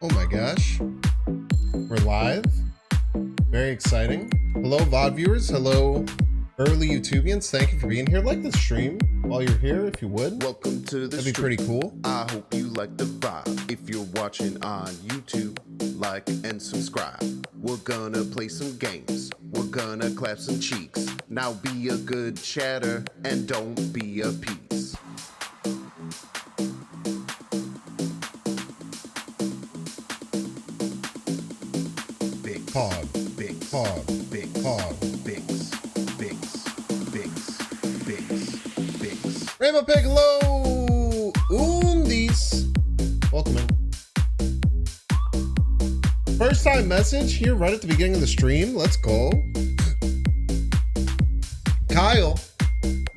Oh my gosh. We're live. Very exciting. Hello, VOD viewers. Hello, early YouTubians. Thank you for being here. Like the stream while you're here, if you would. Welcome to the That'd be pretty cool. I hope you like the vibe. If you're watching on YouTube, like and subscribe. We're gonna play some games. We're gonna clap some cheeks. Now be a good chatter and don't be a piece. Big Pog. big Pog. big Pog. bigs, bigs, bigs, bigs, bigs. Rainbow Pig, hello! Undis. Welcome in. First time message here right at the beginning of the stream. Let's go. Kyle,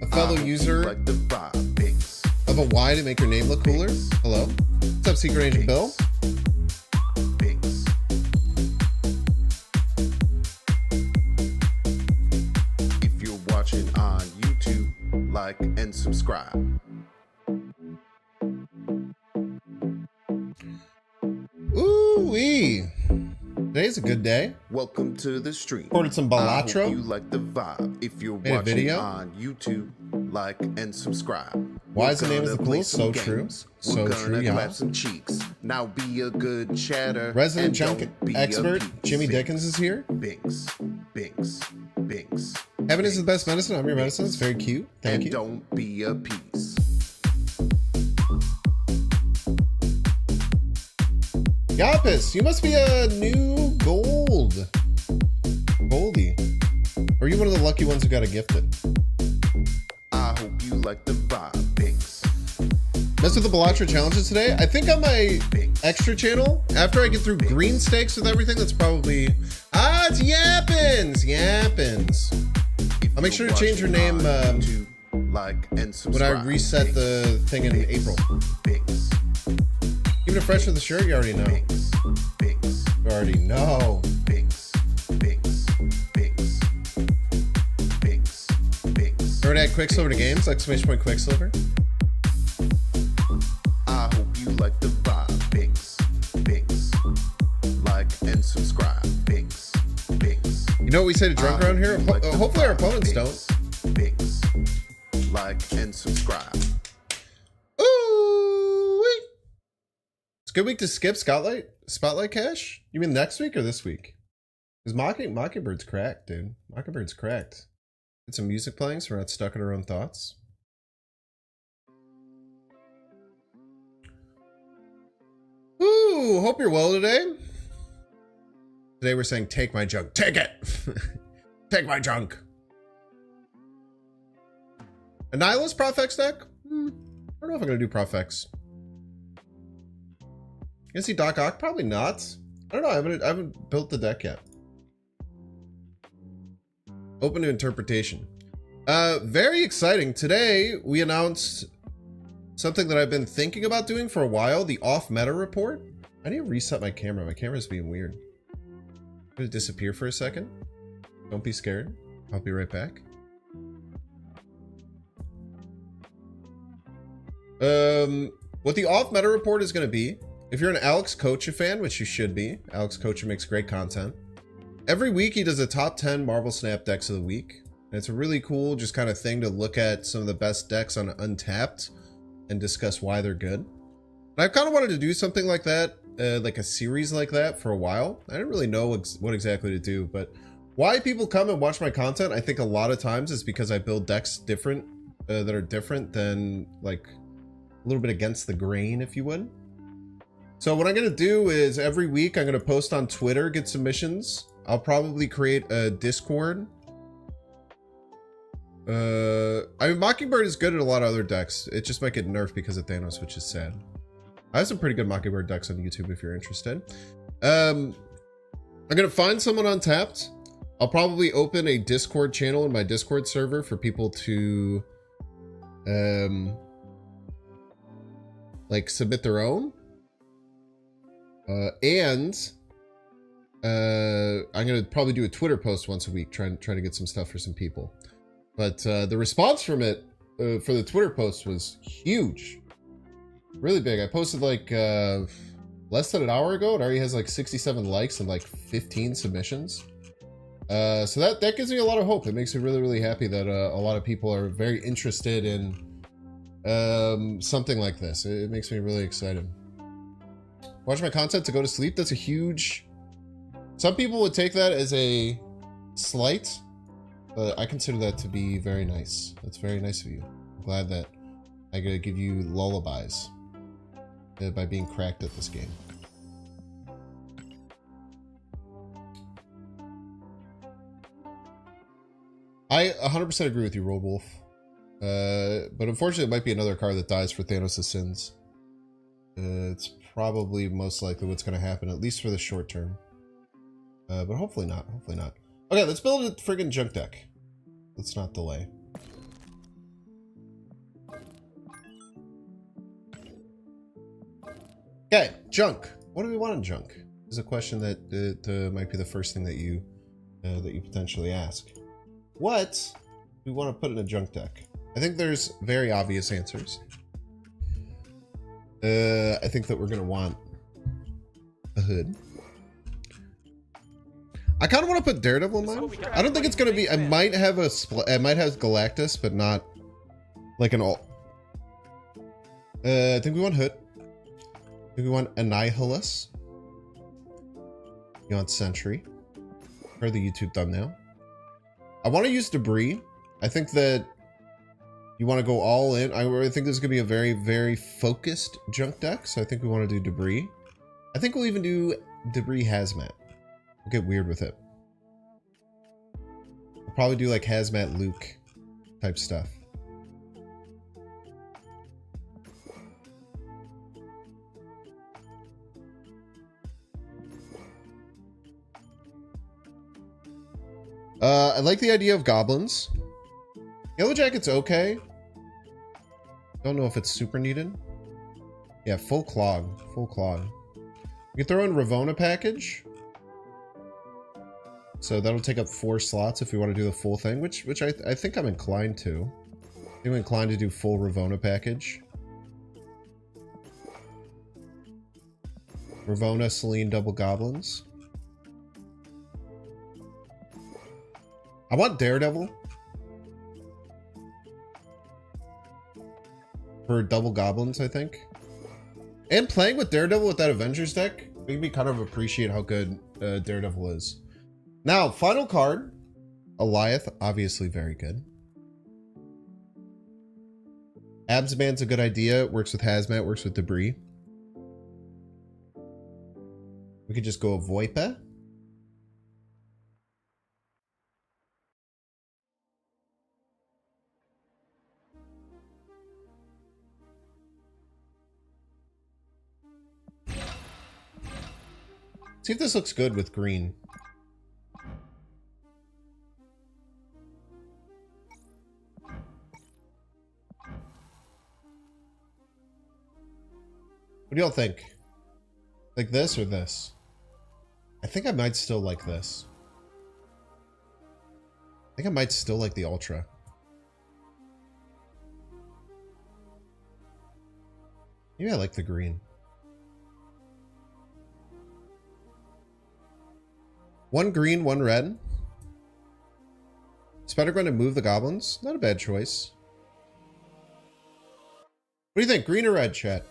a fellow user Like the vibe, bigs. of a Y to make your name look cooler. Hello. What's up, Secret Agent Bill? Bigs. If you're watching on YouTube, like and subscribe. Ooh-wee. Today's a good day. Welcome to the stream. Ordered some I hope Balatro. you like the vibe. If you're Made a watching video. on YouTube, like and subscribe. Why We're is the name of gonna the play pool? some So true. games. So We're true, gonna yeah. clap some cheeks. Now be a good chatter. Resident and junk don't be a expert piece. Jimmy Dickens is here. Binks, binks, binks. Heaven is the binks, best medicine. I'm your medicine. It's very cute. Thank and you. don't be a piece. Yapis, you must be a new gold. Goldie. Or are you one of the lucky ones who got a gifted? I hope you like the vibe, binks. Mess with the Balatro challenges today. I think on my extra channel, after I get through green stakes with everything, that's probably... Ah, it's Yappins! Yappins. If I'll make sure you're to change your watching name on YouTube, like and when I subscribe. reset the thing in April. Binks, Even if fresh with the shirt, you already know. binks, binks, You already know. binks, binks, binks, binks, binks. Remember to add Quicksilver to games? Exclamation point Quicksilver. I hope you like the vibe, binks, binks. Like and subscribe, binks, binks. You know what we say to drunk around here? Hopefully our opponents don't. Binks, like and subscribe. Ooh, wait. It's a good week to skip Spotlight Cash. You mean next week or this week? Because Mockingbird's cracked, dude. Mockingbird's cracked. Get some music playing so we're not stuck in our own thoughts. Ooh, hope you're well today. Today we're saying take my junk. Take it! Take my junk. A Nihilist Profex deck? I don't know if I'm going to do Profex. You gonna see Doc Ock? Probably not. I don't know. I haven't built the deck yet. Open to interpretation. Very exciting. Today we announced something that I've been thinking about doing for a while. The off meta report. I need to reset my camera. My camera's being weird. I'm gonna disappear for a second. Don't be scared. I'll be right back. What the off meta report is going to be, if you're an Alex Kocha fan, which you should be, Alex Kocha makes great content. Every week he does a top 10 Marvel Snap decks of the week. And it's a really cool just kind of thing to look at some of the best decks on Untapped and discuss why they're good. And I kind of wanted to do something like that, like a series like that for a while. I didn't really know what exactly to do, but why people come and watch my content, I think a lot of times is because I build decks different, that are different than like a little bit against the grain, if you would. So what I'm going to do is every week I'm going to post on Twitter, get submissions. I'll probably create a Discord. I mean, Mockingbird is good at a lot of other decks. It just might get nerfed because of Thanos, which is sad. I have some pretty good Mockingbird decks on YouTube if you're interested. I'm going to find someone on Tapped. I'll probably open a Discord channel in my Discord server for people to like submit their own. And I'm gonna probably do a Twitter post once a week, trying to get some stuff for some people. But the response from it for the Twitter post was huge, really big. I posted like less than an hour ago. It already has like 67 likes and like 15 submissions. So that gives me a lot of hope. It makes me really, really happy that a lot of people are very interested in something like this. It makes me really excited. Watch my content to go to sleep. That's a huge... Some people would take that as a slight, but I consider that to be very nice. That's very nice of you. I'm glad that I gotta give you lullabies by being cracked at this game. I 100% agree with you, Road Wolf. But unfortunately, it might be another card that dies for Thanos' sins. It's probably most likely what's going to happen, at least for the short term. But hopefully not. Hopefully not. Okay, let's build a friggin' junk deck. Let's not delay. Okay, junk. What do we want in junk? Is a question that might be the first thing that you potentially ask. What do we want to put in a junk deck? I think there's very obvious answers. I think that we're gonna want a hood. I kind of want to put Daredevil in mine. I don't think it's gonna be. I might have a I might have Galactus, but not like an all. I think we want Hood. I think we want Annihilus. You want Sentry. Per the YouTube thumbnail. I want to use Debris. I think that you want to go all in. I think this is gonna be a very, very focused junk deck. So I think we want to do Debris. I think we'll even do Debris Hazmat. We'll get weird with it. We'll probably do like Hazmat Luke type stuff. I like the idea of goblins. Yellow Jacket's okay. Don't know if it's super needed. Yeah, full clog. Full clog. We can throw in Ravona package. So that'll take up 4 slots if we want to do the full thing, which I think I'm inclined to. I think I'm inclined to do full Ravona package. Ravona, Selene, double goblins. I want Daredevil. For double goblins, I think. And playing with Daredevil with that Avengers deck made me kind of appreciate how good Daredevil is. Now, final card. Alioth, obviously very good. Absman's a good idea. Works with Hazmat, works with Debris. We could just go Voipa. See if this looks good with green. What do y'all think? Like this or this? I think I might still like this. I think I might still like the Ultra. Maybe I like the green. One green, one red. Spider-Gwen to move the goblins. Not a bad choice. What do you think? Green or red, chat?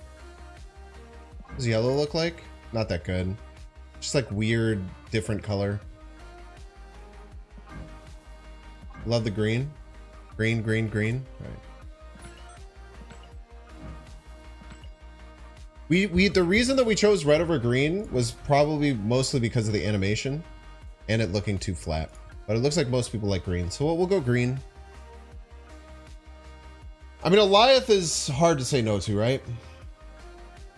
What does yellow look like? Not that good. Just like weird, different color. Love the green. Green, green, green. All right. The reason that we chose red over green was probably mostly because of the animation and it looking too flat. But it looks like most people like green, so we'll go green. I mean, Alioth is hard to say no to, right?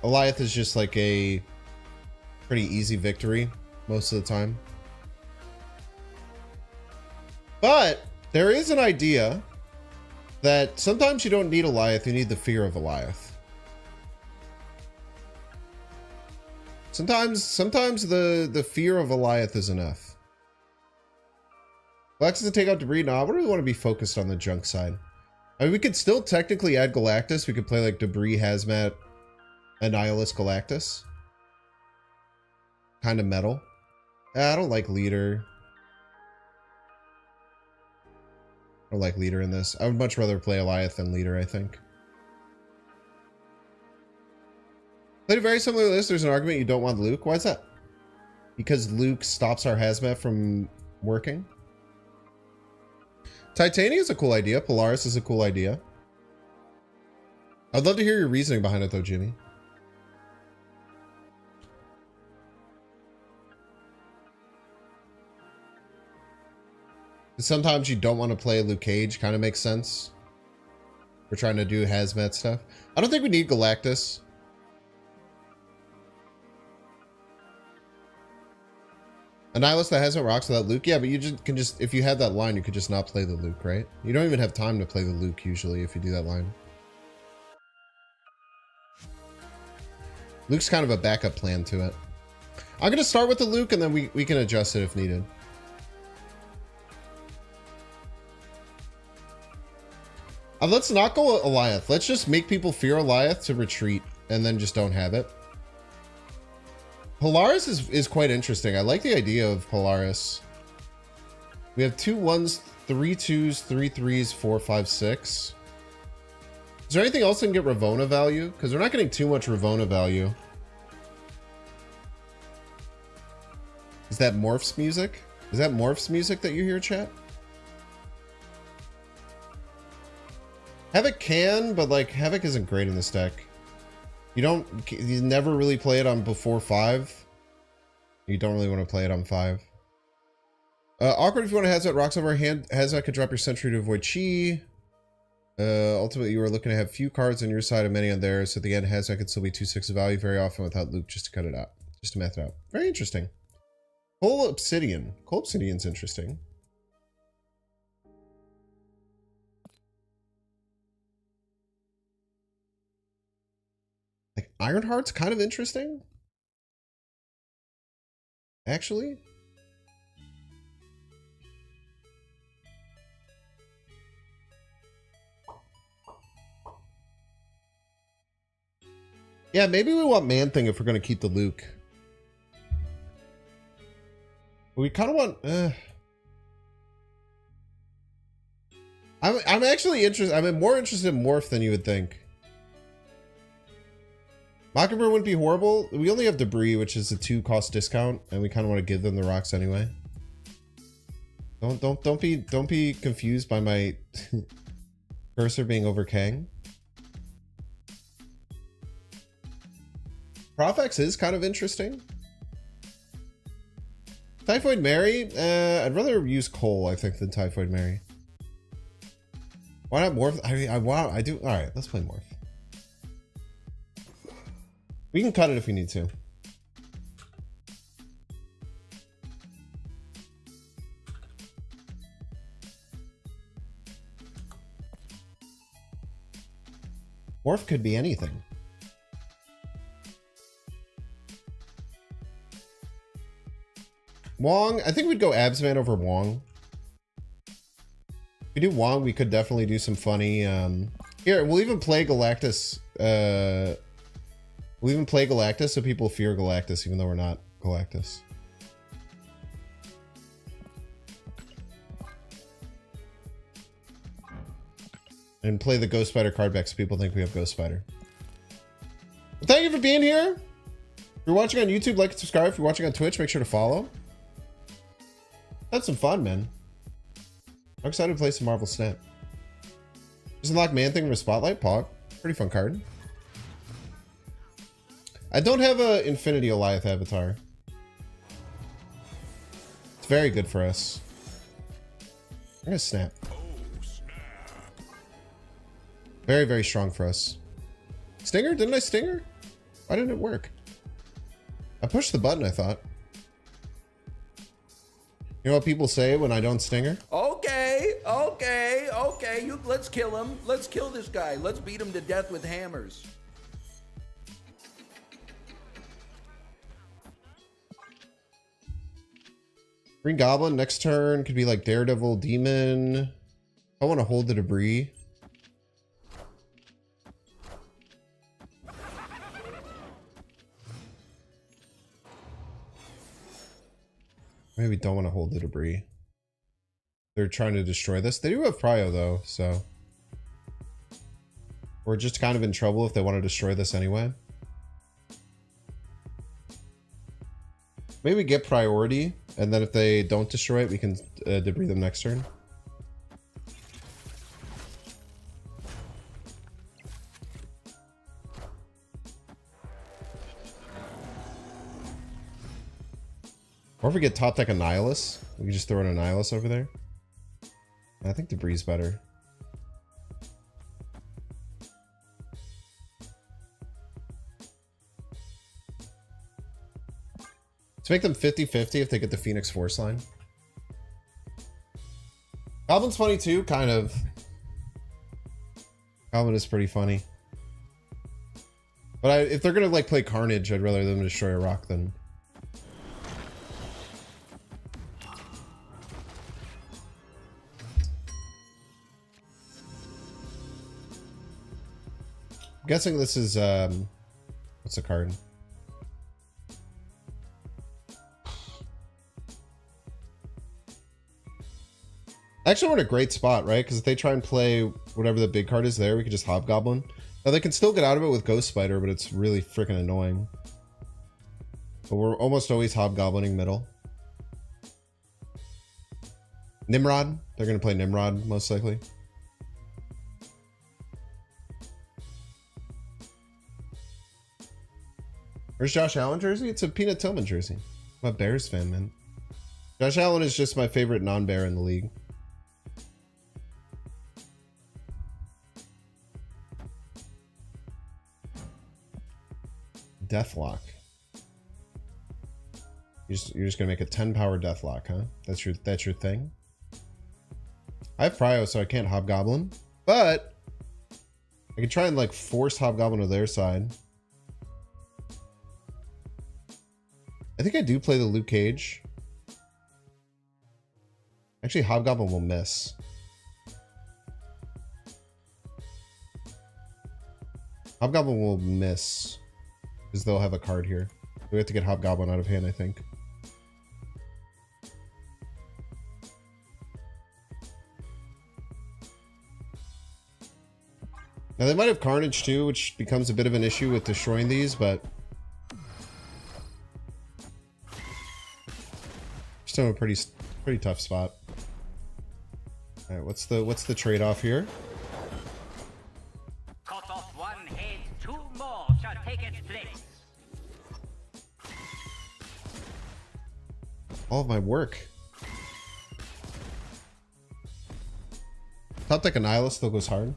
Alioth is just like a pretty easy victory most of the time. But there is an idea that sometimes you don't need Alioth, you need the fear of Alioth. Sometimes the fear of Alioth is enough. Galactus to take out Debris? Nah, I really want to be focused on the junk side. I mean, we could still technically add Galactus. We could play like Debris, Hazmat, Annihilus, Galactus. kind of metal. I don't like leader. I don't like leader in this. I would much rather play Alioth than leader, I think. Played a very similar list. There's an argument you don't want Luke. Why is that? Because Luke stops our hazmat from working. Titania is a cool idea. Polaris is a cool idea. I'd love to hear your reasoning behind it though, Jimmy. Sometimes you don't want to play Luke Cage. Kind of makes sense. We're trying to do hazmat stuff. I don't think we need Galactus. A Nihilist that hasn't rocks without Luke? Yeah, but you just can just, if you had that line, you could just not play the Luke, right? You don't even have time to play the Luke usually if you do that line. Luke's kind of a backup plan to it. I'm going to start with the Luke and then we can adjust it if needed. Let's not go Alioth. Let's just make people fear Alioth to retreat and then just don't have it. Polaris is quite interesting. I like the idea of Polaris. We have 2 1s, 3 2s, 3 3s, 4 5 6. Is there anything else that can get Ravonna value? Because we're not getting too much Ravonna value. Is that Morph's music? Is that Morph's music that you hear, chat? Havoc can, but like Havoc isn't great in this deck. You never really play it on before 5. You don't really want to play it on 5. Awkward if you want to Hazmat rocks over hand. Hazmat could drop your sentry to avoid chi. Ultimately, you are looking to have few cards on your side and many on theirs. So at the end, Hazmat could still be 2/6 of value very often without Luke just to cut it out. Just to math it out. Very interesting. Coal Obsidian. Coal Obsidian's interesting. Like Ironheart's kind of interesting. Actually. Yeah, maybe we want Man-Thing if we're going to keep the Luke. We kind of want... I'm actually interested. I'm more interested in Morph than you would think. Mockingbird wouldn't be horrible. We only have Debris, which is a 2 cost discount, and we kind of want to give them the rocks anyway. Don't be confused by my cursor being over Kang. Profex is kind of interesting. Typhoid Mary? I'd rather use Cole, I think, than Typhoid Mary. Why not Morph? I do. All right, let's play Morph. We can cut it if we need to. Morph could be anything. Wong, I think we'd go Absman over Wong. If we do Wong, we could definitely do some funny. Here, we'll even play Galactus. We'll even play Galactus so people fear Galactus, even though we're not Galactus. And play the Ghost Spider card back so people think we have Ghost Spider. Well, thank you for being here. If you're watching on YouTube, like and subscribe. If you're watching on Twitch, make sure to follow. Had some fun, man. I'm excited to play some Marvel Snap. Just unlock Man-Thing from a Spotlight. Pog. Pretty fun card. I don't have a Infinity Alioth avatar. It's very good for us. I'm gonna snap. Very, very strong for us. Stinger? Didn't I stinger? Why didn't it work? I pushed the button, I thought. You know what people say when I don't stinger? Okay. Let's kill him. Let's kill this guy. Let's beat him to death with hammers. Green Goblin next turn could be like Daredevil, Demon. I want to hold the Debris. Maybe we don't want to hold the debris. They're trying to destroy this. They do have prio though, so we're just kind of in trouble if they want to destroy this anyway. Maybe get priority, and then if they don't destroy it, we can debris them next turn. Or if we get top deck a Nihilus, we can just throw in a Nihilus over there. I think debris is better. To make them 50-50 if they get the Phoenix Force line. Goblin's funny too, kind of. Goblin is pretty funny. But if they're gonna like play Carnage, I'd rather them destroy a rock than... I'm guessing this is, what's the card? Actually, we're in a great spot, right? Because if they try and play whatever the big card is there, we could just Hobgoblin. Now, they can still get out of it with Ghost Spider, but it's really freaking annoying. But we're almost always Hobgoblining middle. Nimrod. They're going to play Nimrod, most likely. Where's Josh Allen jersey? It's a Peanut Tillman jersey. I'm a Bears fan, man. Josh Allen is just my favorite non-bear in the league. Deathlock. You're just gonna make a 10 power Deathlock, huh? That's your thing? I have Prio, so I can't Hobgoblin. But I can try and like force Hobgoblin to their side. I think I do play the Luke Cage. Actually, Hobgoblin will miss. Hobgoblin will miss. Because they'll have a card here. We have to get Hobgoblin out of hand, I think. Now they might have Carnage too, which becomes a bit of an issue with destroying these, but... still in a pretty tough spot. Alright, what's the trade-off here? Cut off one head, two more shall take its place. All of my work. Top deck Annihilus still goes hard.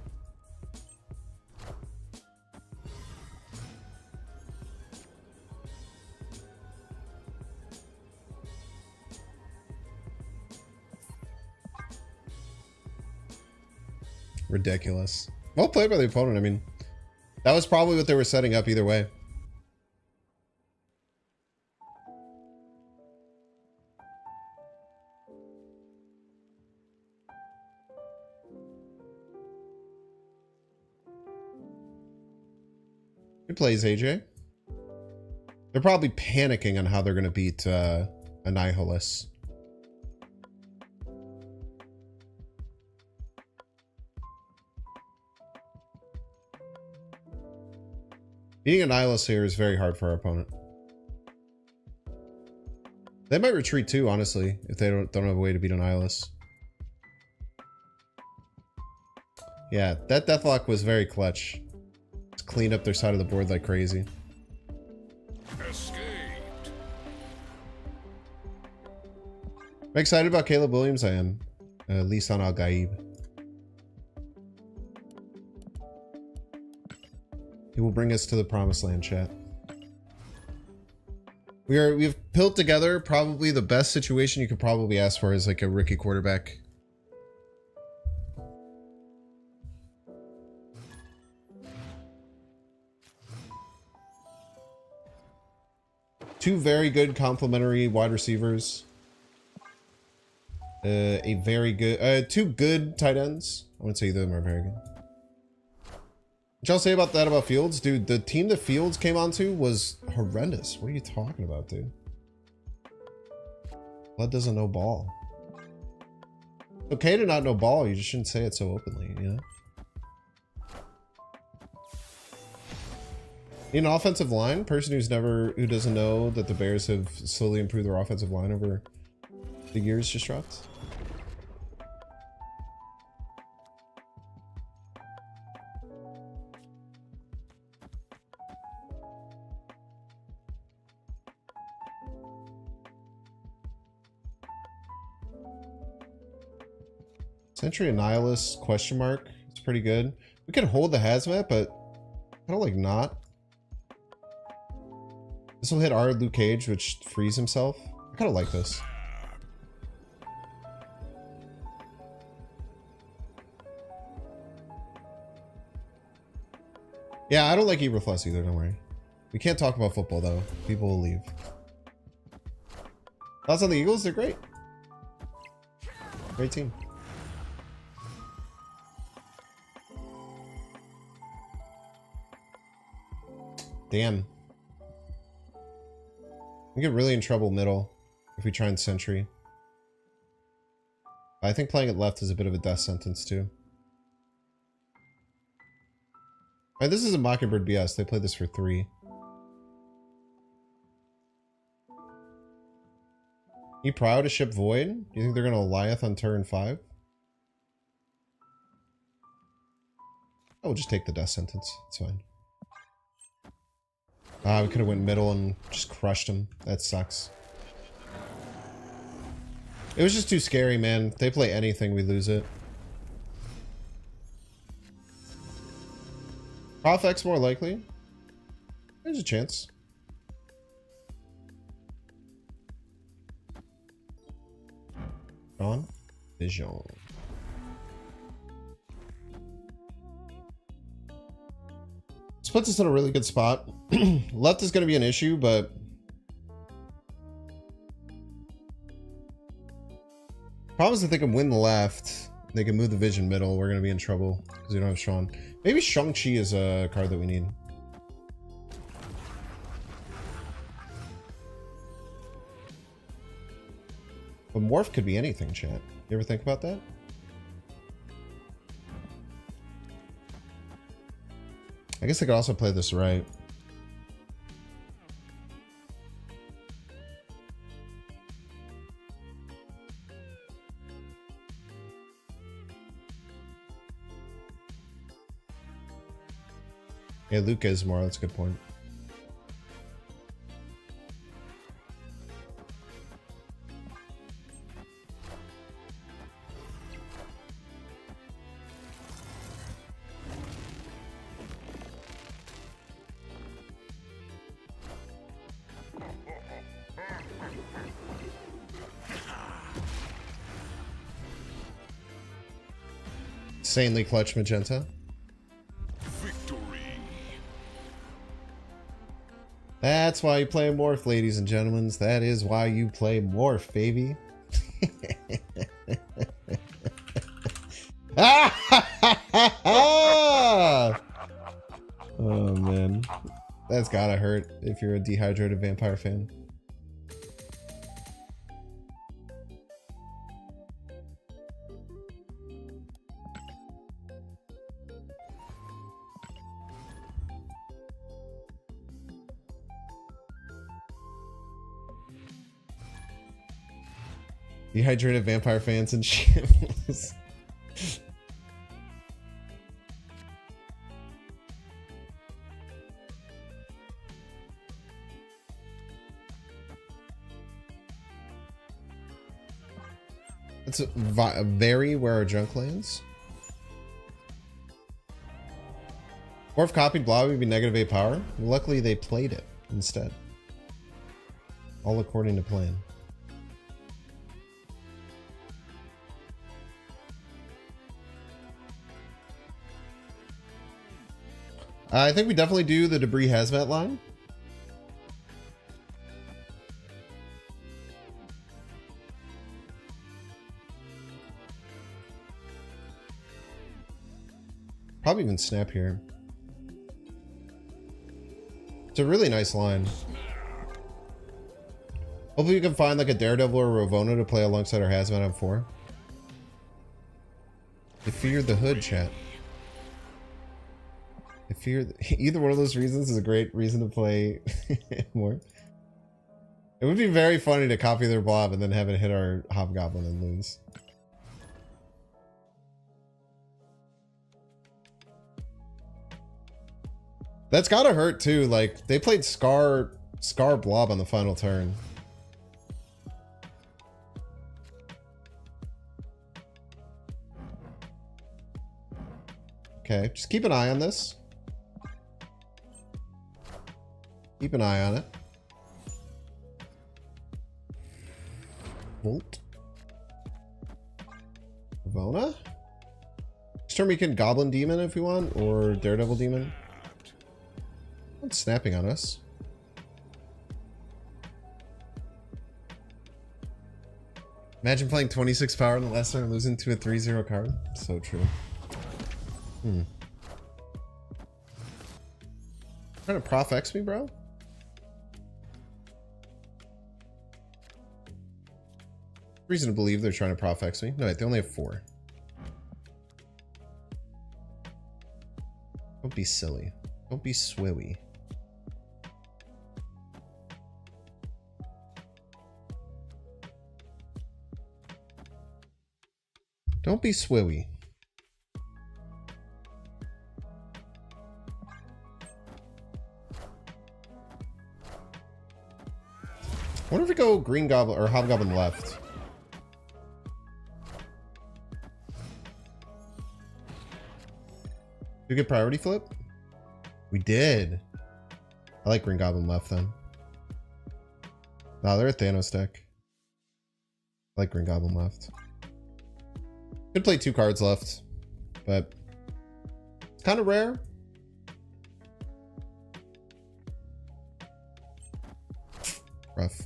Ridiculous. Well played by the opponent. I mean, that was probably what they were setting up either way. Good plays, AJ. They're probably panicking on how they're going to beat Annihilus. Beating Annihilus here is very hard for our opponent. They might retreat too, honestly, if they don't have a way to beat Annihilus. Yeah, that Deathlock was very clutch. Just cleaned up their side of the board like crazy. Escaped. I'm excited about Caleb Williams. I am. Lisan Al-Gaib. He will bring us to the promised land, chat. We've built together probably the best situation you could probably ask for as like a rookie quarterback. Two very good complementary wide receivers. A very good, two good tight ends. I wouldn't say either of them are very good. What y'all say about that about Fields? Dude, the team that Fields came onto was horrendous. What are you talking about, dude? Blood doesn't know ball. It's okay to not know ball, you just shouldn't say it so openly, you know? Need an offensive line? Person who doesn't know that the Bears have slowly improved their offensive line over the years just dropped. Sentry Annihilus question mark. It's pretty good. We can hold the hazmat, but I don't like not. This will hit our Luke Cage, which frees himself. I kind of like this. Yeah, I don't like Eberflus either, don't worry. We can't talk about football though. People will leave. Thoughts on the Eagles? They're great. Great team. Damn. We get really in trouble middle if we try and sentry. I think playing it left is a bit of a death sentence too. Alright, this is a Mockingbird BS. They played this for 3. You proud to ship Void? Do you think they're gonna Goliath on turn 5? I will just take the death sentence. It's fine. Ah, we could have went middle and just crushed him. That sucks. It was just too scary, man. If they play anything, we lose it. Prof X more likely. There's a chance. On Vision. This puts us in a really good spot. Left is going to be an issue, but problem is if they can win the left, they can move the Vision middle. We're going to be in trouble because we don't have Sean. Maybe Shang-Chi is a card that we need. But Morph could be anything, chat. You ever think about that? I guess I could also play this right. Yeah, Luke is more. That's a good point. Insanely clutch magenta. That's why you play Morph, ladies and gentlemen. That is why you play Morph, baby. Oh man, that's gotta hurt if you're a dehydrated vampire fan. Dehydrated vampire fans and shambles. It's very where our junk lands. Or if copied Blob would be negative 8 power. Luckily they played it instead. All according to plan. I think we definitely do the Debris Hazmat line. Probably even snap here. It's a really nice line. Hopefully you can find like a Daredevil or Ravonna to play alongside our Hazmat on 4. They feared the hood, chat. I fear either one of those reasons is a great reason to play more. It would be very funny to copy their blob and then have it hit our Hobgoblin and lose. That's gotta hurt too. Like they played Scar blob on the final turn. Okay, just keep an eye on this. Keep an eye on it. Volt. Ravonna? This turn we can Goblin Demon if we want, or Daredevil Demon. It's snapping on us. Imagine playing 26 power in the last turn and losing to a 3-0 card. So true. Trying to Prof X me, bro? Reason to believe they're trying to Prof X me. No, wait, they only have 4. Don't be silly. Don't be swiwy. Don't be swiwy. I wonder if we go Green Goblin or Hobgoblin left. Did we get priority flip? We did. I like Green Goblin left then. Nah, they're a Thanos deck. I like Green Goblin left. Could play 2 cards left, but it's kind of rare. Rough.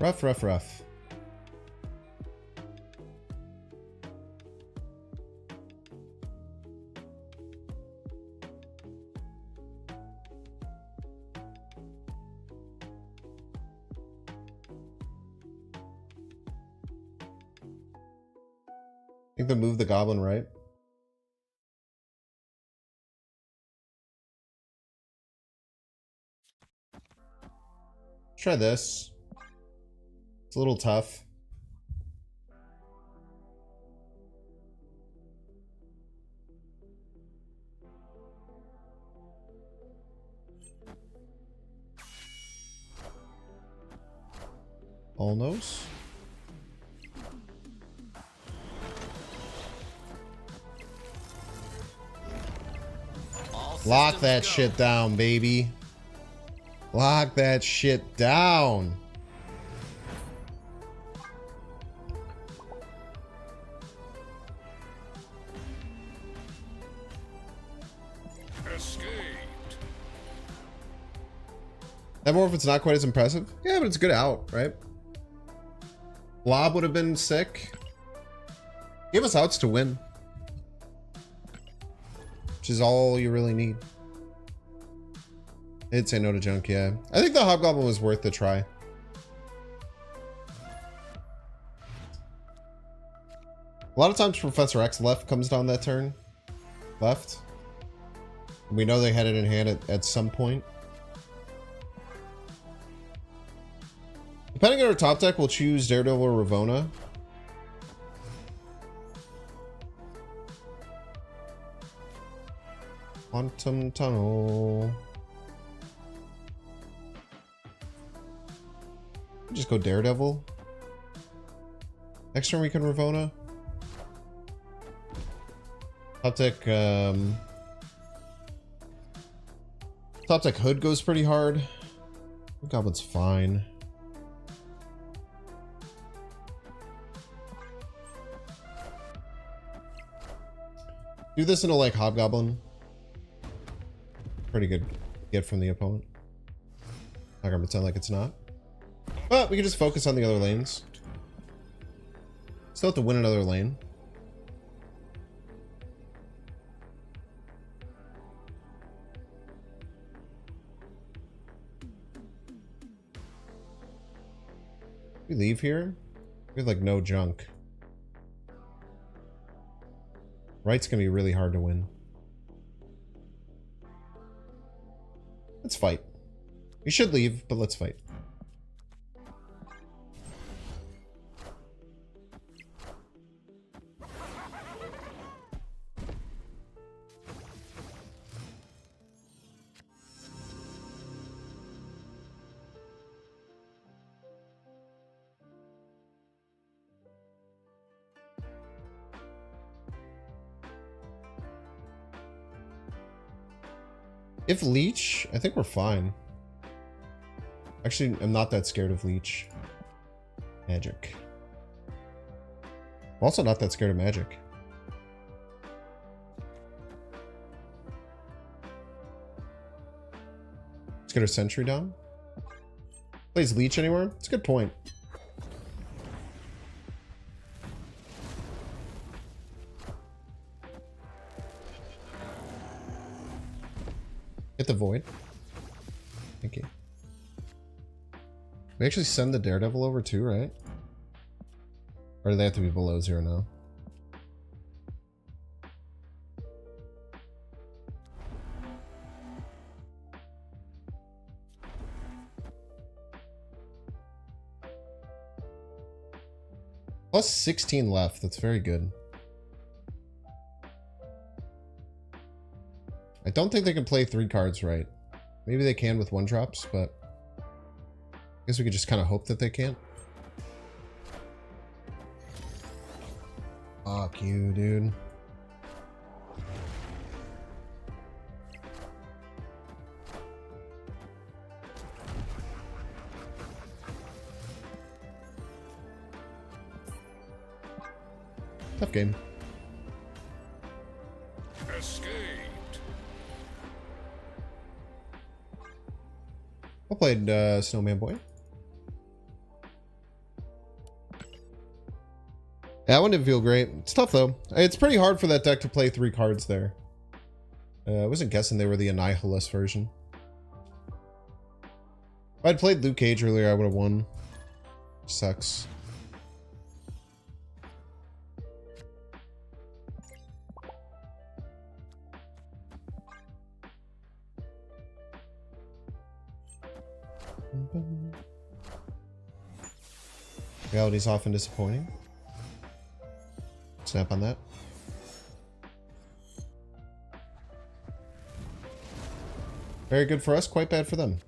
Rough, rough, rough. I think they moved the goblin, right? Let's try this. It's a little tough. Almost. Lock that shit down, baby. Lock that shit down. That Morph's not quite as impressive. Yeah, but it's a good out, right? Blob would have been sick. Give us outs to win. Which is all you really need. I'd say no to junk, yeah. I think the Hobgoblin was worth the try. A lot of times Professor X left comes down that turn. Left. We know they had it in hand at some point. Depending on our top deck, we'll choose Daredevil or Ravonna. Quantum Tunnel. Just go Daredevil. Next turn we can Ravonna. Top deck, top deck Hood goes pretty hard. Goblin's fine. Do this in a like Hobgoblin. Pretty good get from the opponent. Not gonna pretend like it's not. But we can just focus on the other lanes. Still have to win another lane. We leave here? We have like no junk. Right's gonna be really hard to win. Let's fight. We should leave, but let's fight. If Leech, I think we're fine. Actually, I'm not that scared of Leech. Magic. I'm also not that scared of Magic. Let's get our Sentry down. Plays Leech anywhere? It's a good point. Hit the Void. Thank you. We actually send the Daredevil over too, right? Or do they have to be below 0 now? Plus 16 left. That's very good. I don't think they can play 3 cards right. Maybe they can with 1-drops, but I guess we could just kind of hope that they can't. Fuck you, dude. Tough game. I played Snowman Boy. That one didn't feel great. It's tough though. It's pretty hard for that deck to play 3 cards there. I wasn't guessing they were the Annihilus version. If I'd played Luke Cage earlier, I would have won. Sucks. Reality's often disappointing. Snap on that. Very good for us, quite bad for them.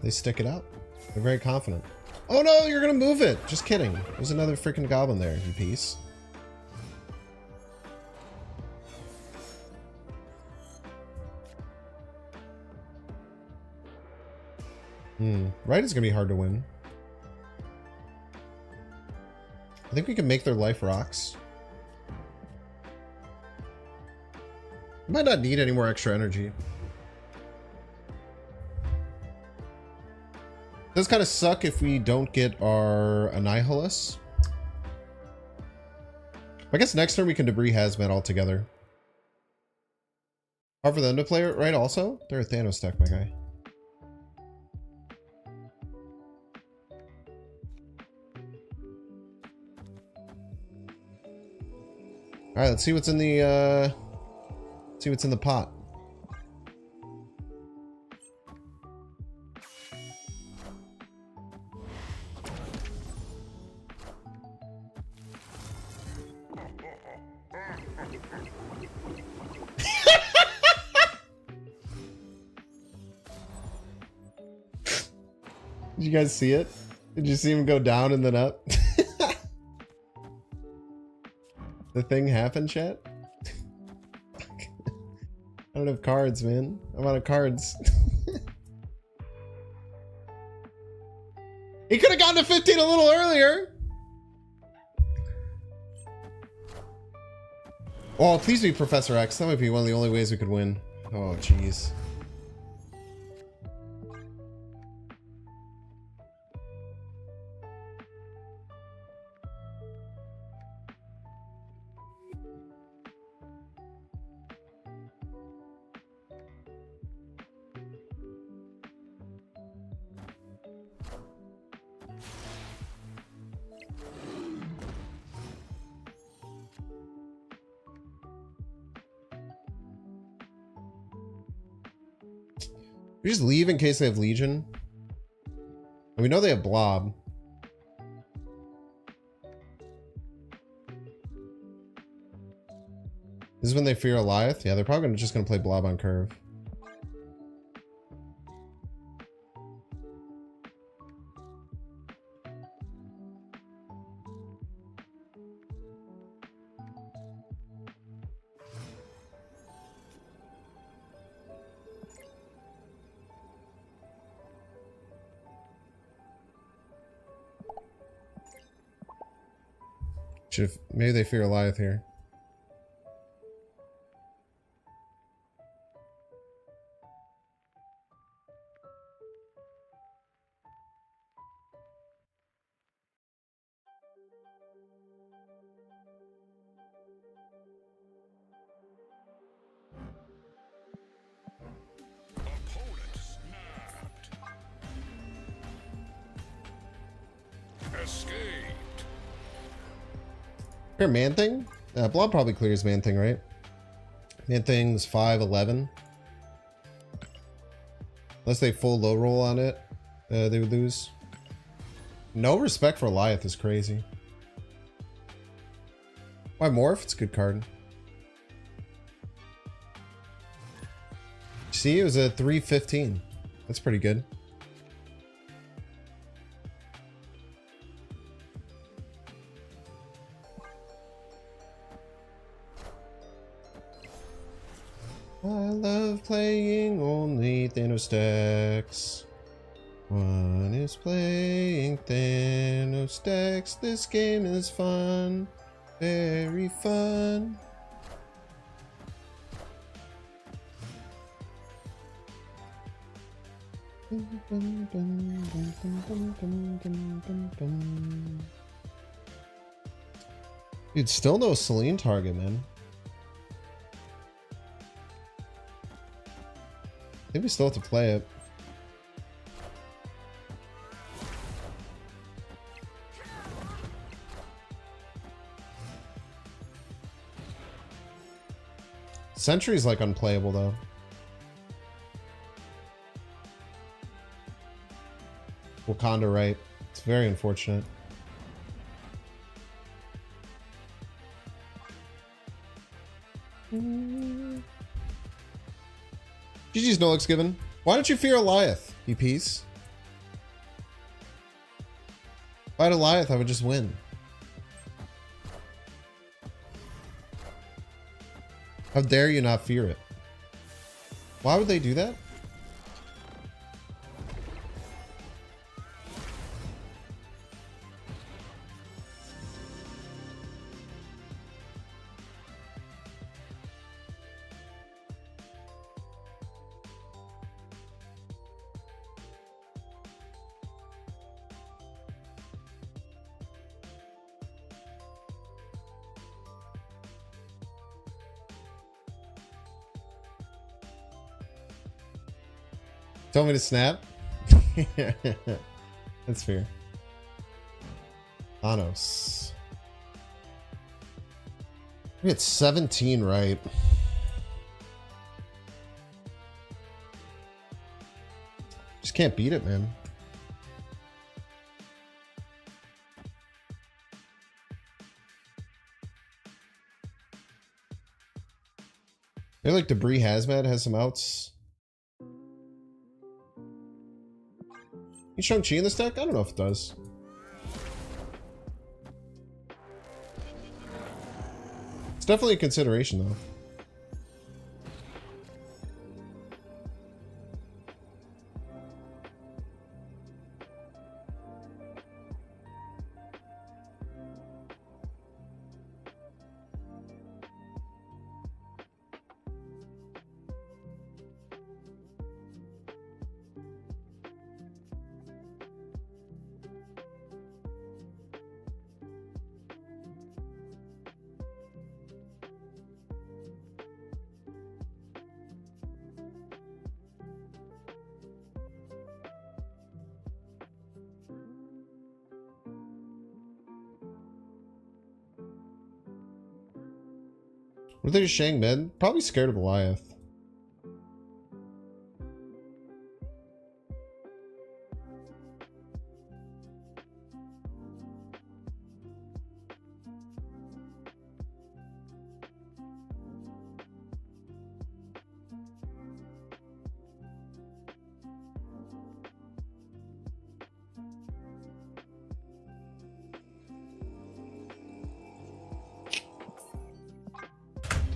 They stick it out. They're very confident. Oh no, you're gonna move it! Just kidding. There's another freaking goblin there, you piece. Right is gonna be hard to win. I think we can make their life rocks. We might not need any more extra energy. Does kind of suck if we don't get our Annihilus. I guess next turn we can debris Hazmat altogether. Hard for them to play it right also? They're a Thanos deck, my guy. Alright, let's see what's in the pot. Did you guys see it? Did you see him go down and then up? The thing happened, chat? I don't have cards, man. I'm out of cards. He could have gotten to 15 a little earlier. Oh, please be Professor X. That might be one of the only ways we could win. Oh, jeez. We just leave in case they have Legion. And we know they have Blob. This is when they fear Eliath? Yeah, they're probably just going to play Blob on curve. Maybe they fear Eliath here. Opponent snapped. Escaped. Here, Man-Thing? Blob probably clears Man-Thing, right? Man-Thing's 5'11". Unless they full low roll on it, they would lose. No respect for Eliath is crazy. Why Morph? It's a good card. See, it was a 315. That's pretty good. I love playing only Thanos decks. One is playing Thanos decks. This game is fun. Very fun. Dude, still no Celine target, man. I think we still have to play it. Sentry's like unplayable though. Wakanda, right? It's very unfortunate. GG's no looks given. Why don't you fear Eliath, you piece? If I had Eliath, I would just win. How dare you not fear it? Why would they do that? Tell me to snap? That's fair. Thanos. We had 17 right. Just can't beat it, man. They're like Debris Hazmat has some outs. You Shang-Chi in this deck? I don't know if it does. It's definitely a consideration, though. Were they just Shang mid? Probably scared of Goliath.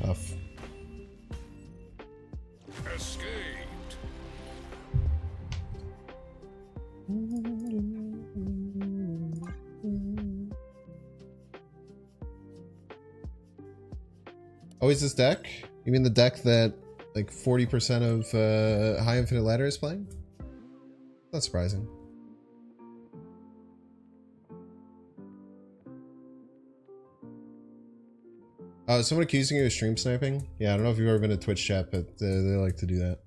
Tough. Escaped. Oh, is this deck? You mean the deck that like 40% of High Infinite Ladder is playing? Not surprising. Someone accusing you of stream sniping? Yeah, I don't know if you've ever been to Twitch chat, but they like to do that.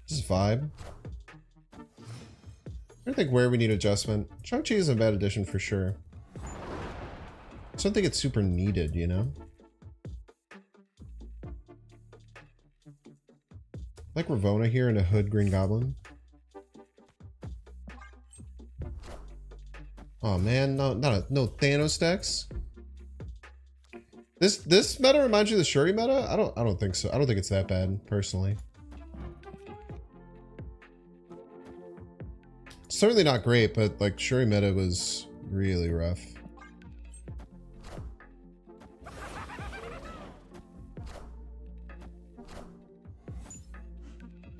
Just vibe. I don't think where we need adjustment. Shang-Chi is a bad addition for sure. I just don't think it's super needed, you know? Like Ravonna here in a Hood Green Goblin. Oh man, no Thanos decks. This meta reminds you of the Shuri meta? I don't think so. I don't think it's that bad, personally. Certainly not great, but like Shuri meta was really rough.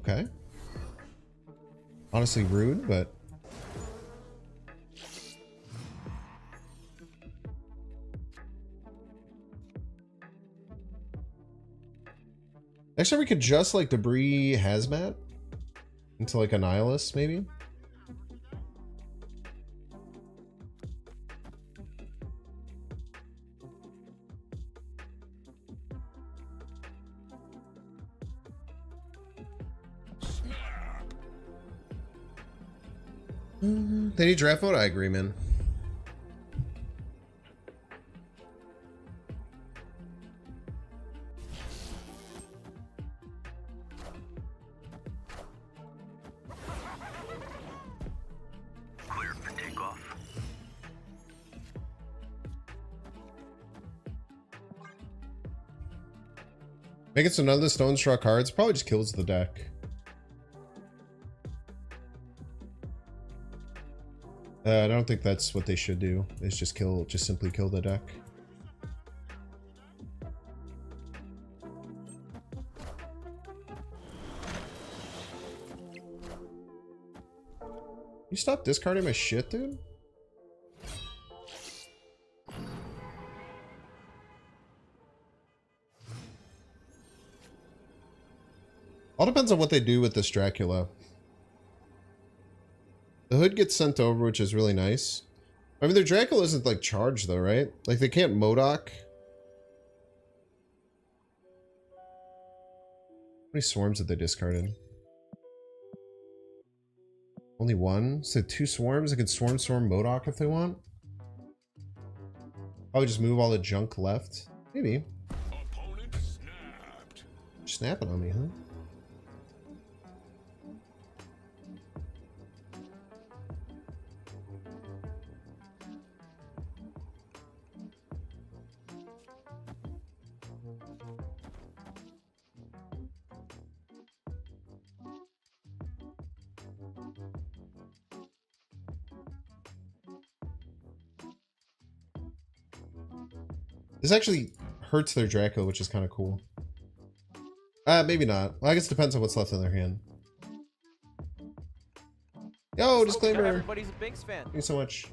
Okay. Honestly rude, but next time we could just like debris hazmat into like a nihilist, maybe. They need draft mode? I agree, man. Clear for takeoff. Make it so none of the Stone Straw cards probably just kills the deck. I don't think that's what they should do. Is just simply kill the deck. You stop discarding my shit, dude? All depends on what they do with this Dracula. The Hood gets sent over, which is really nice. I mean, their Dracula isn't like charged though, right? Like they can't MODOK. How many swarms did they discarded? Only one? So 2 swarms? They can swarm MODOK if they want? Probably just move all the junk left. Maybe. Opponent snapped. Snapping on me, huh? This actually hurts their Draco, which is kind of cool. Maybe not. Well, I guess it depends on what's left in their hand. Yo, disclaimer. Everybody's a Binks fan. Thank you so much.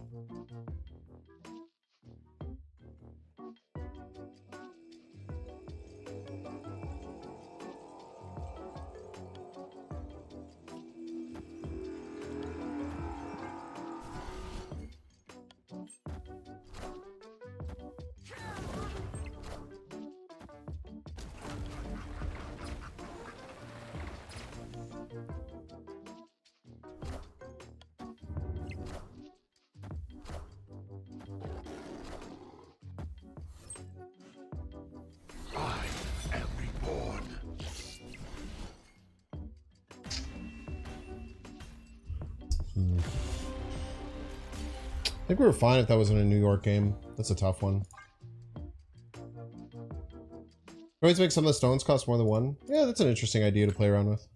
I think we were fine if that wasn't a New York game. That's a tough one. Always make some of the stones cost more than one. Yeah, that's an interesting idea to play around with.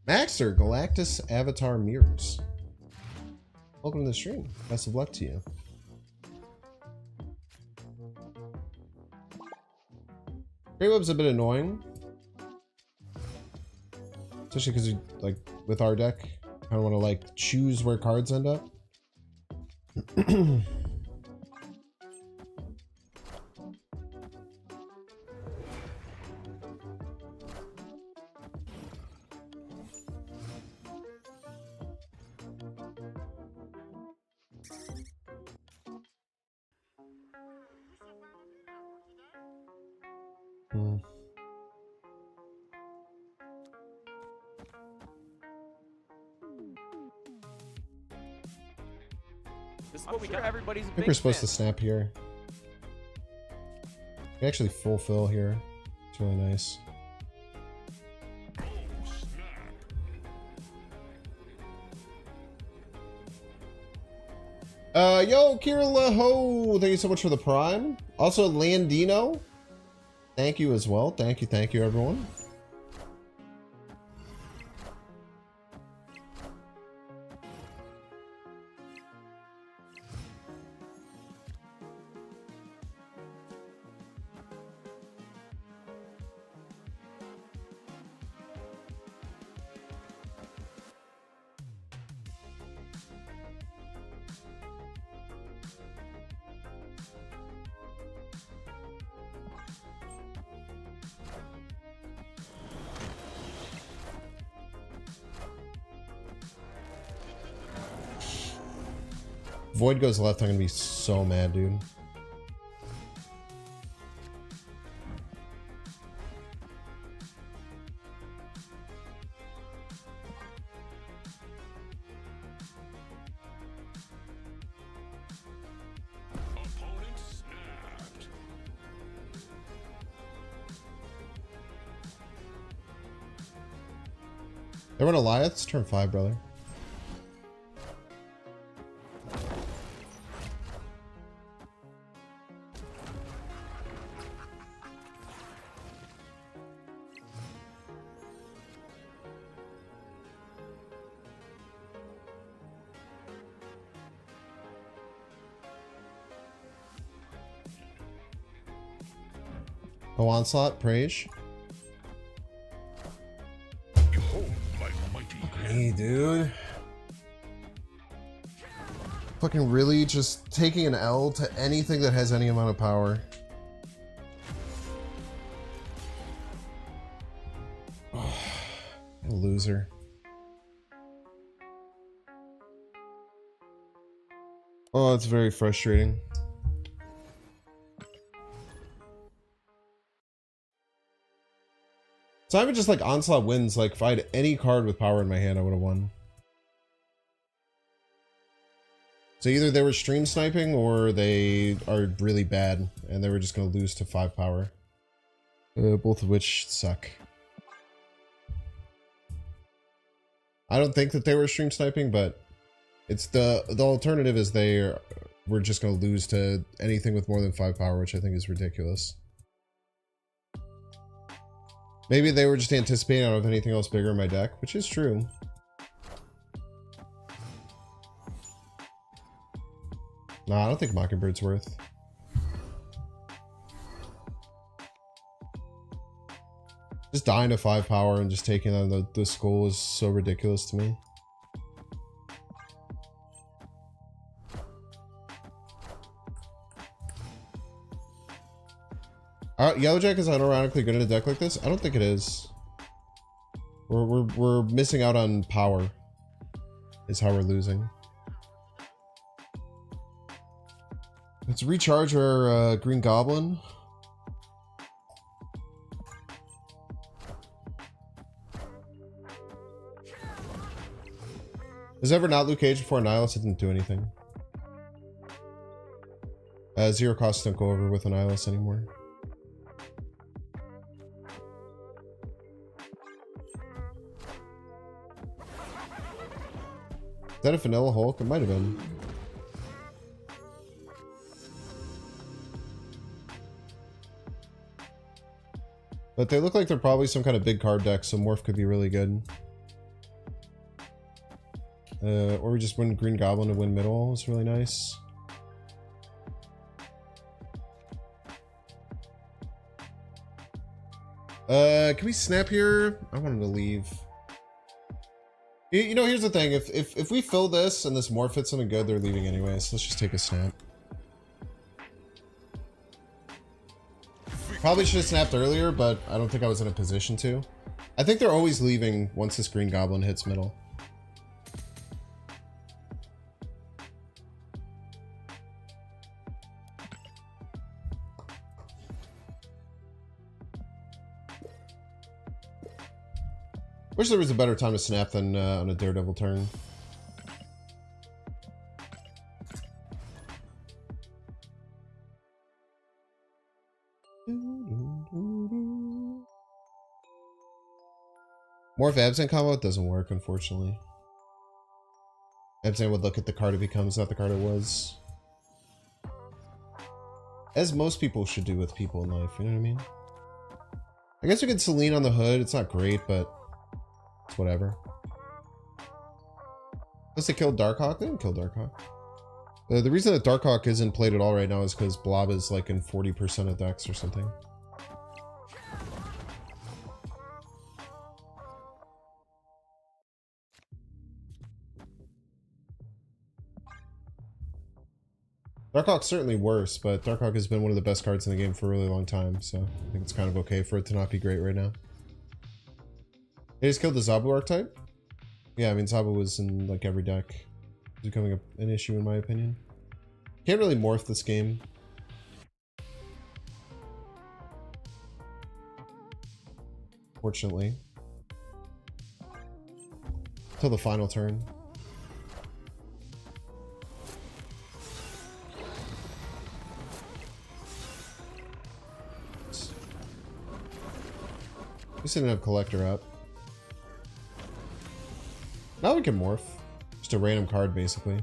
Maxter, Galactus Avatar Mirrors. Welcome to the stream. Best of luck to you. Great Web's a bit annoying. Especially because you, like, with our deck, kind of want to, like, choose where cards end up. This is what we got. Everybody's a I think big we're supposed fan. to snap here. We actually fulfill here. It's really nice. Oh, snap. Yo, Kira Ho, thank you so much for the prime. Also, Landino, thank you as well. Thank you, everyone. Void goes left, I'm gonna be so mad, dude. Opponent snapped. They run Elias, turn 5, brother. Oh, Onslaught, Prage. Behold my mighty hand. Hey, dude. Fucking really just taking an L to anything that has any amount of power. Oh, what a loser. Oh, it's very frustrating. So I would just like Onslaught wins. Like if I had any card with power in my hand, I would have won. So either they were stream sniping or they are really bad and they were just going to lose to 5 power. Both of which suck. I don't think that they were stream sniping, but it's the alternative is were just going to lose to anything with more than 5 power, which I think is ridiculous. Maybe they were just anticipating I don't have anything else bigger in my deck, which is true. Nah, I don't think Mockingbird's worth. Just dying to 5 power and just taking on the skull is so ridiculous to me. Yellowjack is unironically good in a deck like this? I don't think it is. We're missing out on power. Is how we're losing. Let's recharge our Green Goblin. Was ever not Luke Cage before Nihilus? It didn't do anything. Zero costs don't go over with an eyeless anymore. Is that a vanilla Hulk? It might have been. But they look like they're probably some kind of big card deck, so Morph could be really good. Or we just win Green Goblin to win middle. It's really nice. Can we snap here? I wanted to leave. You know, here's the thing. If we fill this and this Morph hits something good, they're leaving anyway. So let's just take a snap. Probably should have snapped earlier, but I don't think I was in a position to. I think they're always leaving once this Green Goblin hits middle. Wish there was a better time to snap than on a Daredevil turn. Morph Absent combo doesn't work, unfortunately. Absent would look at the card it becomes, not the card it was. As most people should do with people in life, you know what I mean? I guess we could Celine on the hood. It's not great, but it's whatever. Unless they killed Darkhawk, they didn't kill Darkhawk. The reason that Darkhawk isn't played at all right now is because Blob is like in 40% of decks or something. Darkhawk's certainly worse, but Darkhawk has been one of the best cards in the game for a really long time, so I think it's kind of okay for it to not be great right now. They just killed the Zabu archetype? Yeah, I mean, Zabu was in like every deck. It's becoming an issue in my opinion. Can't really morph this game. Fortunately. Till the final turn. At least I didn't have Collector up. Now we can morph. Just a random card, basically.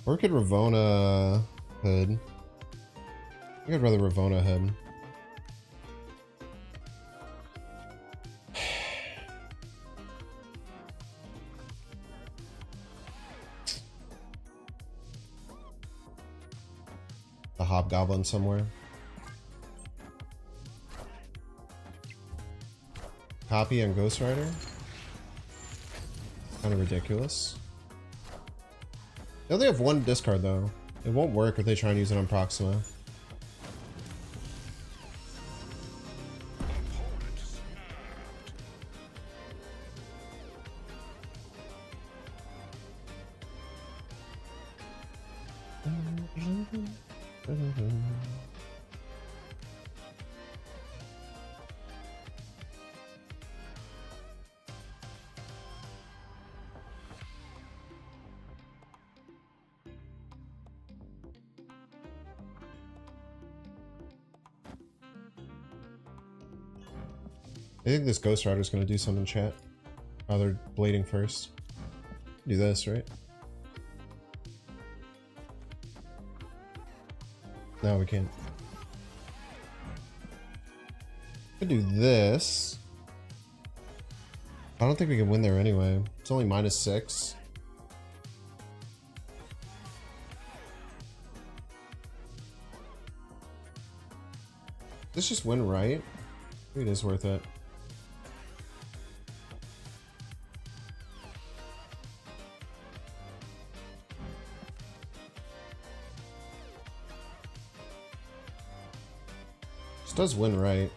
Or we could Ravona Hood. I think I'd rather Ravona Hood. The Hobgoblin somewhere. Copy on Ghost Rider. Kind of ridiculous. They only have one discard though. It won't work if they try and use it on Proxima. I think this Ghost Rider is going to do something, chat. Oh, they're blading first. Do this, right? No, we can't. Could do this. I don't think we can win there anyway. It's only -6. Let's just win, right? I think it is worth it. This does win, right?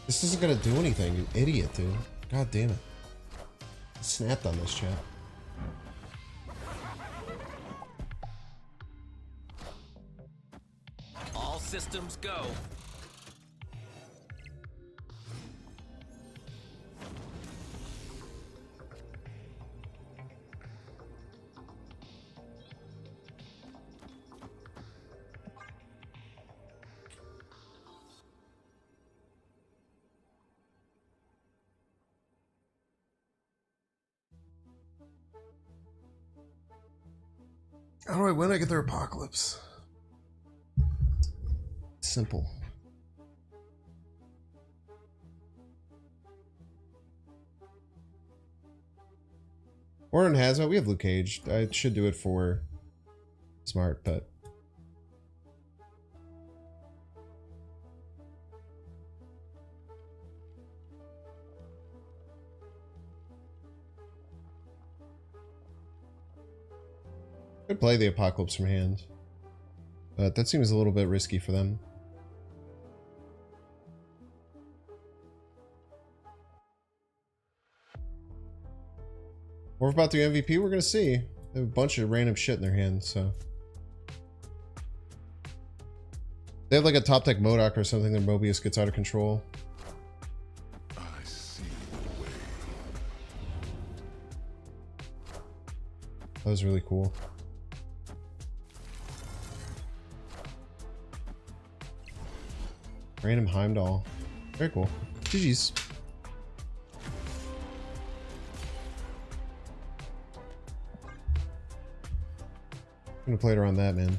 This isn't gonna do anything, you idiot, dude. God damn it. I snapped on this, chat. All systems go. How do I win? I get their apocalypse. Simple. Or in Hazmat, we have Luke Cage. I should do it for Smart, but could play the Apocalypse from hand, but that seems a little bit risky for them. Or about the MVP, we're gonna see. They have a bunch of random shit in their hands, so. They have like a top deck Modok or something that Mobius gets out of control. I see the way. That was really cool. Random Heimdall. Very cool. GG's. I'm gonna play it around that, man.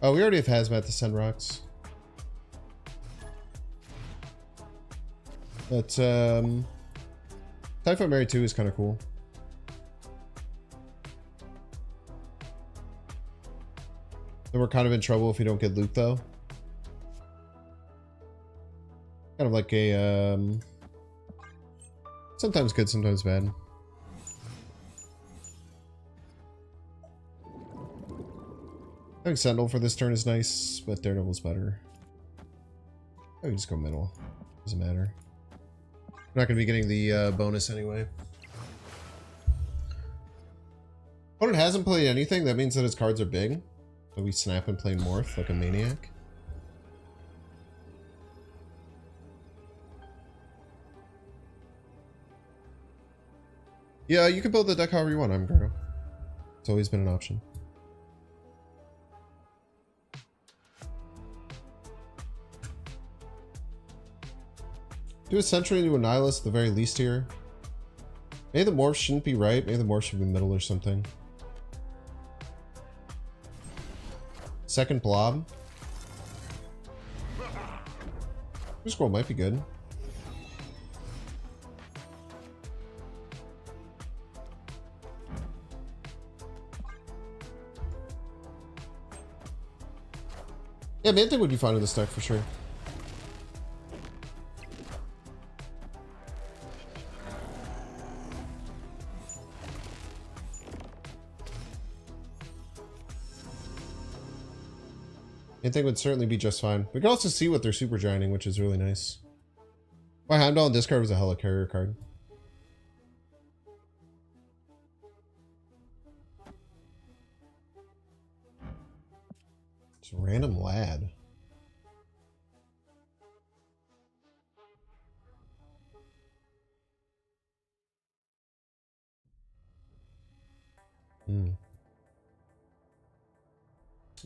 Oh, we already have Hazmat to send rocks. But, Typhoid Mary 2 is kind of cool. Then we're kind of in trouble if we don't get Luke, though. Kind of like a, sometimes good, sometimes bad. I think Sentinel for this turn is nice, but Daredevil's better. I can just go middle. Doesn't matter. I'm not going to be getting the bonus anyway. Opponent hasn't played anything. That means that his cards are big. So we snap and play Morph like a maniac. Yeah, you can build the deck however you want, I'm Garo. It's always been an option. Do a Sentry into a Nihilist at the very least here. Maybe the Morph shouldn't be right. Maybe the Morph should be middle or something. Second Blob. Blue Scroll might be good. Yeah, Man-Thing would be fine in this deck for sure. Man-Thing would certainly be just fine. We can also see what they're super gianting, which is really nice. My Heimdall in discard was a hella carrier card. It's a random lad.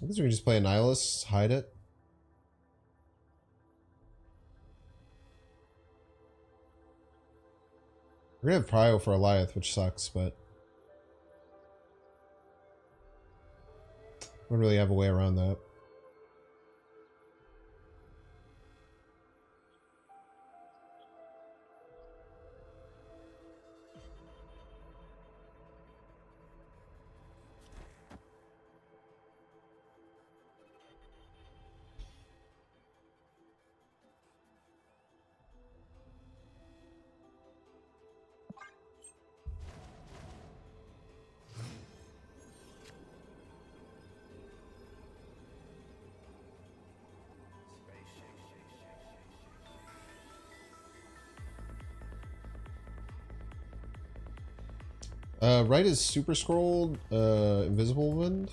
I guess we can just play a Nihilist, hide it. We're gonna have Prio for Eliath, which sucks, but we don't really have a way around that. Right is Super Scroll, Invisible Wind.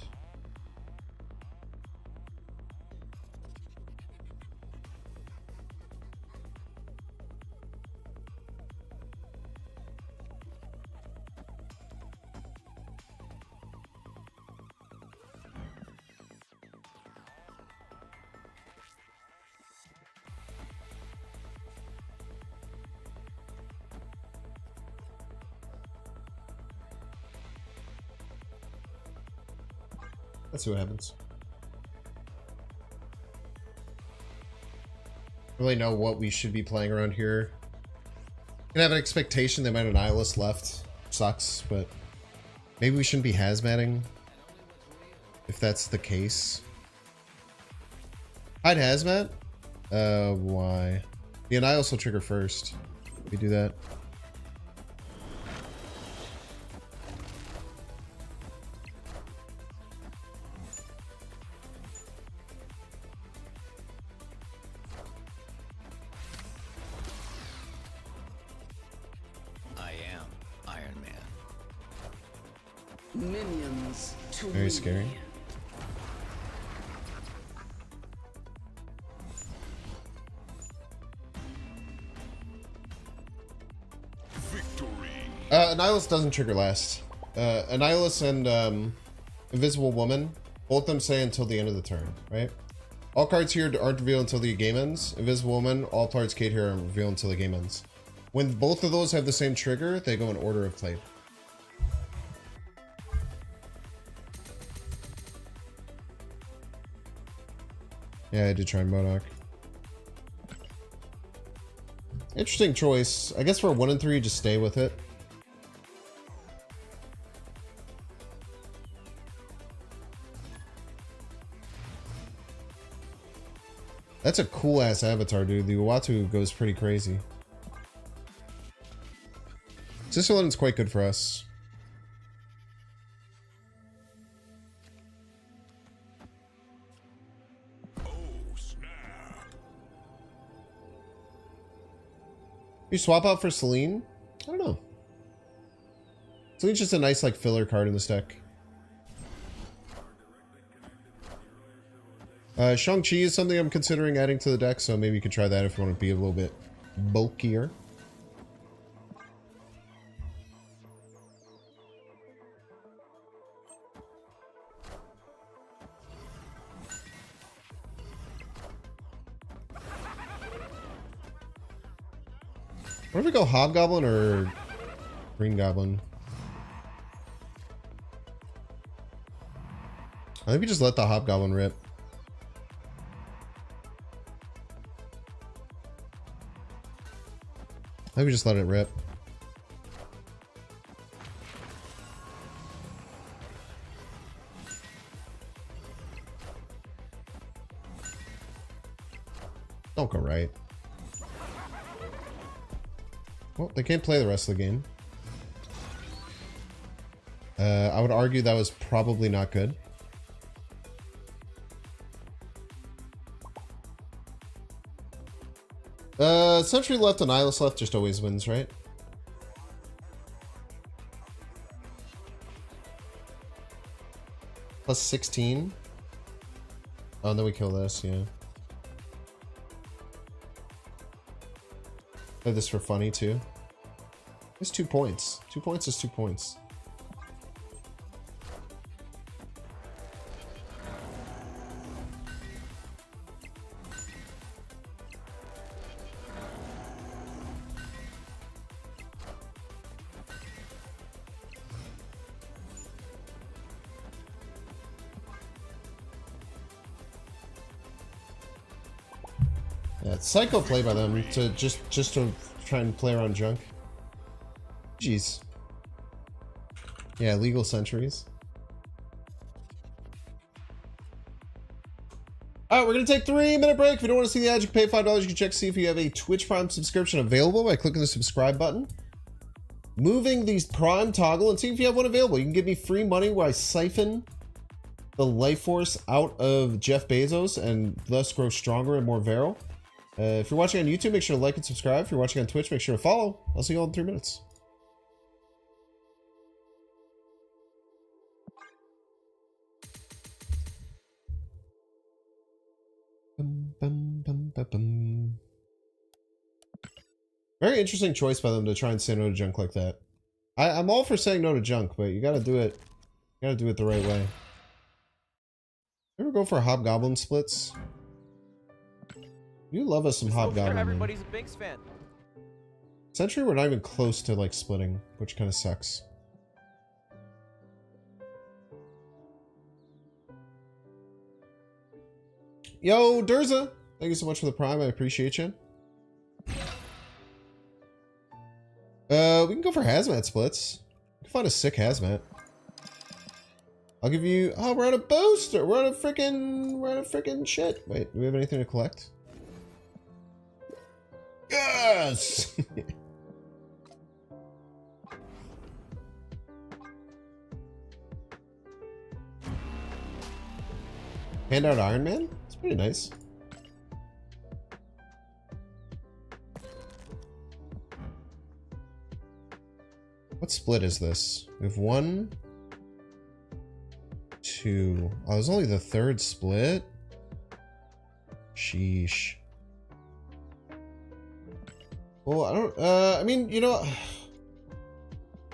Let's see what happens. Really know what we should be playing around here. Can have an expectation they might have Nihilist left. Sucks, but maybe we shouldn't be hazmatting if that's the case. Hide hazmat? Why? The Nihilist will trigger first. We do that. I am Iron Man. Minions to Very me. scary. Victory. Annihilus doesn't trigger last. Annihilus and Invisible Woman, both them say until the end of the turn, right? All cards here aren't revealed until the game ends. Invisible Woman, all cards Kate here are revealed until the game ends. When both of those have the same trigger, they go in order of play. Yeah, I did try Modok. Interesting choice. I guess for 1 and 3, just stay with it. That's a cool ass avatar, dude. The Uatu goes pretty crazy. Cicerlin's quite good for us. Oh, snap. You swap out for Celine? I don't know. Celine's just a nice like filler card in this deck. Shang-Chi is something I'm considering adding to the deck, so maybe you could try that if you want to be a little bit bulkier. What if we go Hobgoblin or Green Goblin? I think we just let the Hobgoblin rip. I think we just let it rip. Don't go right. Well, they can't play the rest of the game. I would argue that was probably not good. Sentry left and Nihilus left just always wins, right? Plus 16. Oh, and then we kill this, yeah. Play this for funny, too. It's 2 points. 2 points is 2 points. Yeah, it's psycho play by them to just to try and play around junk. Jeez. Yeah, legal centuries. Alright, we're gonna take a 3-minute break. If you don't want to see the ad, you can pay $5. You can check to see if you have a Twitch Prime subscription available by clicking the subscribe button. Moving the Prime toggle and see if you have one available. You can give me free money where I siphon the life force out of Jeff Bezos and thus grow stronger and more virile. If you're watching on YouTube, make sure to like and subscribe. If you're watching on Twitch, make sure to follow. I'll see you all in 3 minutes. Very interesting choice by them to try and say no to junk like that. I'm all for saying no to junk, but you gotta do it. You gotta do it the right way. Ever go for Hobgoblin splits? You love us some Hobgoblin. Everybody's a Binks fan. Sentry, we're not even close to like splitting, which kind of sucks. Yo, Durza, thank you so much for the prime. I appreciate you. We can go for hazmat splits. We can find a sick hazmat. I'll give you. Oh, we're on a booster. We're on a freaking shit. Wait, do we have anything to collect? Yes. Hand out Iron Man? It's pretty nice. What split is this? We have 1, 2. Oh, it was only the third split? Sheesh. Well, I don't, I mean, you know,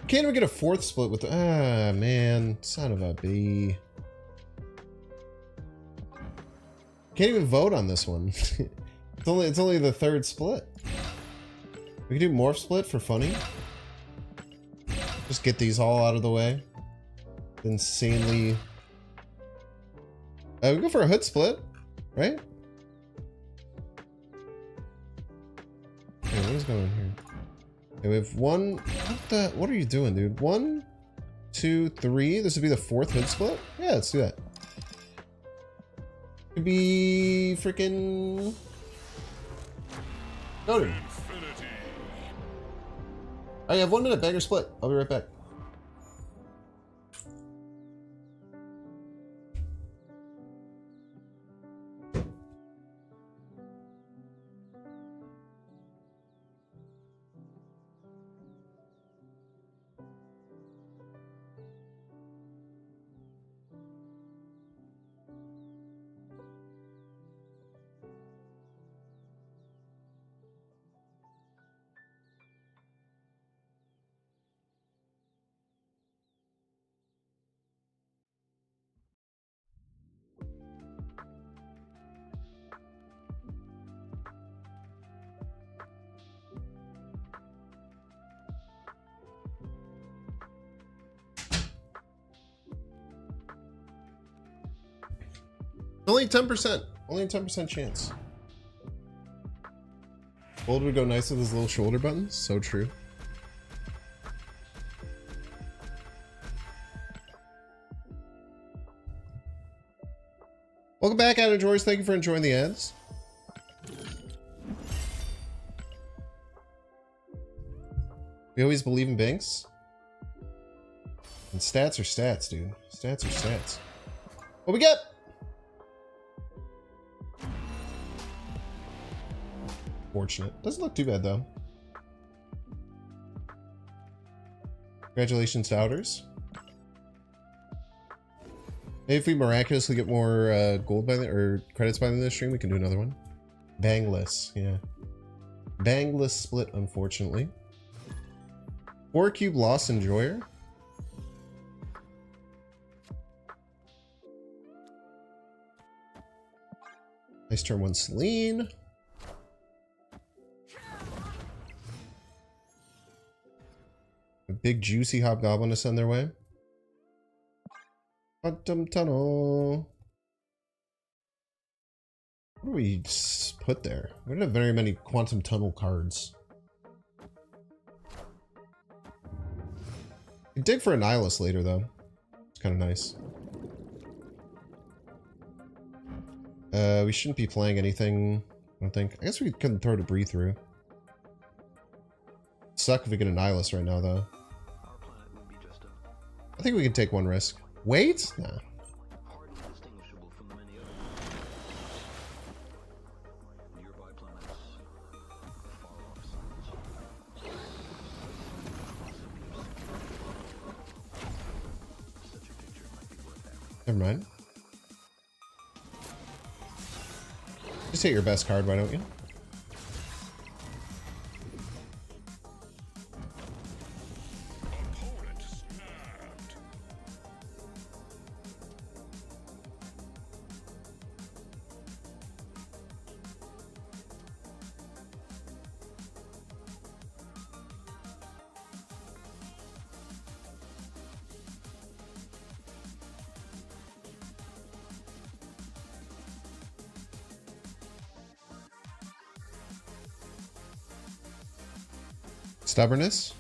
can't even get a fourth split with, man, son of a bee. Can't even vote on this one. it's only the third split. We can do morph split for funny. Just get these all out of the way. Insanely. We go for a hood split, right? Okay, what is going on here? Okay, we have 1. What are you doing, dude? 1, 2, 3. This would be the fourth hood split? Yeah, let's do that. Could be freaking noted. I have 1 minute bagger split. I'll be right back. Only 10%. Only a 10% chance. Gold would go nice with his little shoulder buttons. So true. Welcome back, Adam George. Thank you for enjoying the ads. We always believe in banks. And stats are stats, dude. Stats are stats. What we get? Fortunate. Doesn't look too bad though. Congratulations to Outers. Maybe if we miraculously get more gold by the or credits by the end of the stream, we can do another one. Bangless, yeah. Bangless split, unfortunately. 4 cube lost enjoyer. Nice turn 1 Celine. A big juicy hobgoblin to send their way. Quantum tunnel. What do we put there? We don't have very many quantum tunnel cards. We dig for a Nihilus later though. It's kind of nice. We shouldn't be playing anything, I don't think. I guess we couldn't throw debris through. Suck if we get a Nihilus right now though. I think we can take 1 risk. Wait? Nah. Never mind. Just hit your best card, why don't you? Stubbornness.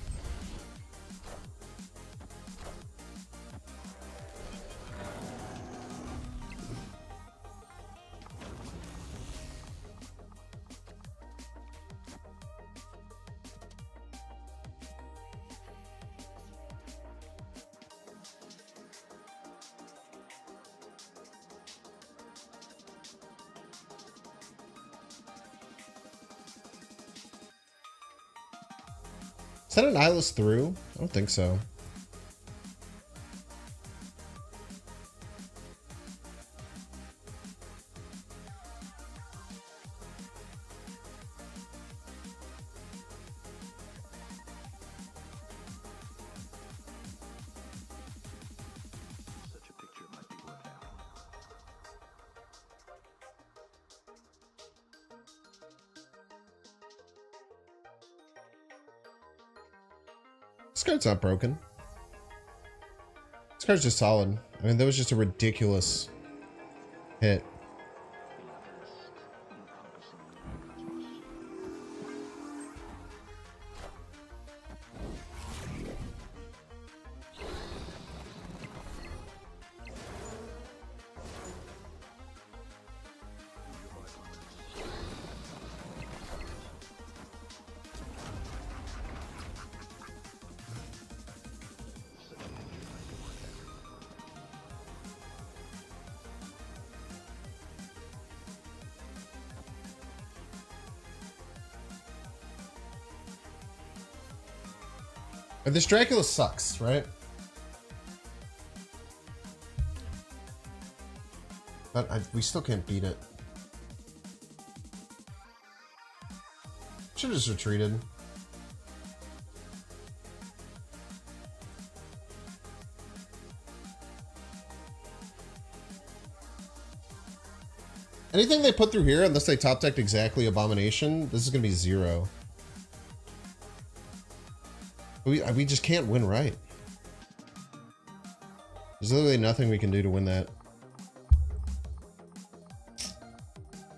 Is that an eyeless through? I don't think so. Such a picture might be worth having. This card's not broken. This card's just solid. I mean, that was just a ridiculous hit. But this Dracula sucks, right? But we still can't beat it. Should have just retreated. Anything they put through here, unless they top decked exactly Abomination, this is going to be 0. We just can't win right. There's literally nothing we can do to win that.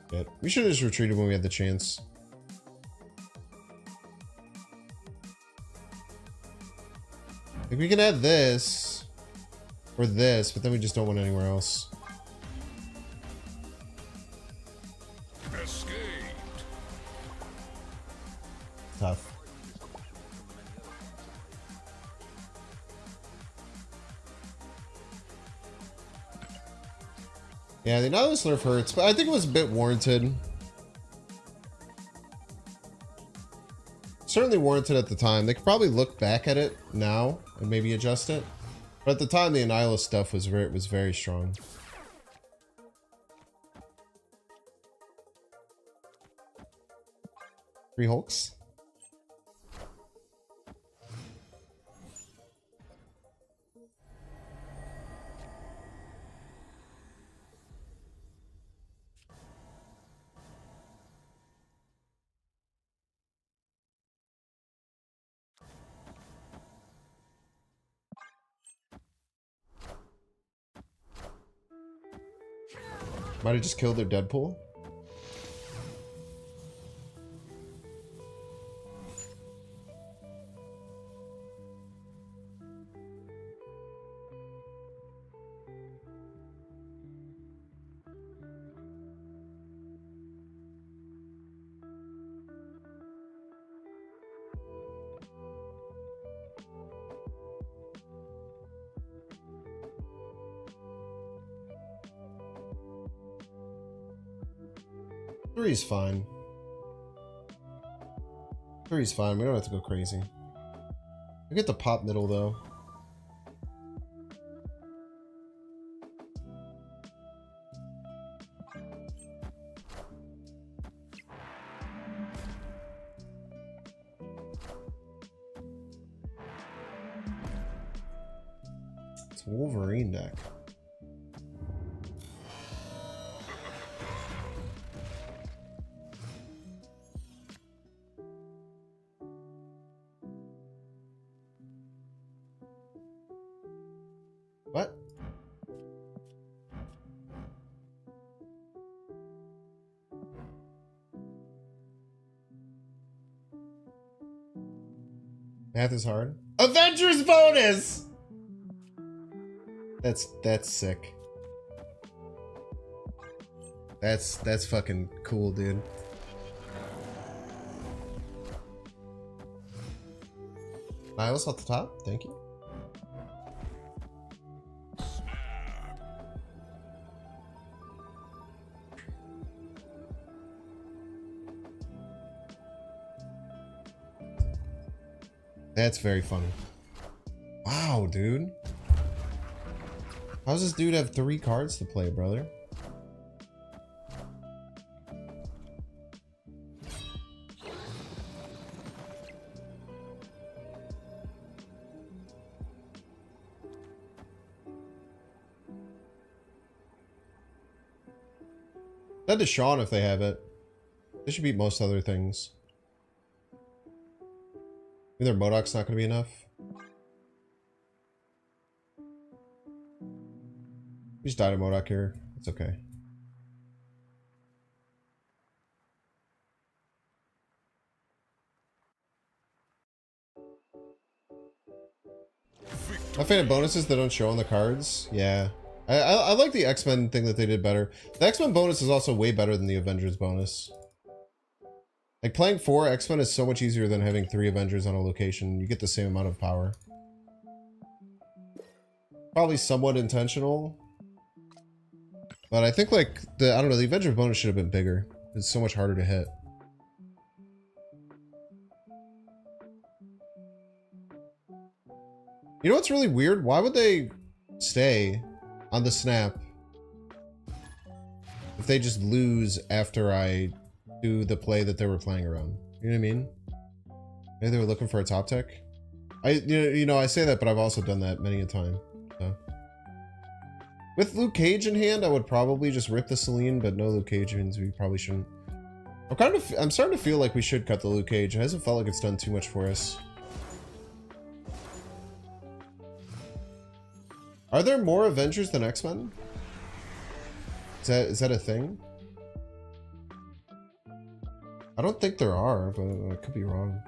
But we should have just retreated when we had the chance. Like, we can add this or this, but then we just don't win anywhere else. Escaped. Tough. Yeah, the Nihilist Nerf hurts, but I think it was a bit warranted. Certainly warranted at the time. They could probably look back at it now and maybe adjust it. But at the time, the Annihilus stuff was very strong. Three Hulks. Might have just killed their Deadpool. Three's fine. Three's fine. We don't have to go crazy. We get the pop middle though. It's a Wolverine deck. What? Math is hard. Avengers bonus! That's sick. That's fucking cool, dude. Nihilus at the top, thank you. That's very funny. Wow, dude. How does this dude have 3 cards to play, brother? That to Sean if they have it. They should beat most other things. Either Modoc's not going to be enough. We just died a Modoc here. It's okay. I'm a fan of bonuses that don't show on the cards. Yeah. I like the X-Men thing that they did better. The X-Men bonus is also way better than the Avengers bonus. Like, playing 4 X-Men is so much easier than having 3 Avengers on a location. You get the same amount of power. Probably somewhat intentional. But I think, like, I don't know, the Avengers bonus should have been bigger. It's so much harder to hit. You know what's really weird? Why would they stay on the snap if they just lose after I do the play that they were playing around? You know what I mean? Maybe they were looking for a top tech. You know, I say that, but I've also done that many a time. So. With Luke Cage in hand, I would probably just rip the Selene, but no Luke Cage means we probably shouldn't. I'm starting to feel like we should cut the Luke Cage. It hasn't felt like it's done too much for us. Are there more Avengers than X-Men? Is that a thing? I don't think there are, but I could be wrong.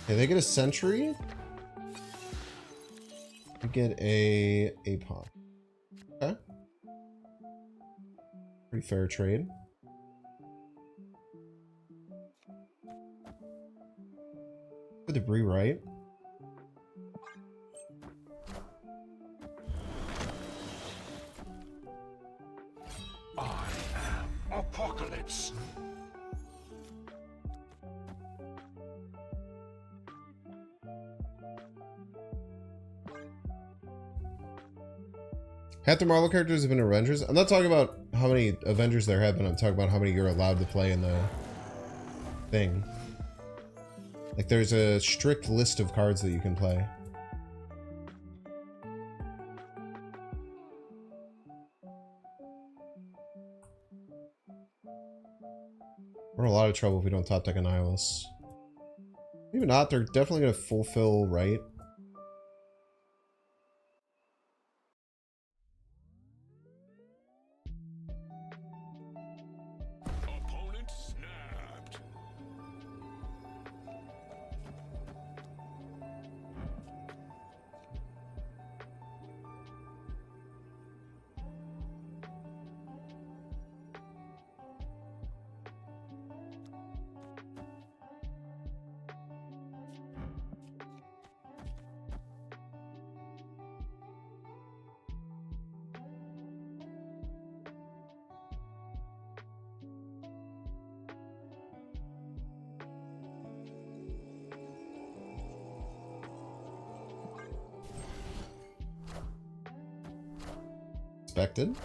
Okay, they get a Sentry. They get a APOC. Okay. Pretty fair trade. For debris, right? I am Apocalypse. Half the Marvel characters have been Avengers. I'm not talking about how many Avengers there have been. I'm talking about how many you're allowed to play in the thing. Like, there's a strict list of cards that you can play. We're in a lot of trouble if we don't top deck a Nihilus. Maybe not. They're definitely going to fulfill right. Opponent snapped. Expected.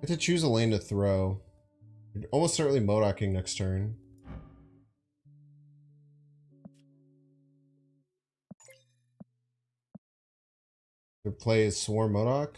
I have to choose a lane to throw. Almost certainly Modocking next turn. Their play is Swarm Modok.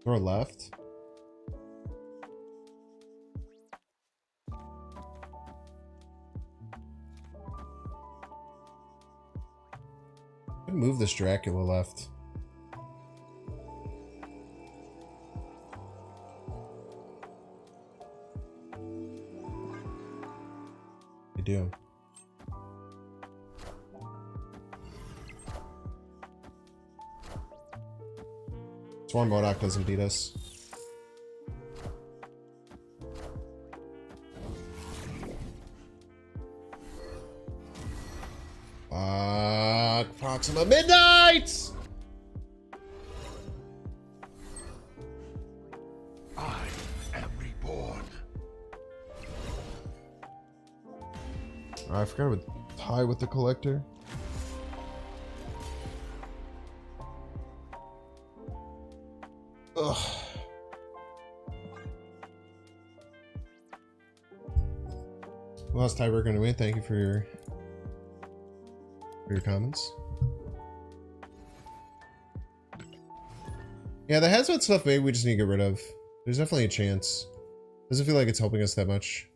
Or left. Could move this Dracula left. I do. Swarm Modok doesn't beat us. Fuck. Proxima Midnight! I am reborn. I forgot to tie with the collector. Ugh. Last tiebreaker anyway. Thank you for your comments. Yeah, the hazmat stuff maybe we just need to get rid of. There's definitely a chance. Doesn't feel like it's helping us that much.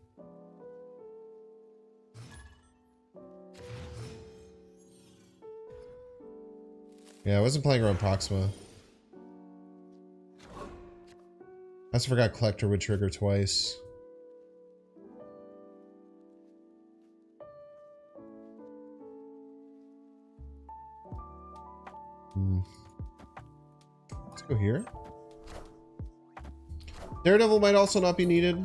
Yeah, I wasn't playing around Proxima. I also forgot Collector would trigger twice. Let's go here. Daredevil might also not be needed.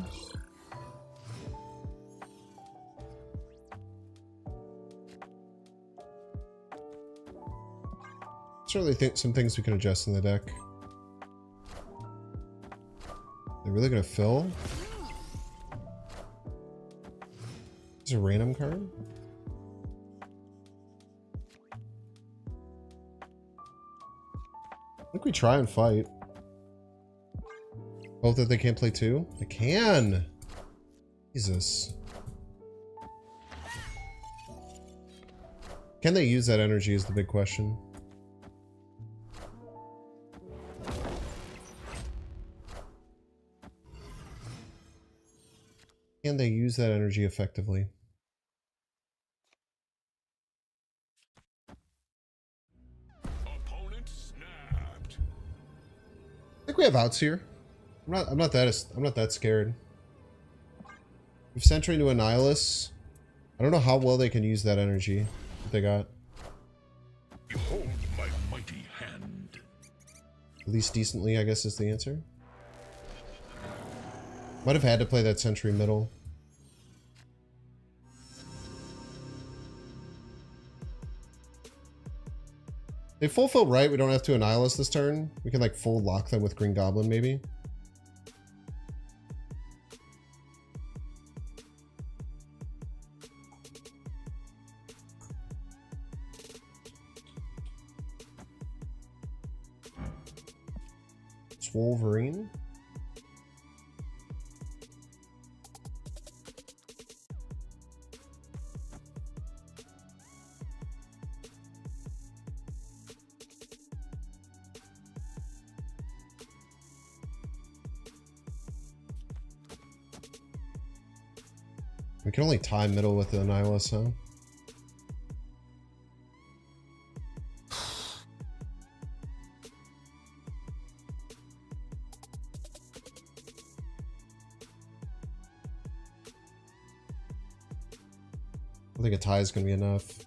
Certainly think some things we can adjust in the deck. They're really gonna fill? It's a random card? I think we try and fight. Both that they can't play two? They can! Jesus. Can they use that energy is the big question. Can they use that energy effectively? Opponent snapped. I think we have outs here. I'm not that scared. We've Sentry into Annihilus. I don't know how well they can use that energy that they got. Behold my mighty hand. At least decently, I guess, is the answer. Might have had to play that Sentry middle. They full fill right, we don't have to Annihilus this turn. We can like full lock them with Green Goblin maybe. It's Wolverine. We can only tie middle with the Annihilus, huh? I think a tie is going to be enough.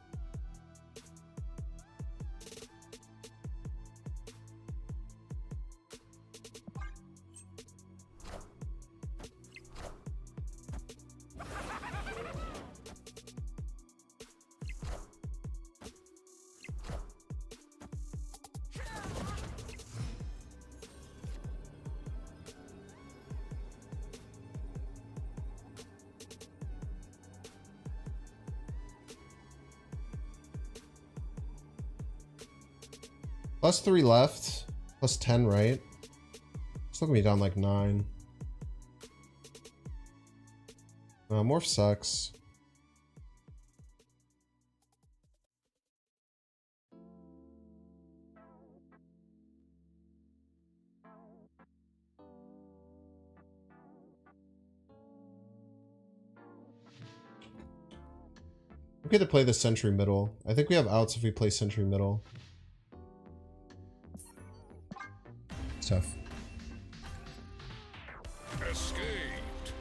+3 left. +10 right. Still gonna be down like 9. Morph sucks. We get to play the Sentry middle. I think we have outs if we play Sentry middle. It's tough. Escaped.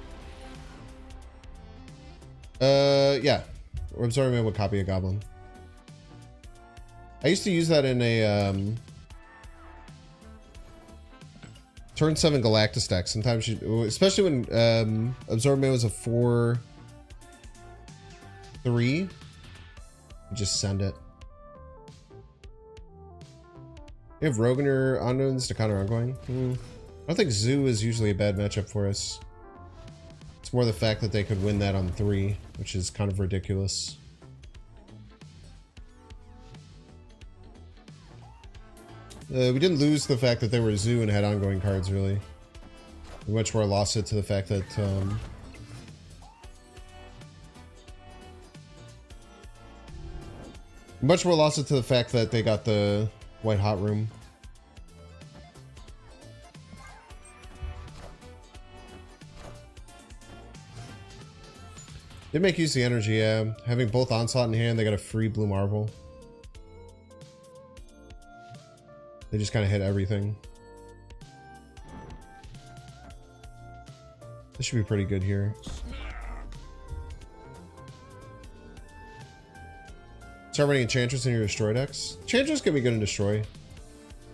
Yeah. We're absorbing it with copy a goblin. I used to use that in a turn 7 Galactus deck. Sometimes you, especially when absorbing was a 4-3, you just send it. You have Rogue in your unknowns to counter ongoing. I don't think Zoo is usually a bad matchup for us. It's more the fact that they could win that on 3, which is kind of ridiculous. We didn't lose the fact that they were Zoo and had ongoing cards, really. We much more lost it to the fact that much more lost it to the fact that they got the White Hot Room. They make use of the energy, yeah. Having both Onslaught in hand, they got a free Blue Marvel. They just kind of hit everything. This should be pretty good here. Start running Enchantress in your Destroy decks. Enchantress can be good in Destroy.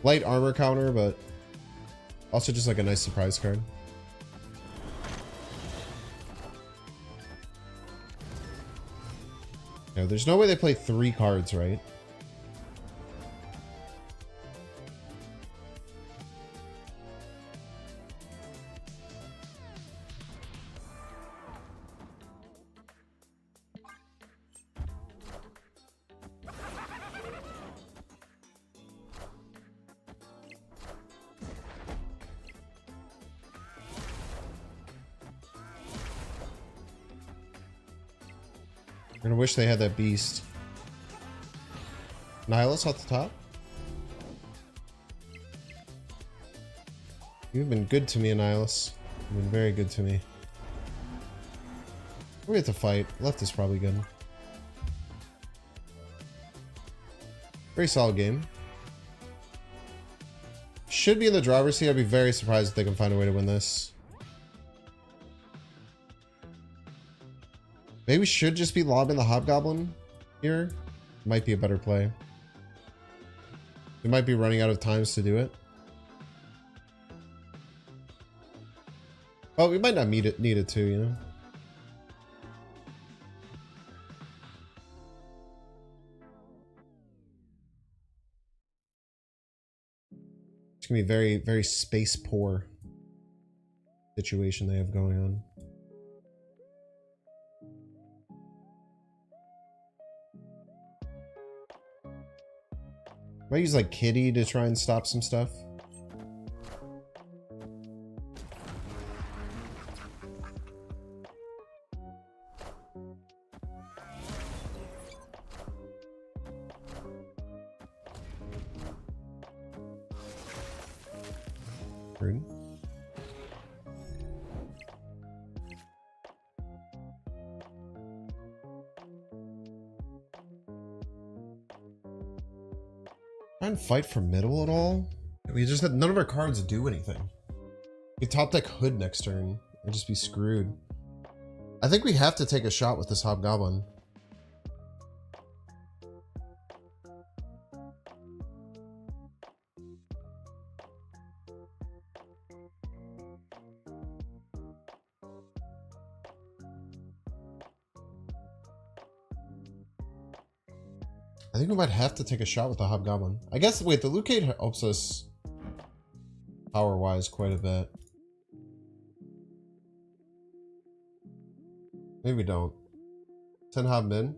Light armor counter, but also just like a nice surprise card. Yeah, there's no way they play 3 cards, right? I'm gonna wish they had that beast. Nihilus off the top. You've been good to me, Nihilus. You've been very good to me. We have to fight. Left is probably good. Very solid game. Should be in the driver's seat. I'd be very surprised if they can find a way to win this. Maybe we should just be lobbing the Hobgoblin here. Might be a better play. We might be running out of times to do it. Oh, we might not need it too, you know? It's gonna be very, very space poor situation they have going on. Might use like Kitty to try and stop some stuff. Rude. Try and fight for middle at all? We just had none of our cards do anything. We top deck Hood next turn and just be screwed. I think we have to take a shot with this Hobgoblin. I think we might have to take a shot with the Hobgoblin. I guess, wait, the Lucade helps us power-wise quite a bit. Maybe we don't. 10 Hob min.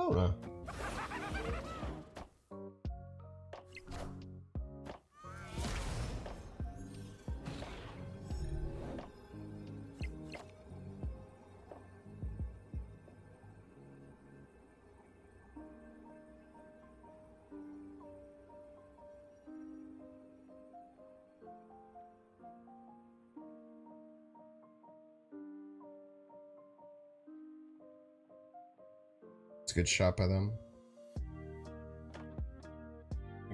Oh no. It's a good shot by them.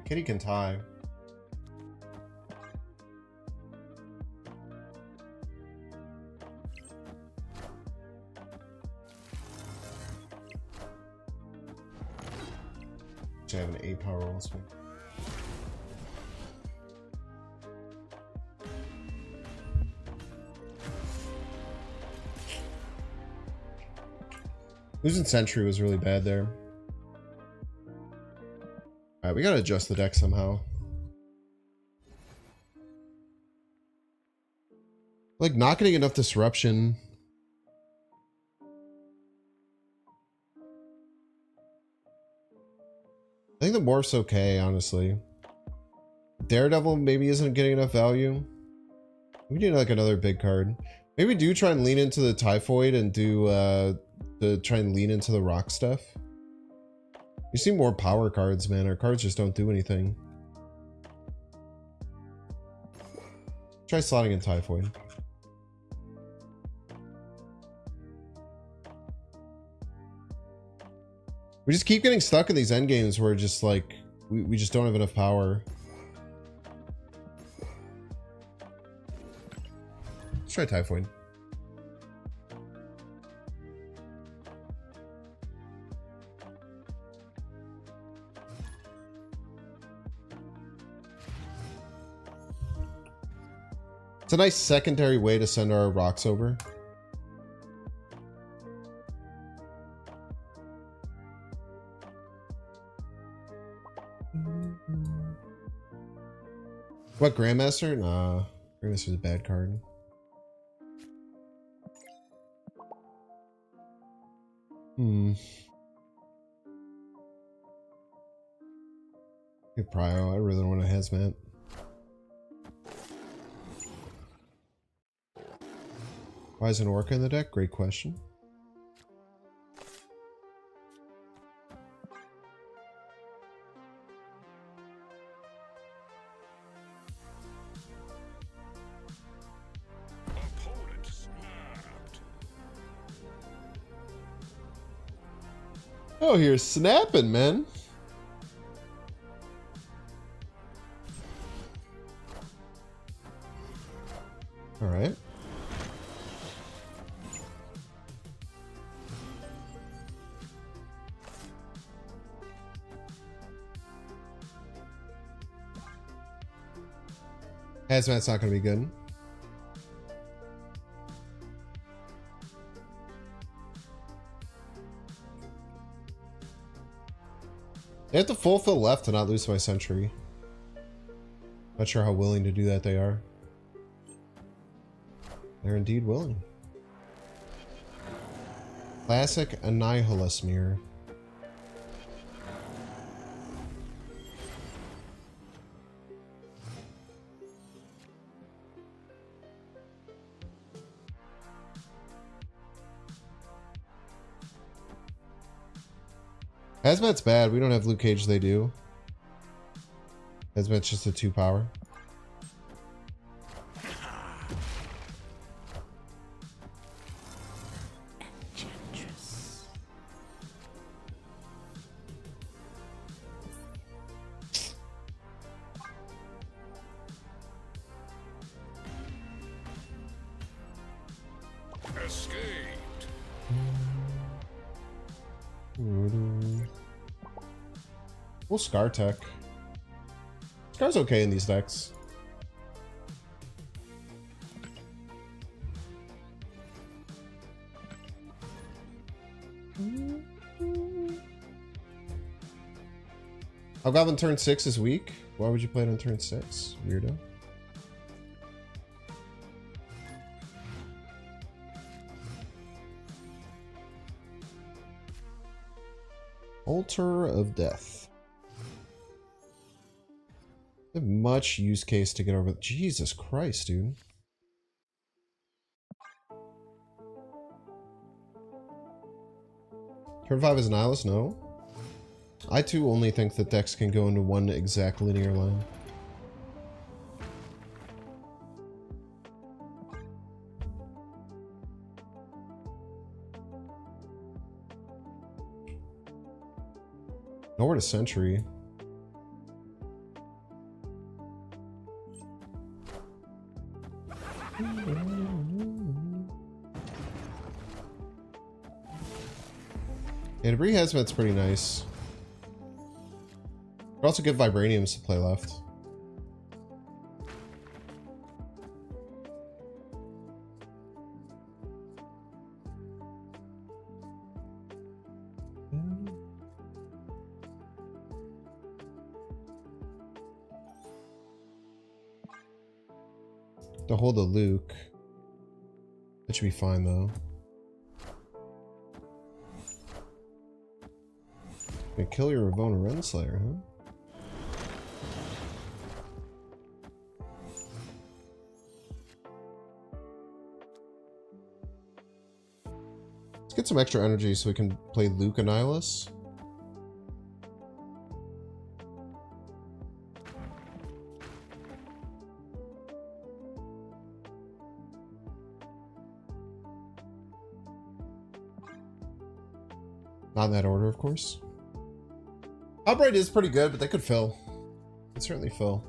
Kitty can tie. I have an 8 power roll swing. Losing Sentry was really bad there. Alright, we gotta adjust the deck somehow. Like, not getting enough disruption. I think the Morph's okay, honestly. Daredevil maybe isn't getting enough value. We need like another big card. Maybe do try and lean into the Typhoid and do try and lean into the rock stuff. You see more power cards, man. Our cards just don't do anything. Try slotting in Typhoid. We just keep getting stuck in these end games where just like we just don't have enough power. Let's try Typhoid. It's a nice secondary way to send our rocks over. What, Grandmaster? Nah, Grandmaster's a bad card. Good Prio. I really want a Hazmat. Why is an Orca in the deck? Great question. Opponent snapped. Oh, you're snapping, man. All right. Hazmat's not going to be good. They have to fulfill left to not lose my Sentry. Not sure how willing to do that they are. They're indeed willing. Classic Annihilus Mirror. Hazmat's bad. We don't have Luke Cage, they do. Hazmat's just a 2 power. Escaped. We'll Scar Tech. Scar's okay in these decks. Hobgoblin turn 6 is weak. Why would you play it on turn 6? Weirdo. Altar of Death. They have much use case to get over. Jesus Christ, dude. Turn 5 is Nihilus? No. I too only think that decks can go into one exact linear line. Nowhere to Sentry. Yeah, Debris Hazmat's pretty nice. But also good Vibraniums to play left. To hold a Luke. That should be fine though. Gonna kill your Ravonna Renslayer, huh? Let's get some extra energy so we can play Luke Annihilus. Not in that order, of course. Outright is pretty good, but they could fill. Could certainly fill.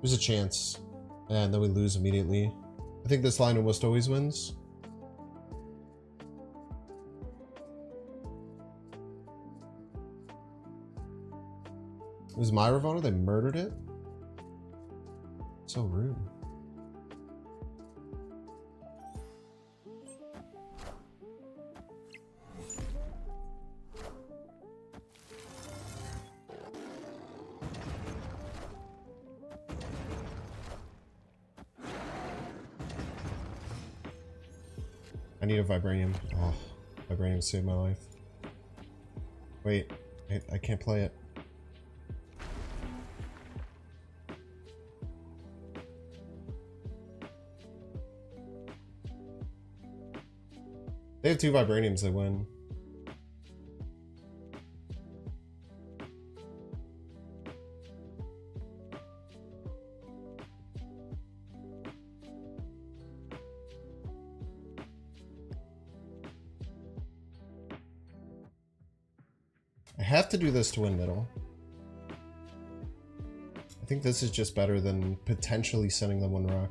There's a chance. And then we lose immediately. I think this line almost always wins. It was my Ravonna, they murdered it? So rude. I need a Vibranium. Oh, Vibranium saved my life. Wait, I can't play it. They have 2 Vibraniums, they win. I have to do this to win middle. I think this is just better than potentially sending them 1 rock.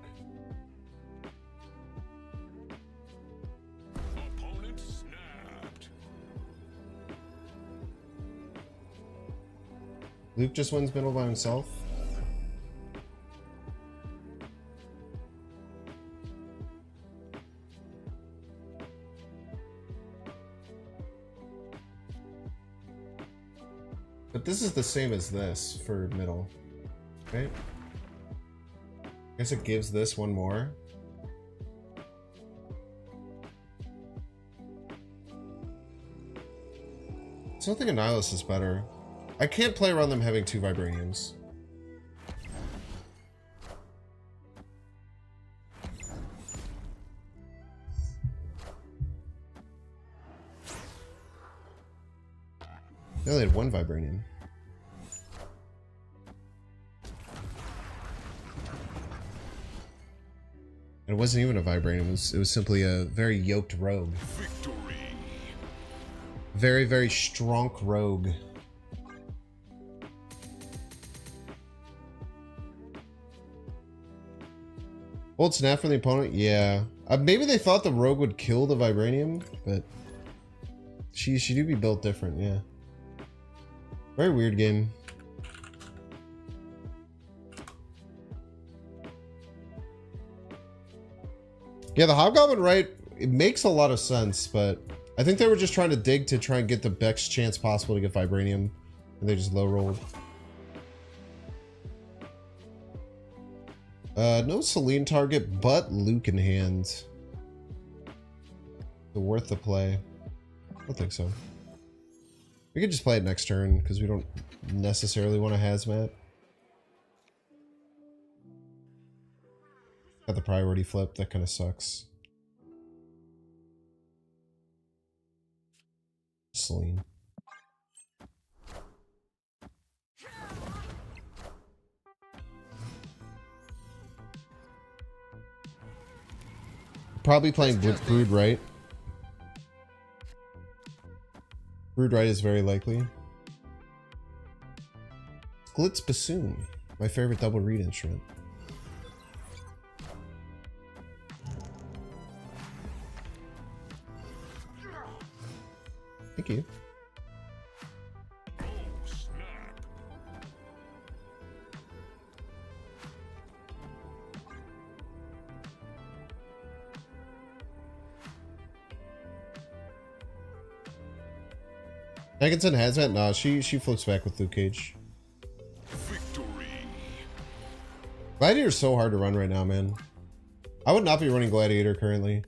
Opponent snapped. Luke just wins middle by himself. But this is the same as this for middle, right? I guess it gives this 1 more. So I think Annihilus is better. I can't play around them having 2 Vibraniums. They only had 1 Vibranium. And it wasn't even a Vibranium, it was simply a very yoked rogue. Victory. Very, very strong rogue. Hold snap from the opponent? Yeah. Maybe they thought the rogue would kill the Vibranium, but she do be built different, yeah. Very weird game. Yeah, the Hobgoblin right, it makes a lot of sense, but I think they were just trying to dig to try and get the best chance possible to get Vibranium, and they just low rolled. No Selene target, but Luke in hand. So worth the play. I don't think so. We could just play it next turn because we don't necessarily want a hazmat. Got the priority flip. That kind of sucks. Celine. Probably playing Brood Right. Brood Right is very likely. Glitz Bassoon, my favorite double reed instrument. Thank you. Oh, snap. Atkinson hazmat? Nah, she flips back with Luke Cage. Victory. Gladiator's so hard to run right now, man. I would not be running Gladiator currently.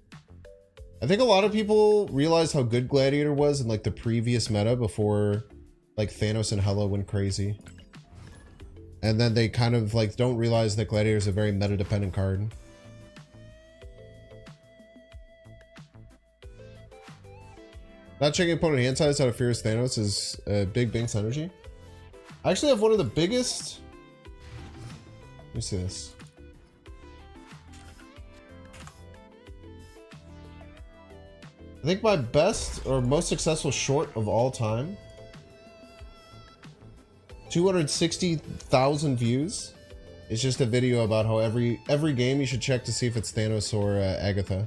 I think a lot of people realized how good Gladiator was in like the previous meta before like Thanos and Hela went crazy. And then they kind of like don't realize that Gladiator is a very meta dependent card. Not checking opponent hand size out of Fierce Thanos is big Binks energy. I actually have one of the biggest. Let me see this. I think my best or most successful short of all time. 260,000 views. It's just a video about how every game you should check to see if it's Thanos or Agatha.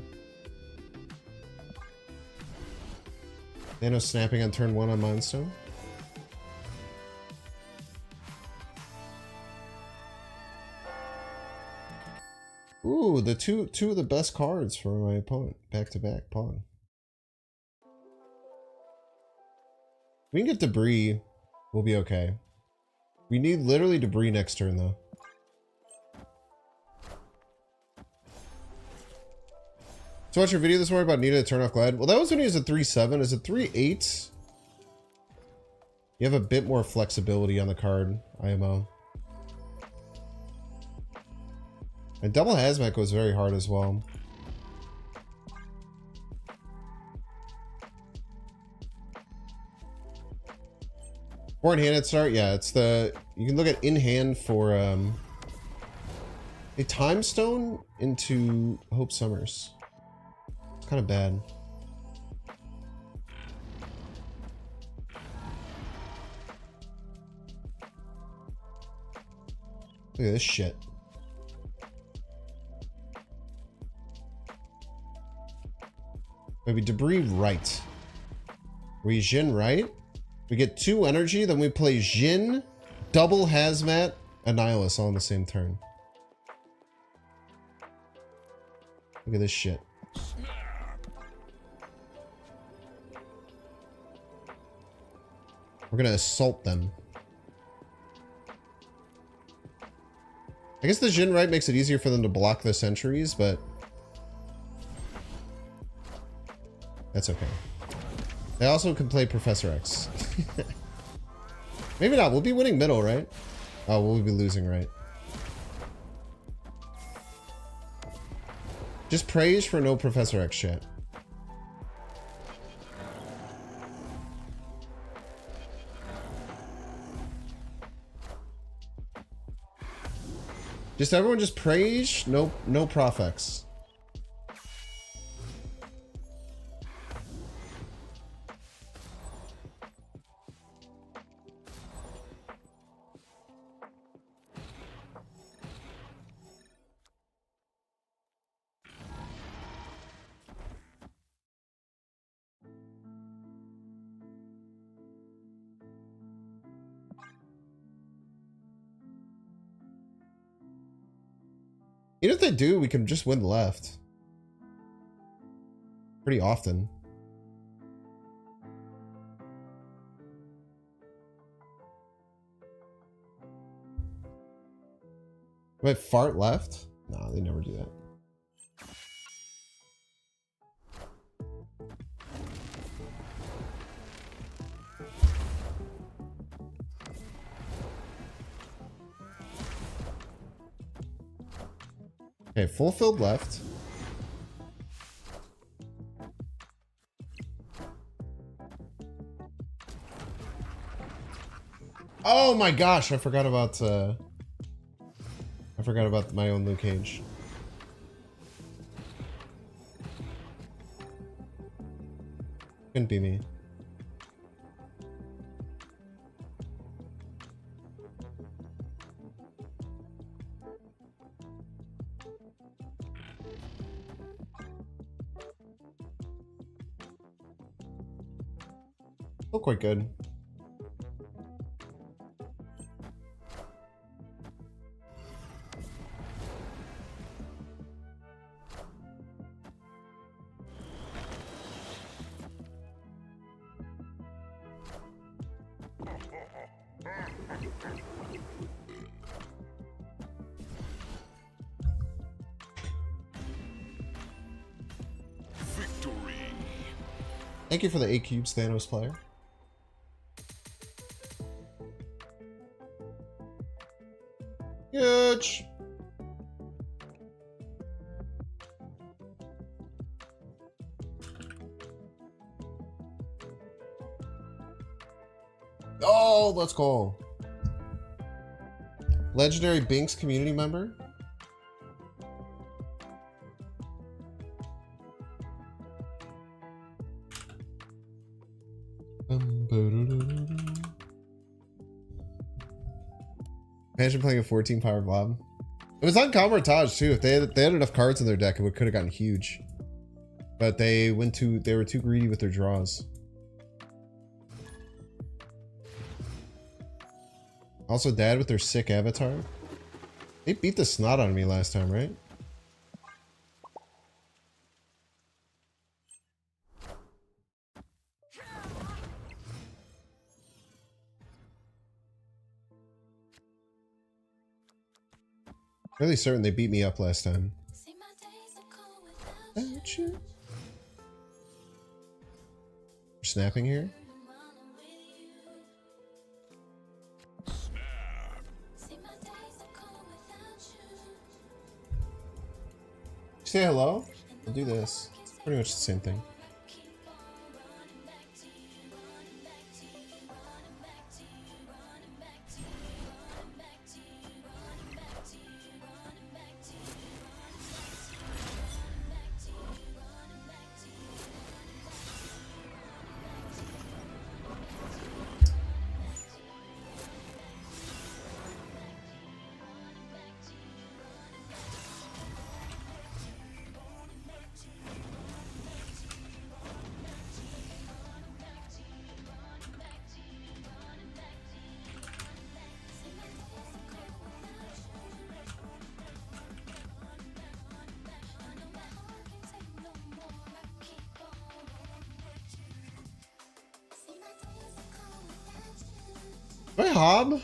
Thanos snapping on turn 1 on Mindstone. Ooh, the two of the best cards for my opponent. Back to back pawn. We can get debris. We'll be okay. We need literally debris next turn though. So watch your video this morning about needing to turn off Glad. Well, that was when he was a 3-7. Is it 3-8? You have a bit more flexibility on the card, IMO. And double hazmat goes very hard as well. Or in hand at start, yeah, it's the you can look at in hand for a time stone into Hope Summers. It's kind of bad. Look at this shit. Maybe debris right. We Jin right. We get 2 energy, then we play Jin, double hazmat, Annihilus all in the same turn. Look at this shit. We're gonna assault them. I guess the Jin right makes it easier for them to block the sentries, but that's okay. They also can play Professor X. Maybe not. We'll be winning middle, right? Oh, we'll be losing, right? Just praise for no Professor X chat. Just everyone just praise, no Prof X. Even if they do, we can just win left. Pretty often. Wait, fart left? No, they never do that. Okay, full field left. Oh my gosh, I forgot about my own Luke Cage. Couldn't be me. Still quite good. Victory. Thank you for the 8 cubes, Thanos player. Huge. Oh, let's go. Legendary Binks community member. Imagine playing a 14 power blob. It was on Kamar-Taj too. If they had enough cards in their deck, it could have gotten huge. But they were too greedy with their draws. Also, Dad with their sick avatar. They beat the snot out of me last time, right? Really certain they beat me up last time. Without you. We're snapping here. Say hello? I'll do this. Pretty much the same thing. Am I Hob?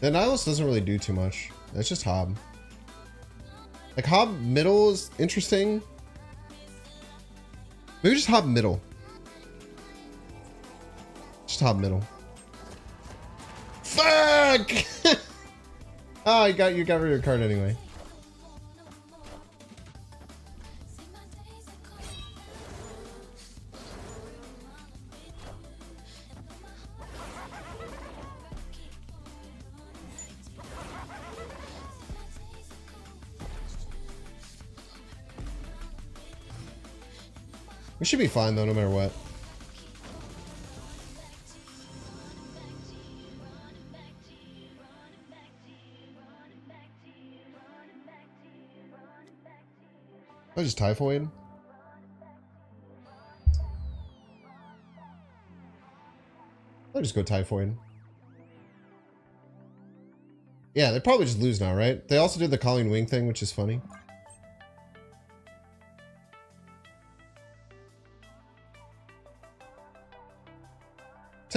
The Nihilus doesn't really do too much. It's just Hob. Like, Hob middle is interesting. Maybe just Hob middle. Just Hob middle. Fuck! Oh, you got rid of your card anyway. We should be fine though, no matter what. I just Typhoid. I'll just go Typhoid. Yeah, they probably just lose now, right? They also did the Colleen Wing thing, which is funny.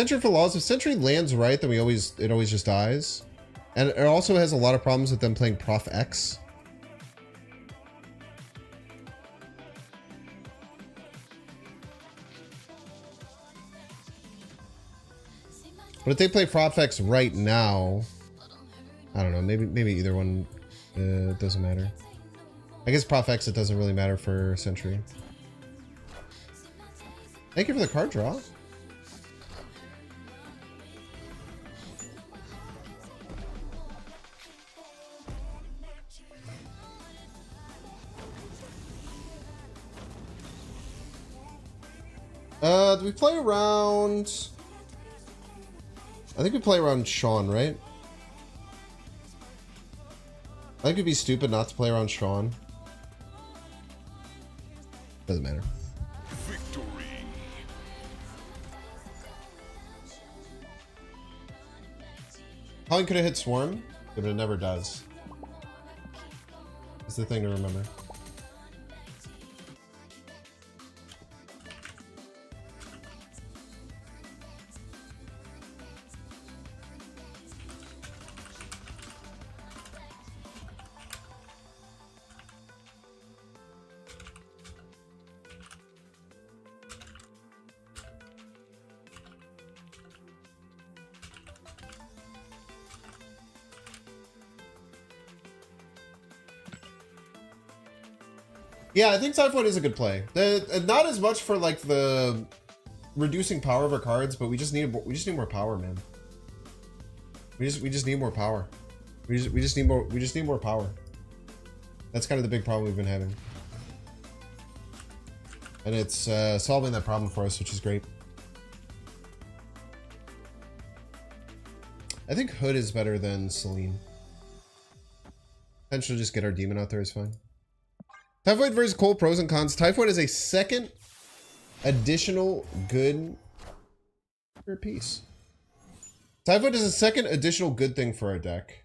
Sentry for laws. If Sentry lands right, then it always just dies. And it also has a lot of problems with them playing Prof X. But if they play Prof X right now, I don't know. Maybe either one doesn't matter. I guess Prof X, it doesn't really matter for Sentry. Thank you for the card draw. Do we play around? I think we play around Sean, right? I think it'd be stupid not to play around Sean. Doesn't matter. Victory. Colin could have hit Swarm, yeah, but it never does. It's the thing to remember. Yeah, I think Typhoid is a good play. Not as much for like the reducing power of our cards, but we just need more power, man. We just need more power. We just need more power. That's kind of the big problem we've been having, and it's solving that problem for us, which is great. I think Hood is better than Celine. Potentially just get our demon out there is fine. Typhoid versus Cole, pros and cons. Typhoid is a second additional good piece. Typhoid is a second additional good thing for our deck.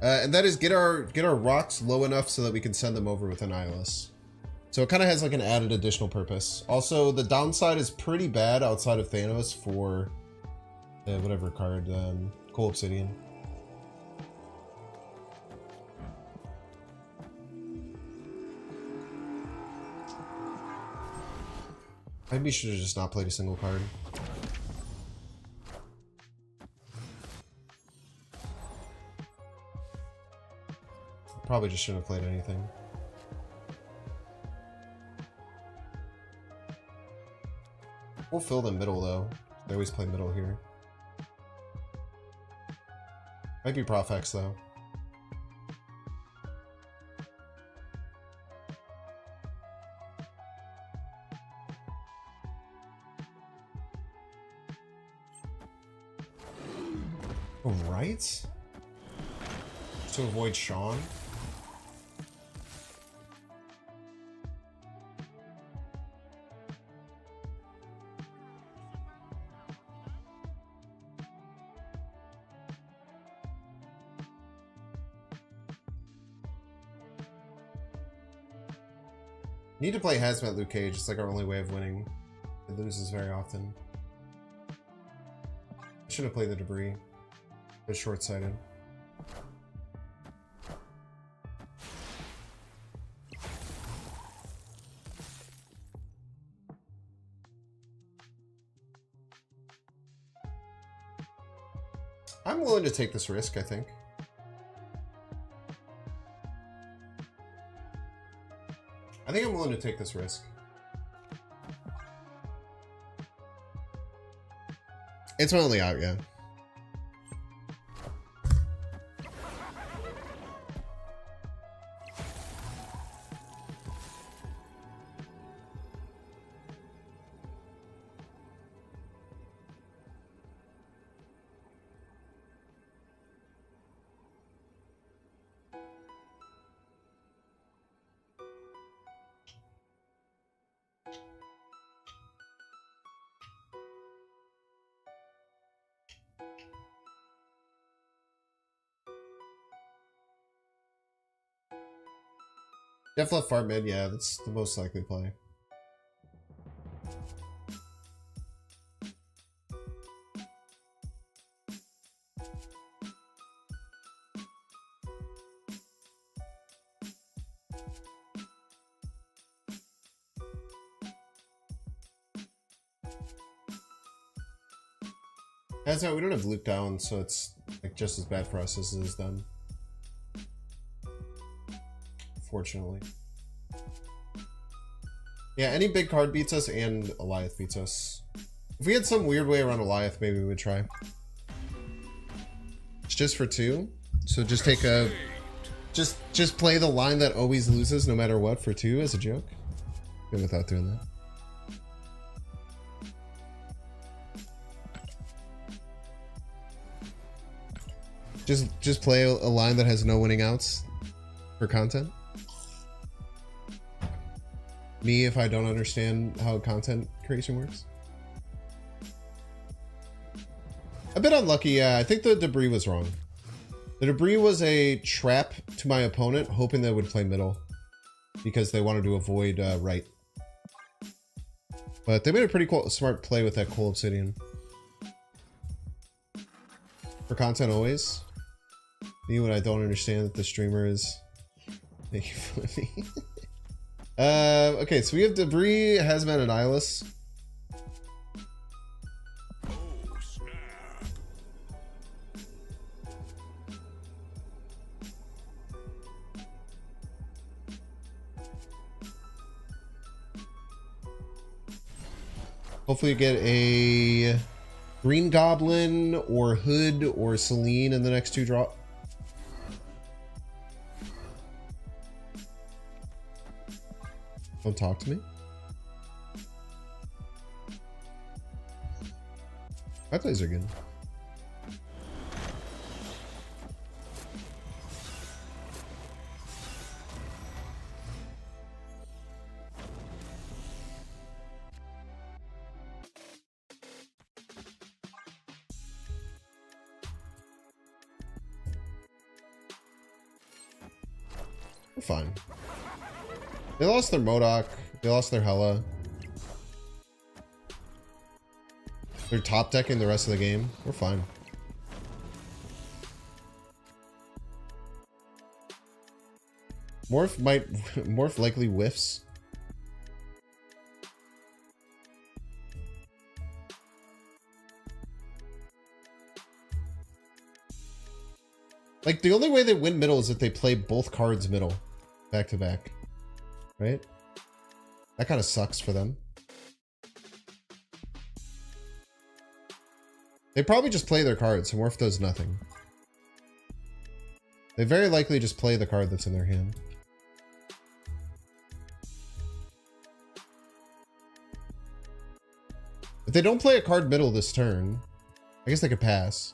And that is get our rocks low enough so that we can send them over with Annihilus. So it kind of has like an added additional purpose. Also, the downside is pretty bad outside of Thanos for whatever card, Cole Obsidian. Maybe we should have just not played a single card. Probably just shouldn't have played anything. We'll fill the middle though. They always play middle here. Might be Prof X though. Oh, right? To avoid Sean. Need to play Hazmat Luke Cage. It's like our only way of winning. It loses very often. I should have played the Debris. It's short-sighted. I'm willing to take this risk, I think. I think I'm willing to take this risk. It's my only out, yeah. Def left far mid, yeah, that's the most likely play. That's how we don't have Luke down, so it's like just as bad for us as it is them. Fortunately. Yeah, any big card beats us and Alioth beats us. If we had some weird way around Alioth, maybe we would try. It's just for 2. So just take a... Just play the line that always loses no matter what for 2 as a joke. Good without doing that. Just play a line that has no winning outs for content. Me, if I don't understand how content creation works. A bit unlucky, yeah. I think the debris was wrong. The debris was a trap to my opponent, hoping they would play middle because they wanted to avoid right. But they made a pretty cool, smart play with that cool obsidian. For content always. Me when I don't understand that the streamer is making fun of me. Okay, so we have Debris, Hazmat, and Eyeless. Oh, snap. Hopefully you get a Green Goblin or Hood or Celine in the next 2 drop. Don't talk to me. My plays are good. We're fine. They lost their MODOK. They lost their Hela. They're top decking the rest of the game. We're fine. Morph likely whiffs. Like the only way they win middle is if they play both cards middle back to back. Right? That kind of sucks for them. They probably just play their cards, so Morph does nothing. They very likely just play the card that's in their hand. If they don't play a card middle this turn, I guess they could pass.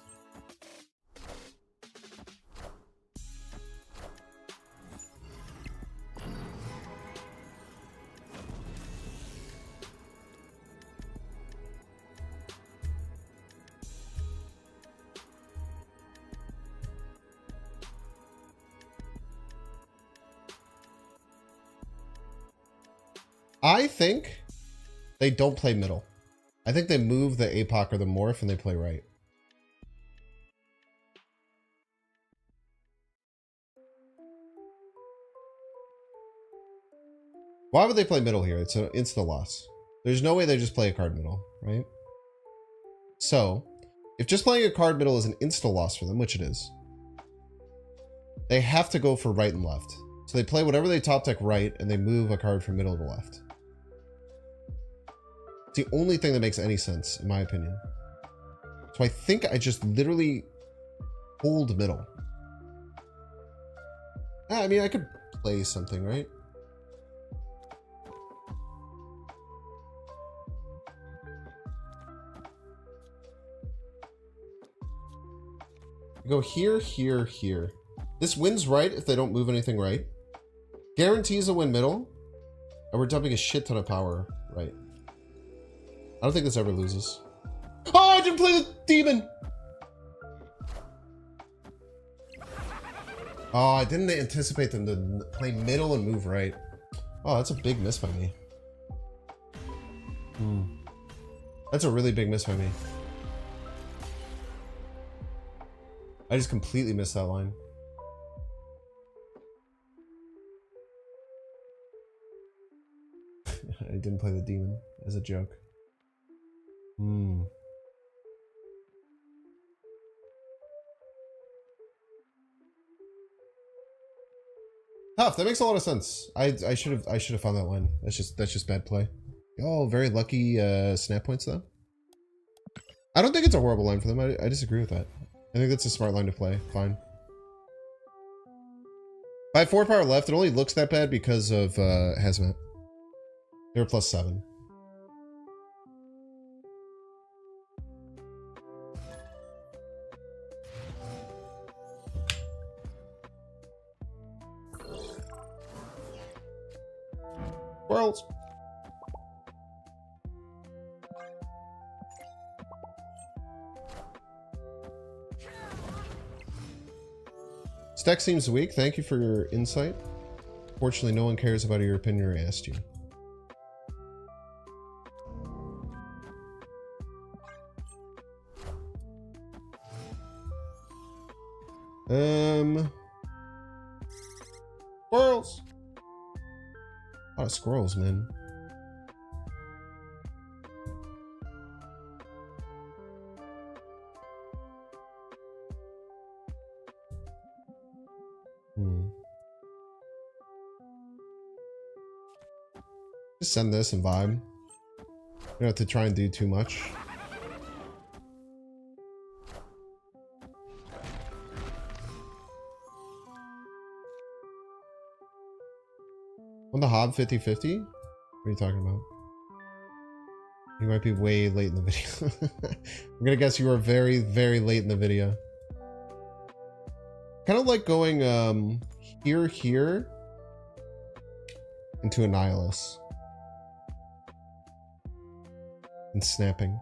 I think they don't play middle. I think they move the APOC or the Morph and they play right. Why would they play middle here? It's an insta loss. There's no way they just play a card middle, right? So, if just playing a card middle is an insta loss for them, which it is, they have to go for right and left. So they play whatever they top deck right and they move a card from middle to left. It's the only thing that makes any sense, in my opinion. So I think I just literally hold middle. I mean, I could play something, right? Go here, here, here. This wins right if they don't move anything right. Guarantees a win middle. And we're dumping a shit ton of power right. I don't think this ever loses. Oh, I didn't play the demon! Oh, I didn't anticipate them to play middle and move right. Oh, that's a big miss by me. That's a really big miss by me. I just completely missed that line. I didn't play the demon as a joke. Tough. That makes a lot of sense. I should have found that line. That's just bad play. Oh, very lucky snap points though. I don't think it's a horrible line for them. I disagree with that. I think that's a smart line to play. Fine. If I have 4 power left, it only looks that bad because of Hazmat. They're +7. Worlds. Stack seems weak. Thank you for your insight. Fortunately, no one cares about your opinion or asked you. Squirrels. A lot of squirrels, man. Just send this and vibe. You don't have to try and do too much. On the Hob 50-50? What are you talking about? You might be way late in the video. I'm gonna guess you are very, very late in the video. Kind of like going here into a Nihilus. And snapping.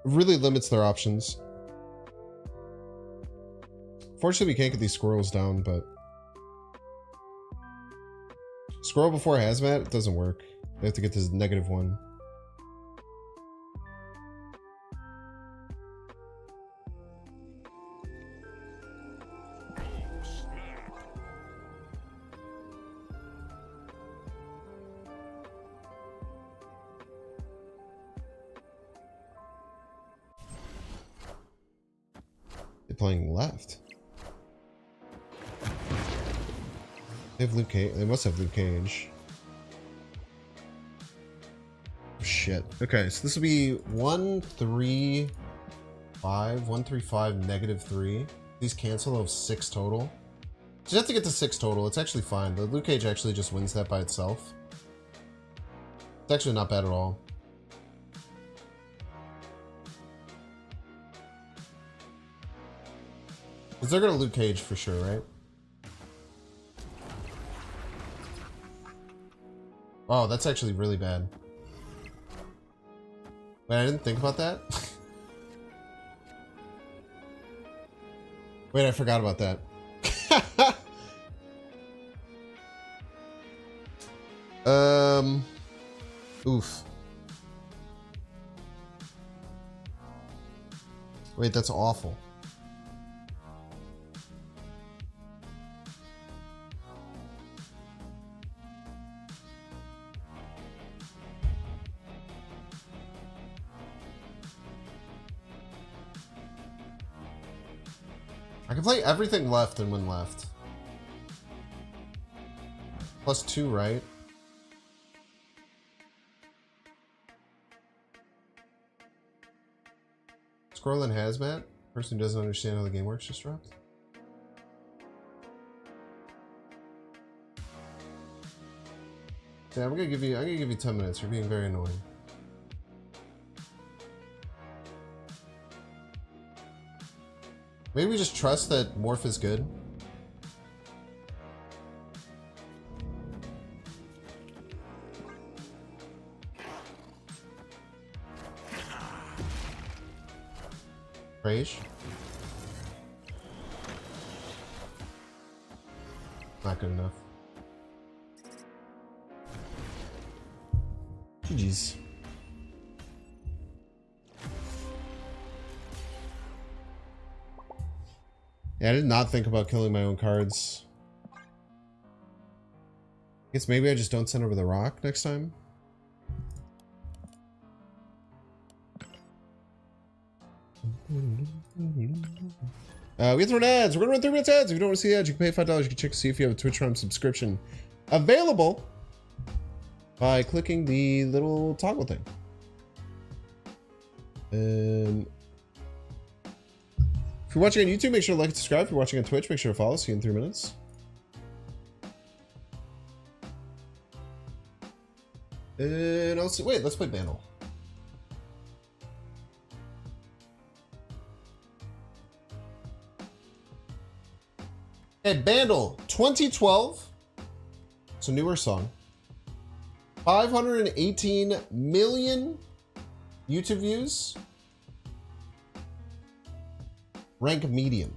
It really limits their options. Fortunately, we can't get these squirrels down, but... Squirrel before Hazmat, it doesn't work. They have to get this -1. They're playing left. They have Luke Cage. They must have Luke Cage. Oh, shit. Okay, so this will be 135, 135, -3. These cancel of 6 total. So you have to get to 6 total. It's actually fine. The Luke Cage actually just wins that by itself. It's actually not bad at all. Because they're gonna Luke Cage for sure, right? Oh, that's actually really bad. Wait, I didn't think about that. Wait, I forgot about that. Oof. Wait, that's awful. I can play everything left and win left. +2, right? Squirrel and Hazmat? Person who doesn't understand how the game works just dropped. Yeah, I'm gonna give you 10 minutes. You're being very annoying. Maybe we just trust that Morph is good. Rage. Not good enough. GG's. Yeah, I did not think about killing my own cards. I guess maybe I just don't send over the rock next time. We get to run ads. We're gonna run 3 minutes ads. If you don't want to see ads, you can pay $5. You can check to see if you have a Twitch Prime subscription available by clicking the little toggle thing. If you're watching on YouTube, make sure to like and subscribe. If you're watching on Twitch, make sure to follow. See you in 3 minutes. And also, wait, let's play Bandle. Hey, Bandle, 2012. It's a newer song. 518 million YouTube views. Rank medium.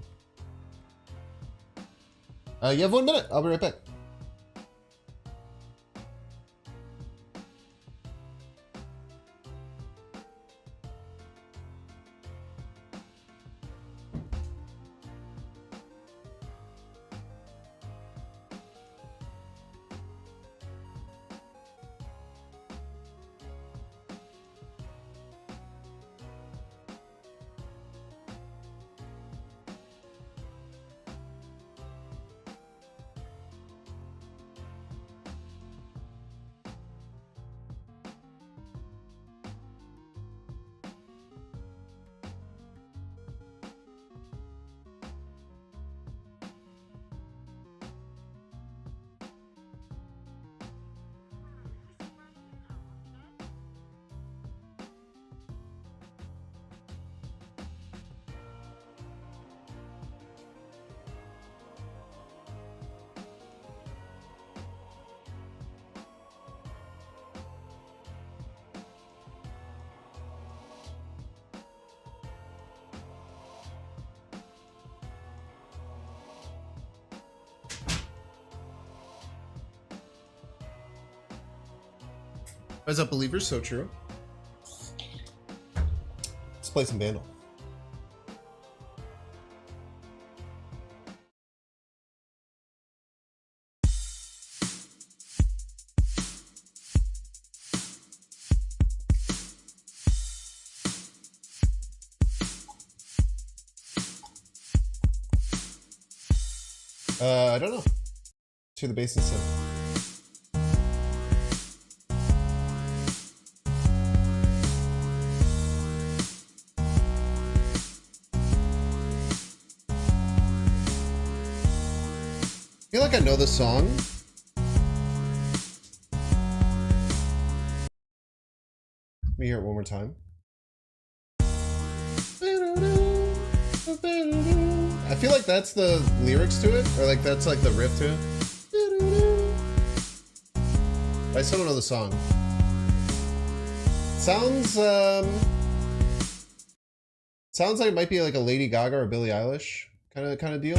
You have 1 minute. I'll be right back. What's up, believers? So true. Let's play some Bandle. I don't know. To the base instead. I feel like I know this song. Let me hear it one more time. I feel like that's the lyrics to it, or like that's like the riff to it. I still don't know the song. Sounds like it might be like a Lady Gaga or Billie Eilish kind of deal.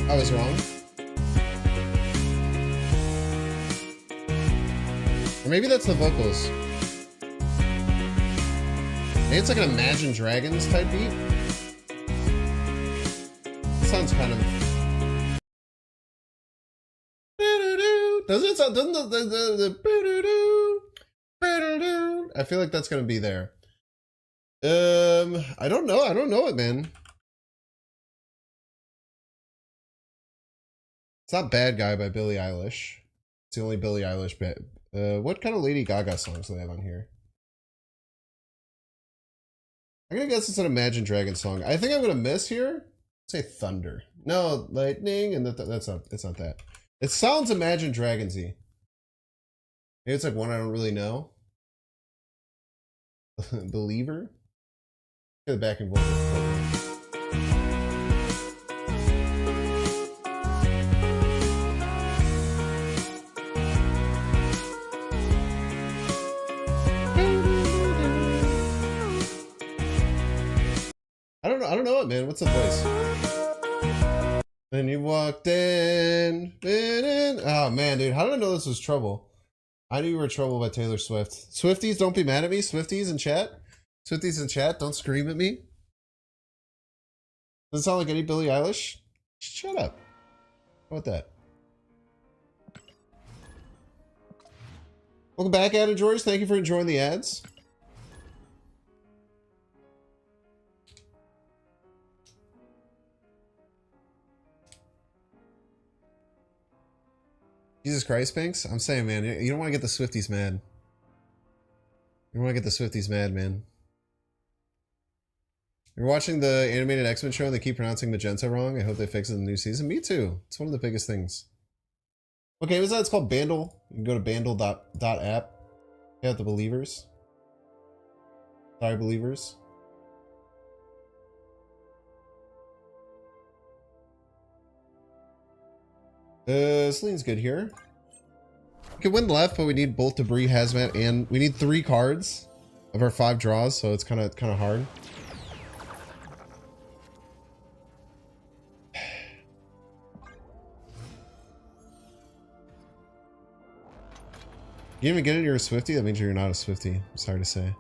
I was wrong. Or maybe that's the vocals. Maybe it's like an Imagine Dragons type beat. Sounds kind of... Doesn't it sound... Doesn't the... I feel like that's gonna be there. I don't know. I don't know it, man. It's not Bad Guy by Billie Eilish. It's the only Billie Eilish bit. What kind of Lady Gaga songs do they have on here? I'm gonna guess it's an Imagine Dragons song. I think I'm gonna miss here. Say Thunder. No, Lightning, and that's not. It's not that. It sounds Imagine Dragonsy. Maybe it's like one I don't really know. Believer. Get the backing vocal. don't know it, man. What's the voice? Then you walked in, been in. Oh man, dude, how did I know this was Trouble? I knew you were Trouble by Taylor Swift. Swifties, don't be mad at me. Swifties in chat. Swifties in chat, don't scream at me. Doesn't sound like any Billie Eilish. Shut up. How about that? Welcome back, Adam George. Thank you for enjoying the ads. Jesus Christ, Binks. I'm saying, man, you don't want to get the Swifties mad. You don't want to get the Swifties mad, man. You're watching the animated X-Men show and they keep pronouncing Magenta wrong. I hope they fix it in the new season. Me too. It's one of the biggest things. What game is that? It's called Bandle. You can go to bandle.app. Check out the Believers. Sorry, Believers. Celine's good here. We can win left, but we need both Debris, Hazmat, and we need 3 cards of our 5 draws, so it's kind of hard. You didn't even get it, you're a Swiftie? That means you're not a Swiftie. I'm sorry to say.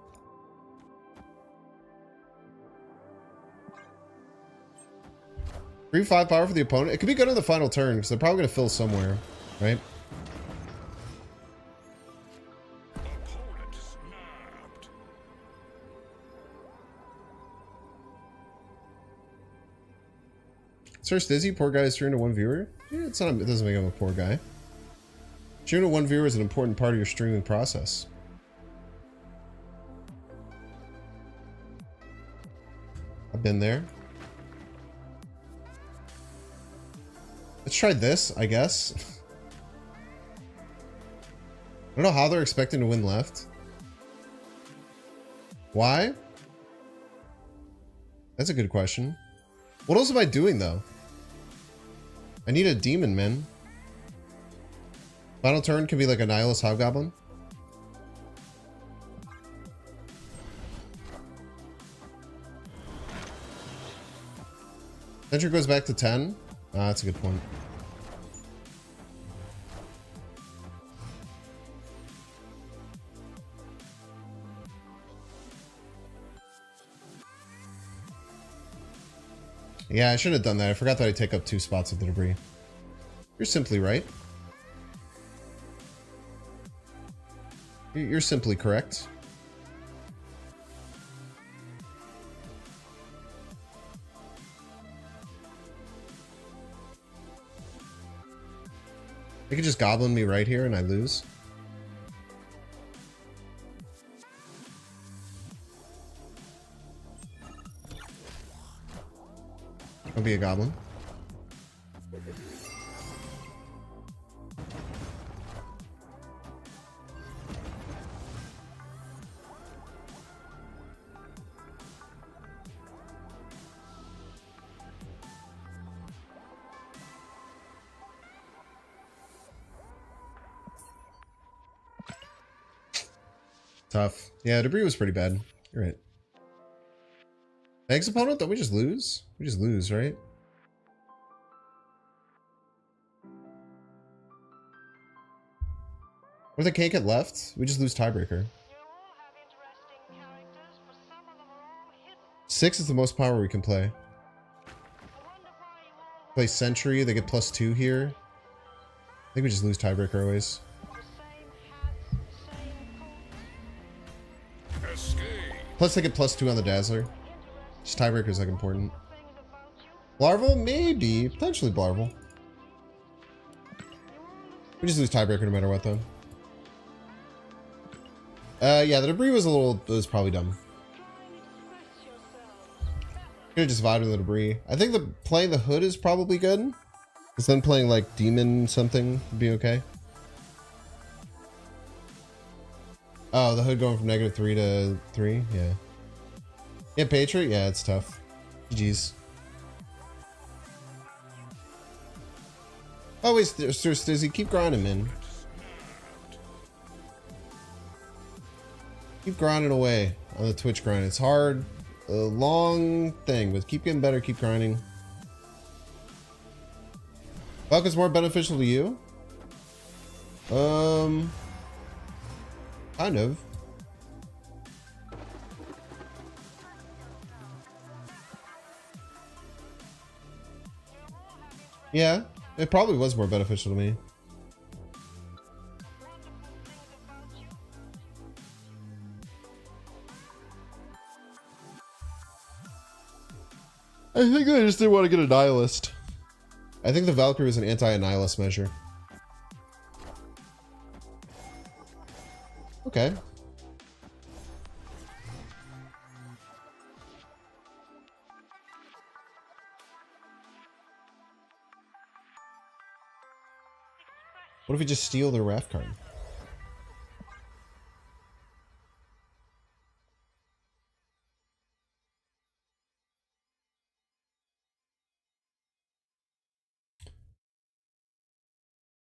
Free 5 power for the opponent. It could be good on the final turn, because they're probably going to fill somewhere, right? Opponent snapped. Sir Stizzy, poor guy is streaming to 1 viewer. Yeah, it doesn't make him a poor guy. Streaming to 1 viewer is an important part of your streaming process. I've been there. Let's try this, I guess. I don't know how they're expecting to win left. Why? That's a good question. What else am I doing, though? I need a demon, man. Final turn can be like a Nihilist Hobgoblin. Sentry goes back to 10. That's a good point. Yeah, I shouldn't have done that. I forgot that I take up 2 spots of the Debris. You're simply right. You're simply correct. They could just goblin me right here and I lose. I'll be a goblin. Tough. Yeah, Debris was pretty bad. You're right. Next opponent? Don't we just lose? We just lose, right? Or the can't get left? We just lose tiebreaker. 6 is the most power we can play. Play Sentry, they get +2 here. I think we just lose tiebreaker always. Plus they get +2 on the Dazzler. Just tiebreaker is like important. Blarvel? Maybe. Potentially Blarvel. We just lose tiebreaker no matter what though. Yeah, the Debris was probably dumb. Could have just vibed with the Debris. I think playing the Hood is probably good. Because then playing like Demon something would be okay. Oh, the Hood going from -3 to 3? Yeah. Yeah, Patriot? Yeah, it's tough. GG's. Always, Sir Stizzy, keep grinding, man. Keep grinding away on the Twitch grind. It's hard. a long thing, but keep getting better, keep grinding. Falcon's more beneficial to you? Kind of. Yeah, it probably was more beneficial to me. I think I just didn't want to get a Nihilist. I think the Valkyrie is an anti-Nihilist measure. Okay. What if we just steal the Wrath card?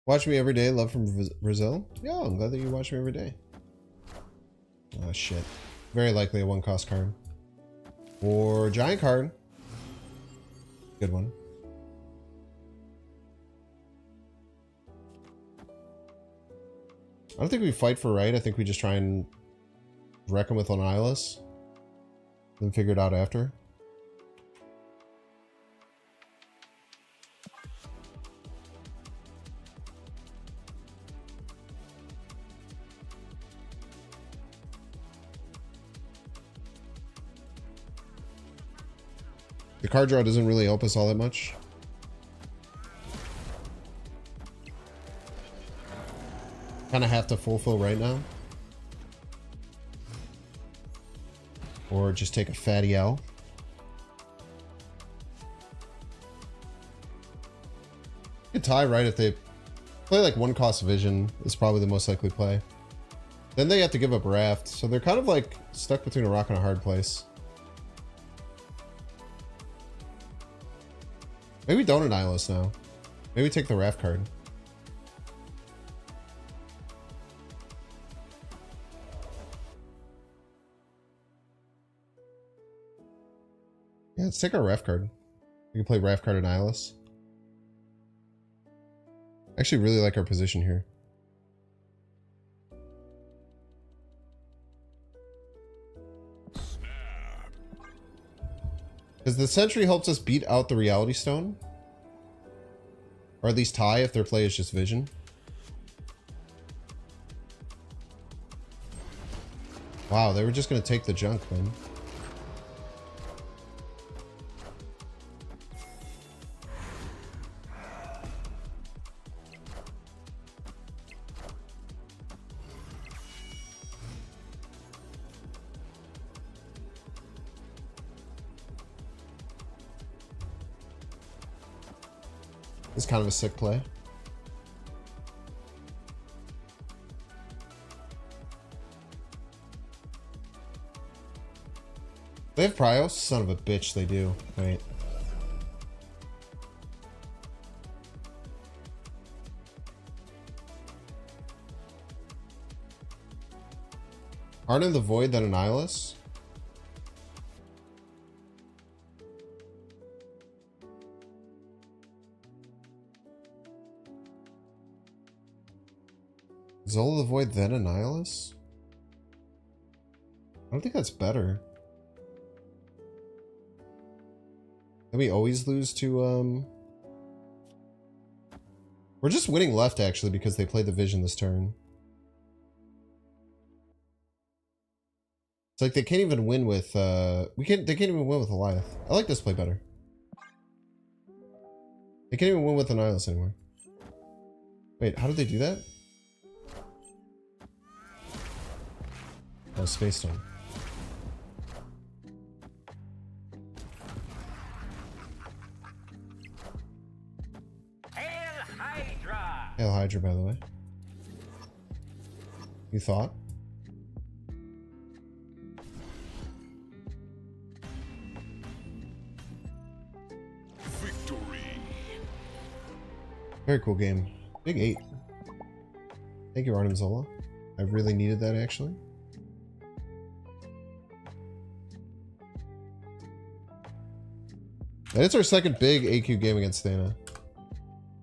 Watch me every day. Love from Brazil. Yeah, I'm glad that you watch me every day. Oh shit. Very likely a 1-cost card. Or giant card. Good one. I don't think we fight for right. I think we just try and wreck him with an Nihilus. Then figure it out after. The card draw doesn't really help us all that much. Kind of have to fulfill right now. Or just take a fatty L. You could tie right if they play like 1-cost vision is probably the most likely play. Then they have to give up Raft, so they're kind of like stuck between a rock and a hard place. Maybe don't Nihilus now. Maybe take the Raft card. Yeah, let's take our Raft card. We can play Raft card and Nihilus. I actually really like our position here. Because the Sentry helps us beat out the Reality Stone. Or at least tie if their play is just vision. Wow, they were just going to take the junk, man. It's kind of a sick play. They have Pryos? Son of a bitch, they do. Wait. Harden the Void, then Annihilus? Zola the Void, then Annihilus? I don't think that's better. And we always lose to, We're just winning left, actually, because they played the Vision this turn. It's like they can't even win with, they can't even win with Goliath. I like this play better. They can't even win with Annihilus anymore. Wait, how did they do that? Oh, Space Stone. Hail Hydra! Hail Hydra, by the way. You thought? Victory. Very cool game. Big 8. Thank you, Arnim Zola. I really needed that, actually. And it's our second big AQ game against Thana.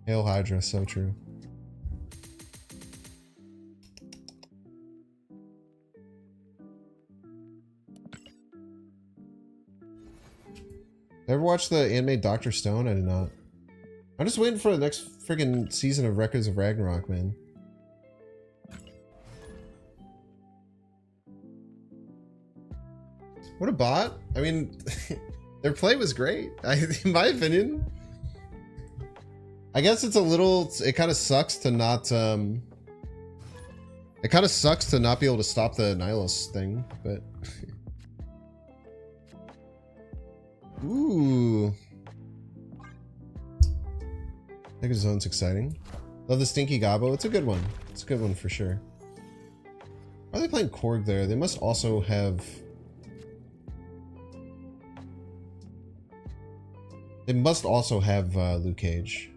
Hail Hydra, so true. Ever watch the anime Dr. Stone? I did not. I'm just waiting for the next friggin' season of Records of Ragnarok, man. What a bot. I mean, their play was great. In my opinion. I guess it's a little, it kind of sucks to not, it kind of sucks to not be able to stop the Nihilus thing, but. Ooh. Mega Zone's exciting. Love the Stinky Gobbo. It's a good one. It's a good one for sure. Why are they playing Korg there? They must also have... They must also have Luke Cage.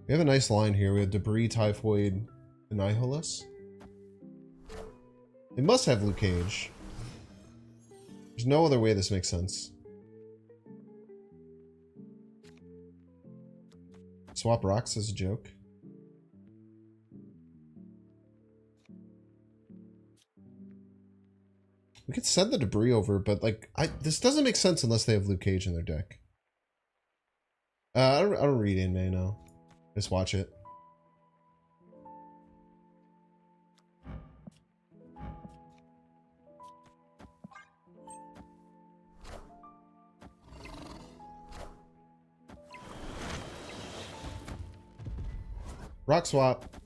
We have a nice line here. We have Debris, Typhoid, Annihilus. They must have Luke Cage. There's no other way this makes sense. Swap rocks as a joke. We could send the Debris over, but like, this doesn't make sense unless they have Luke Cage in their deck. I don't read anime now. Just watch it. Rock swap.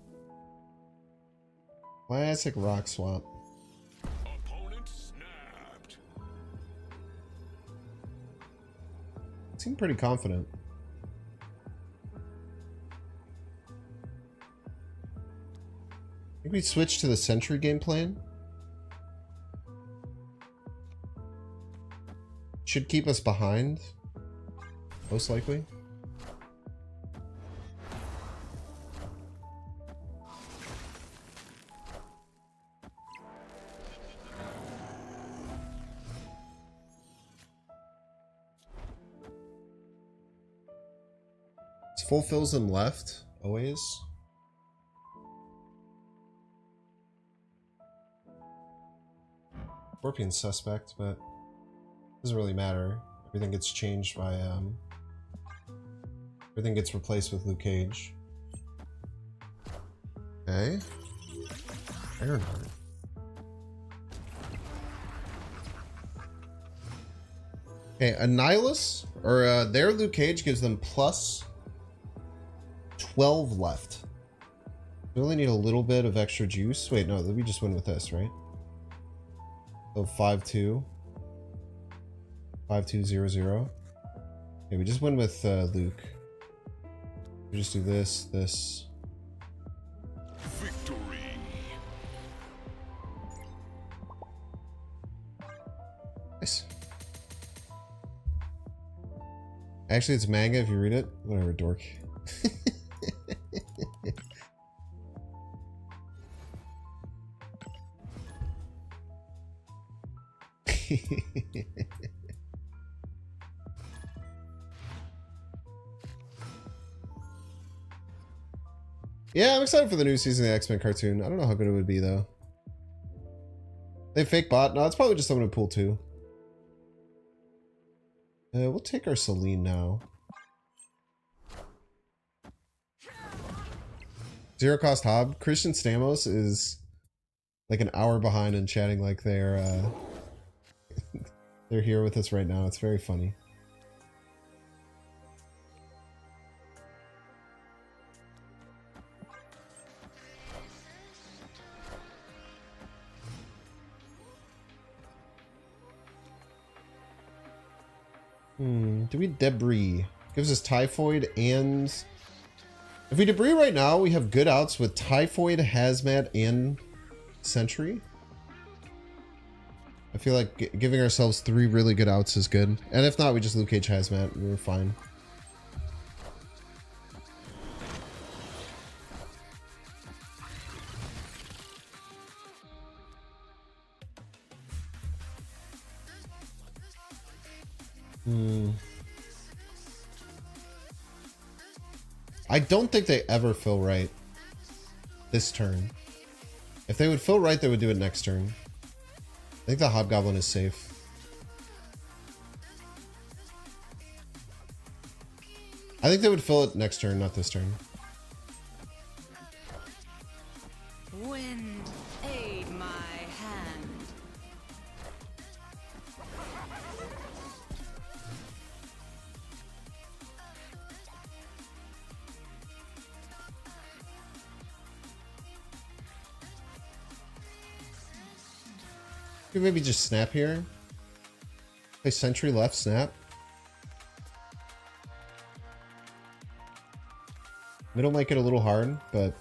Classic rock swap. Opponent snapped. Seem pretty confident. I think we switch to the Sentry game plan. Should keep us behind. Most likely. Fulfills them left, always. Scorpion's suspect, but doesn't really matter. Everything gets changed by everything gets replaced with Luke Cage. Okay. Ironheart. Okay, Annihilus, or their Luke Cage gives them plus 12 left. We only need a little bit of extra juice. Wait, no, we just win with this, right? So 5-2. 5-2-0-0. Okay, we just win with Luke. We just do this, this. Victory. Nice. Actually, it's manga if you read it. Whatever, dork. Yeah, I'm excited for the new season of the X-Men cartoon. I don't know how good it would be, though. They fake bot? No, it's probably just someone in pool 2. We'll take our Celine now. Zero cost Hob. Christian Stamos is like an hour behind in chatting like they're they're here with us right now. It's very funny. Do we Debris? Gives us Typhoid and... If we Debris right now, we have good outs with Typhoid, Hazmat, and Sentry. I feel like giving ourselves 3 really good outs is good. And if not, we just Luke Cage Hazmat. We're fine. I don't think they ever fill right this turn. If they would fill right, they would do it next turn. I think the Hobgoblin is safe. I think they would fill it next turn, not this turn. Wind, aid my hand. Could maybe just snap here. Play Sentry left, snap. Middle might get a little hard, but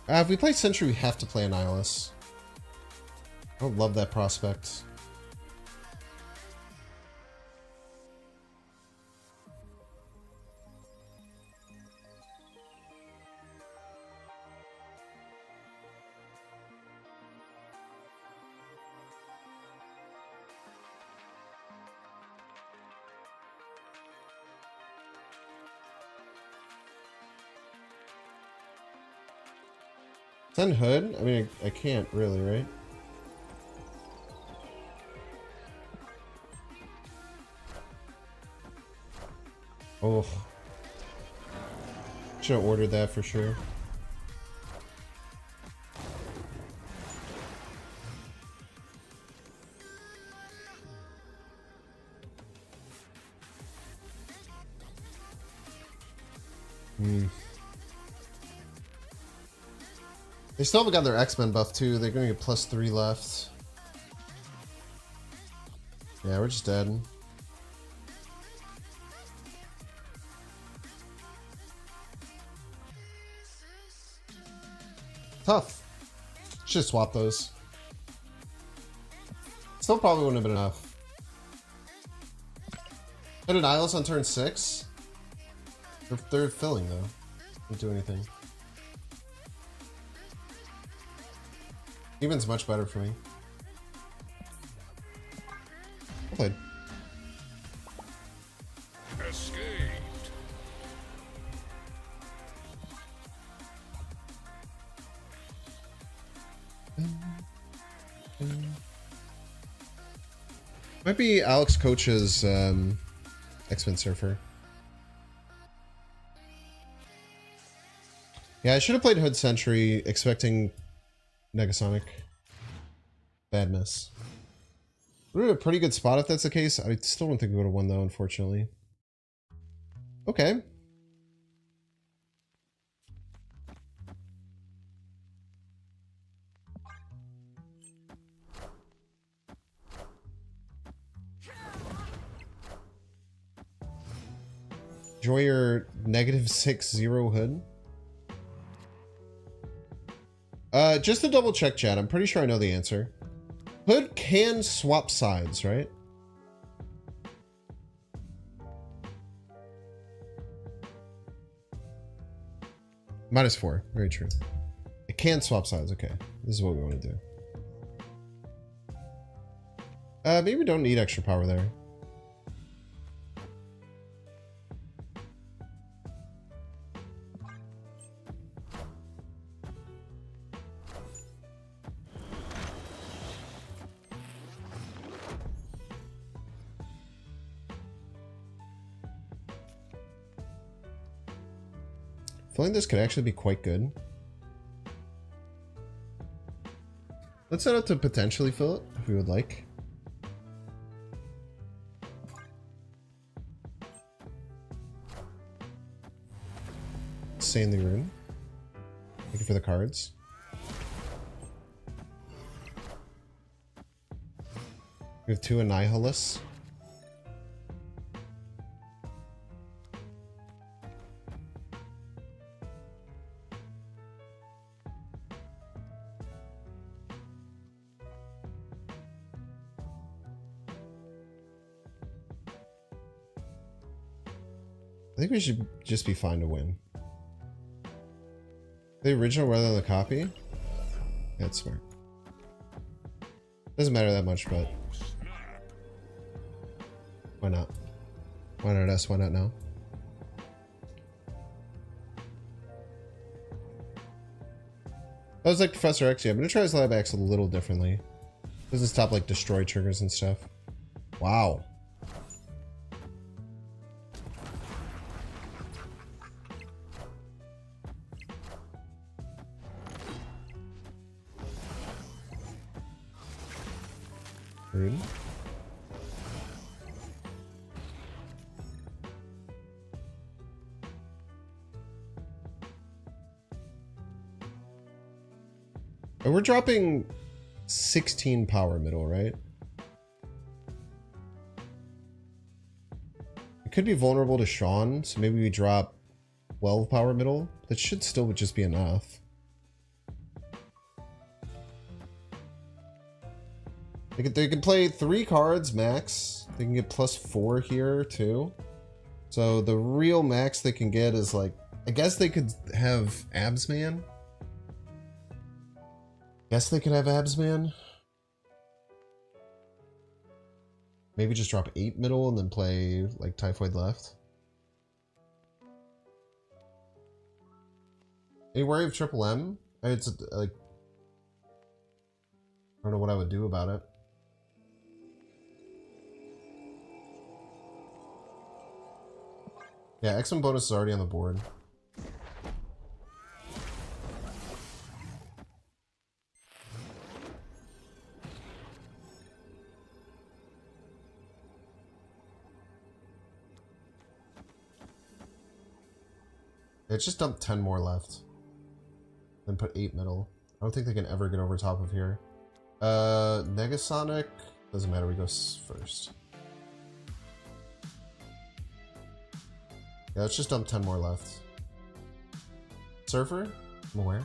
if we play Sentry, we have to play Annihilus. I don't love that prospect. Send Hood? I mean, I can't really, right? Oh. Should have ordered that for sure. They still haven't got their X-Men buff too. They're gonna get +3 left. Yeah, we're just dead. Tough. Should swap those. Still probably wouldn't have been enough. Hit an Annihilus on turn 6. They're filling though. Don't do anything. Even's much better for me. Well played. Escaped. Might be Alex Coach's X-Men Surfer. Yeah, I should have played Hood Sentry expecting Negasonic. Bad miss. We're in a pretty good spot if that's the case. I still don't think we would have won though, unfortunately. Okay. Enjoy your -6-0 Hood. Just to double check, chat, I'm pretty sure I know the answer. Hood can swap sides, right? -4, very true. It can swap sides, okay. This is what we want to do. Maybe we don't need extra power there. Feeling this could actually be quite good. Let's set up to potentially fill it, if we would like. Stay in the room. Looking for the cards. We have 2 Annihilus. I think we should just be fine to win. The original rather than the copy? Yeah, that's smart. Doesn't matter that much, but... Why not? Why not us? Why not now? I was like Professor X. Yeah, I'm gonna try his lab X a little differently. Doesn't stop like destroy triggers and stuff. Wow. Rude. And we're dropping 16 power middle, right? It could be vulnerable to Sean, so maybe we drop 12 power middle. That should still just be enough. They can play 3 cards max. They can get +4 here too. So the real max they can get is like, I guess they could have Absman. Guess they could have Absman. Maybe just drop 8 middle and then play like Typhoid left. Any worry of Triple M? It's like, I don't know what I would do about it. Yeah, X-Men bonus is already on the board. It's just dump 10 more left. Then put 8 middle. I don't think they can ever get over top of here. Negasonic. Doesn't matter, we go first. Yeah, let's just dump 10 more left. Surfer? I'm aware.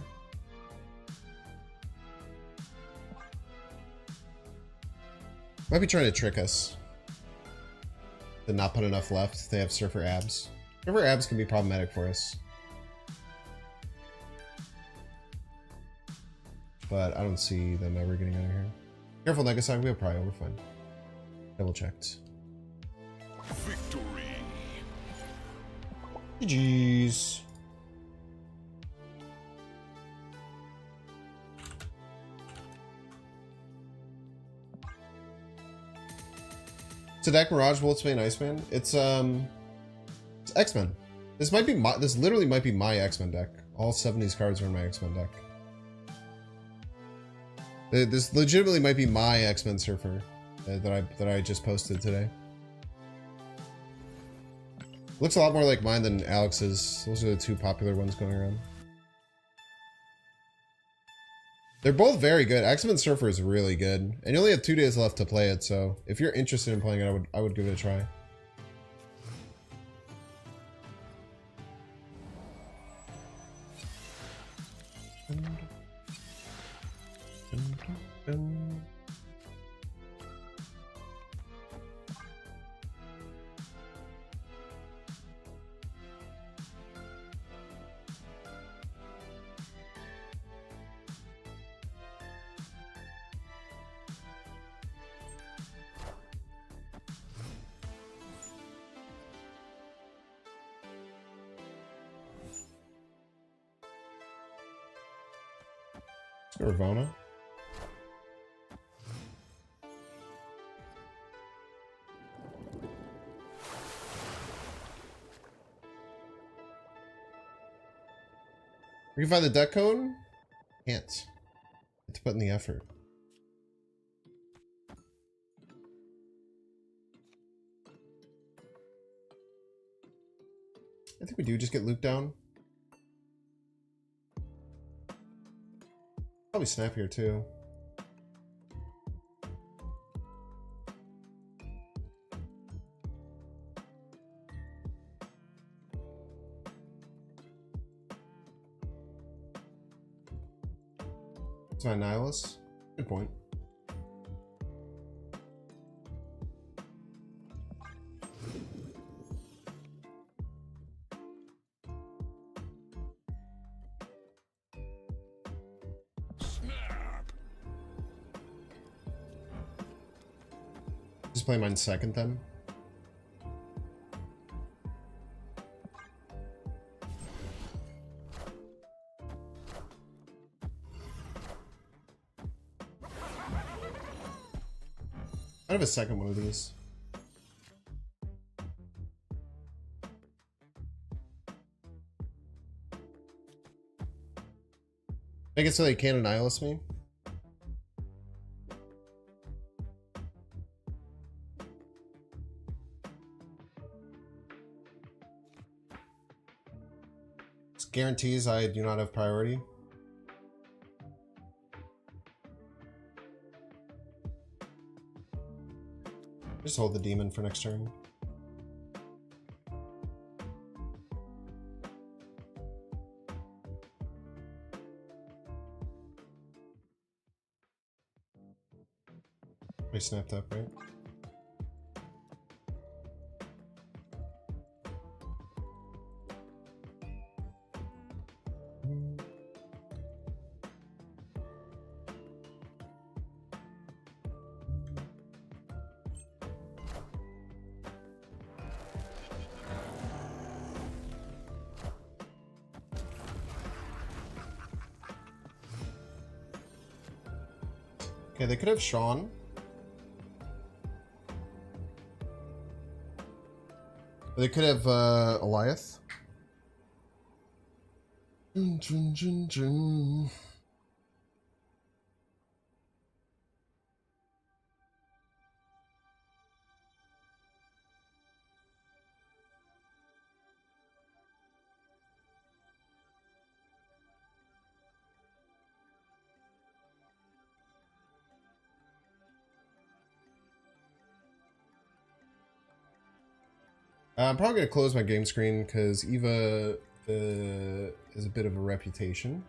Might be trying to trick us. To not put enough left. They have Surfer abs. Surfer abs can be problematic for us. But I don't see them ever getting out of here. Careful, Negasonic, we have Prio, we're fine. Double checked. Victory. GG's. So deck Mirage, Boltzbane, Iceman. It's X-Men. This might be my, this literally might be my X-Men deck. All 7 of these cards are in my X-Men deck. This legitimately might be my X-Men Surfer that I just posted today. Looks a lot more like mine than Alex's. Those are the 2 popular ones going around. They're both very good. X-Men Surfer is really good. And you only have 2 days left to play it, so if you're interested in playing it, I would give it a try. Ravona. We can find the deck code? Can't. Have to put in the effort. I think we do just get looped down. Probably snappier too. It's my Nihilus. Good point. Just play mine second then. I have a second one of these. Make it so they can't annihilate me. This guarantees I do not have priority. Just hold the demon for next turn. I snapped up, right? Okay, they could have Sean. They could have Eliath. I'm probably going to close my game screen because Eva is a bit of a reputation.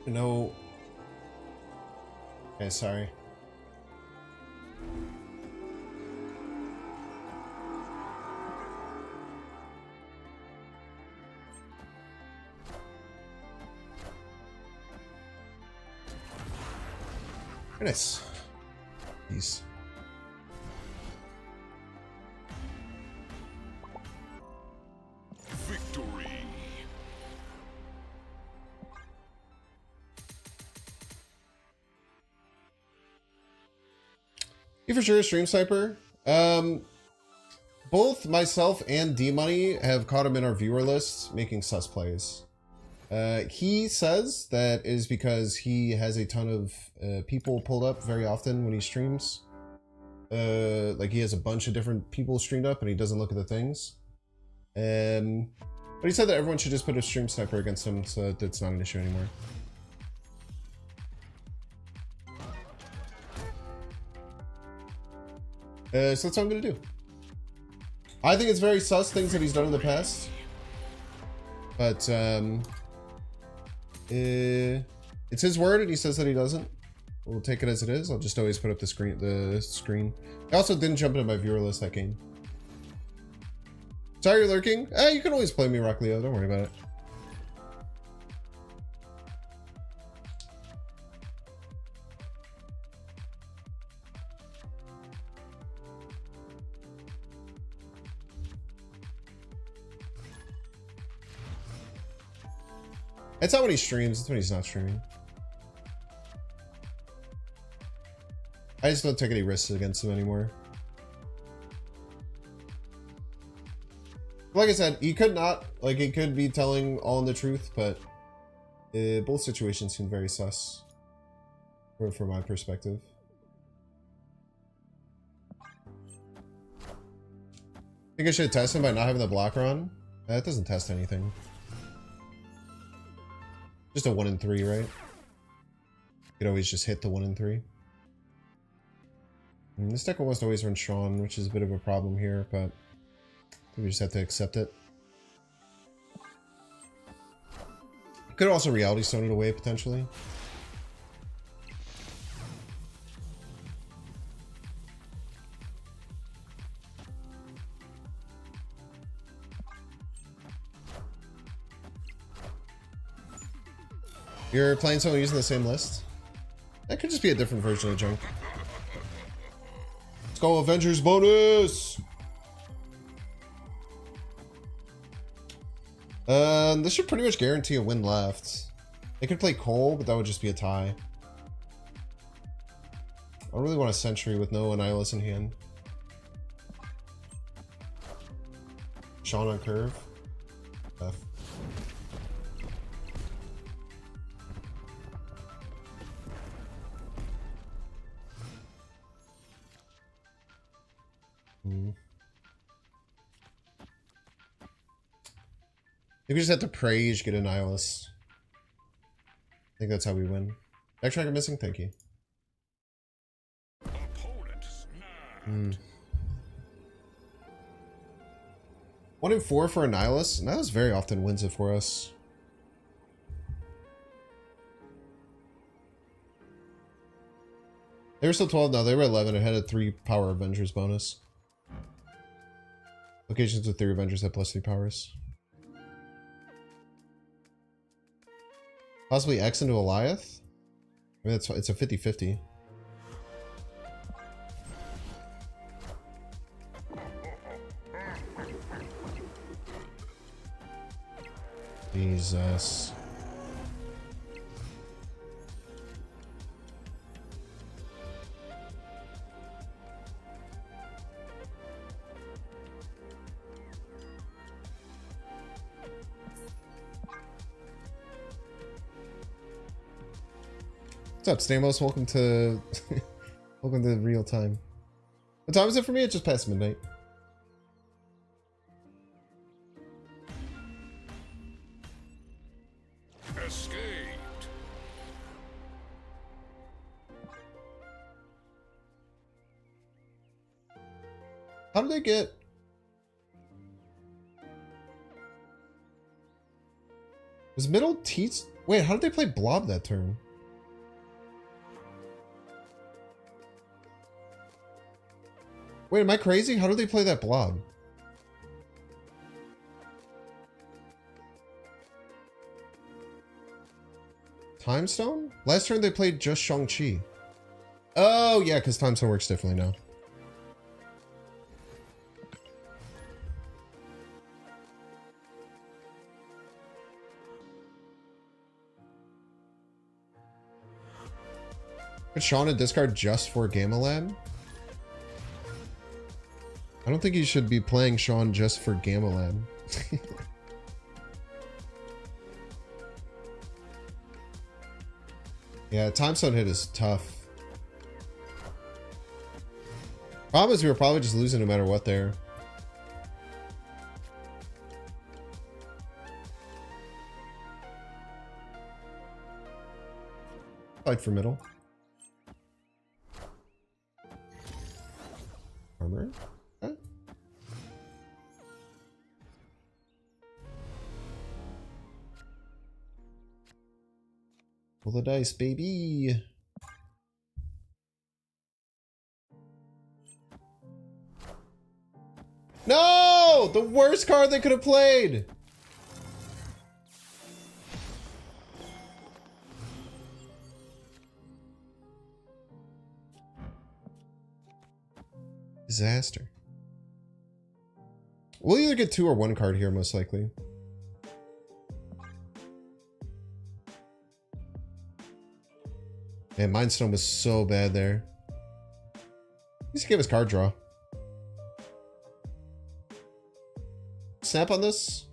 No. Okay, sorry. Very nice. Peace. Victory. You for sure, Stream Sniper. Both myself and D-Money have caught him in our viewer list making sus plays. He says that is because he has a ton of people pulled up very often when he streams. Like he has a bunch of different people streamed up and he doesn't look at the things. But he said that everyone should just put a Stream Sniper against him so that it's not an issue anymore. So that's what I'm gonna do. I think it's very sus things that he's done in the past. But it's his word and he says that he doesn't. We'll take it as it is. I'll just always put up the screen. I also didn't jump into my viewer list that game. Sorry you're lurking. You can always play me, Rock Leo, don't worry about it. It's not when he streams, it's when he's not streaming. I just don't take any risks against him anymore. Like I said, he could not, like he could be telling all in the truth, but both situations seem very sus from my perspective. I think I should test him by not having the blocker on. That doesn't test anything. Just a 1 in 3, right? You could always just hit the 1 in 3. And this deck almost always runs Sean, which is a bit of a problem here, but I think we just have to accept it. Could also Reality Stone it away, potentially. You're playing someone using the same list? That could just be a different version of junk. Let's go Avengers bonus! This should pretty much guarantee a win left. They could play Cole, but that would just be a tie. I don't really want a Sentry with no Annihilus in hand. Sean on curve. F. We just have to pray you should get Annihilus. I think that's how we win. Backtrack I'm missing? Thank you. Opponent snapped. 1 in 4 for Annihilus. Annihilus very often wins it for us. They were still 12 now. They were 11. It had a 3 power Avengers bonus. Locations with 3 Avengers have +3 powers. Possibly X into Goliath? I mean, it's a 50-50. Jesus. What's up, Stamos? Welcome to welcome to real time. What time is it for me? It's just past midnight. Escaped. How did they get? Was middle teats? Wait, how did they play Blob that turn? Wait, am I crazy? How did they play that Blob? Time Stone? Last turn they played just Shang-Chi. Oh, yeah, because Time Stone works differently now. Put Sean in discard just for Gamma Lab? I don't think you should be playing Sean just for Gamma Lab. Yeah, Time Stone hit is tough. Problem is we were probably just losing no matter what there. Fight for middle. Armor? Okay. Roll the dice, baby. No! The worst card they could have played! Disaster. We'll either get 2 or 1 card here, most likely. Man, Mind Stone was so bad there. He just gave us card draw. Snap on this?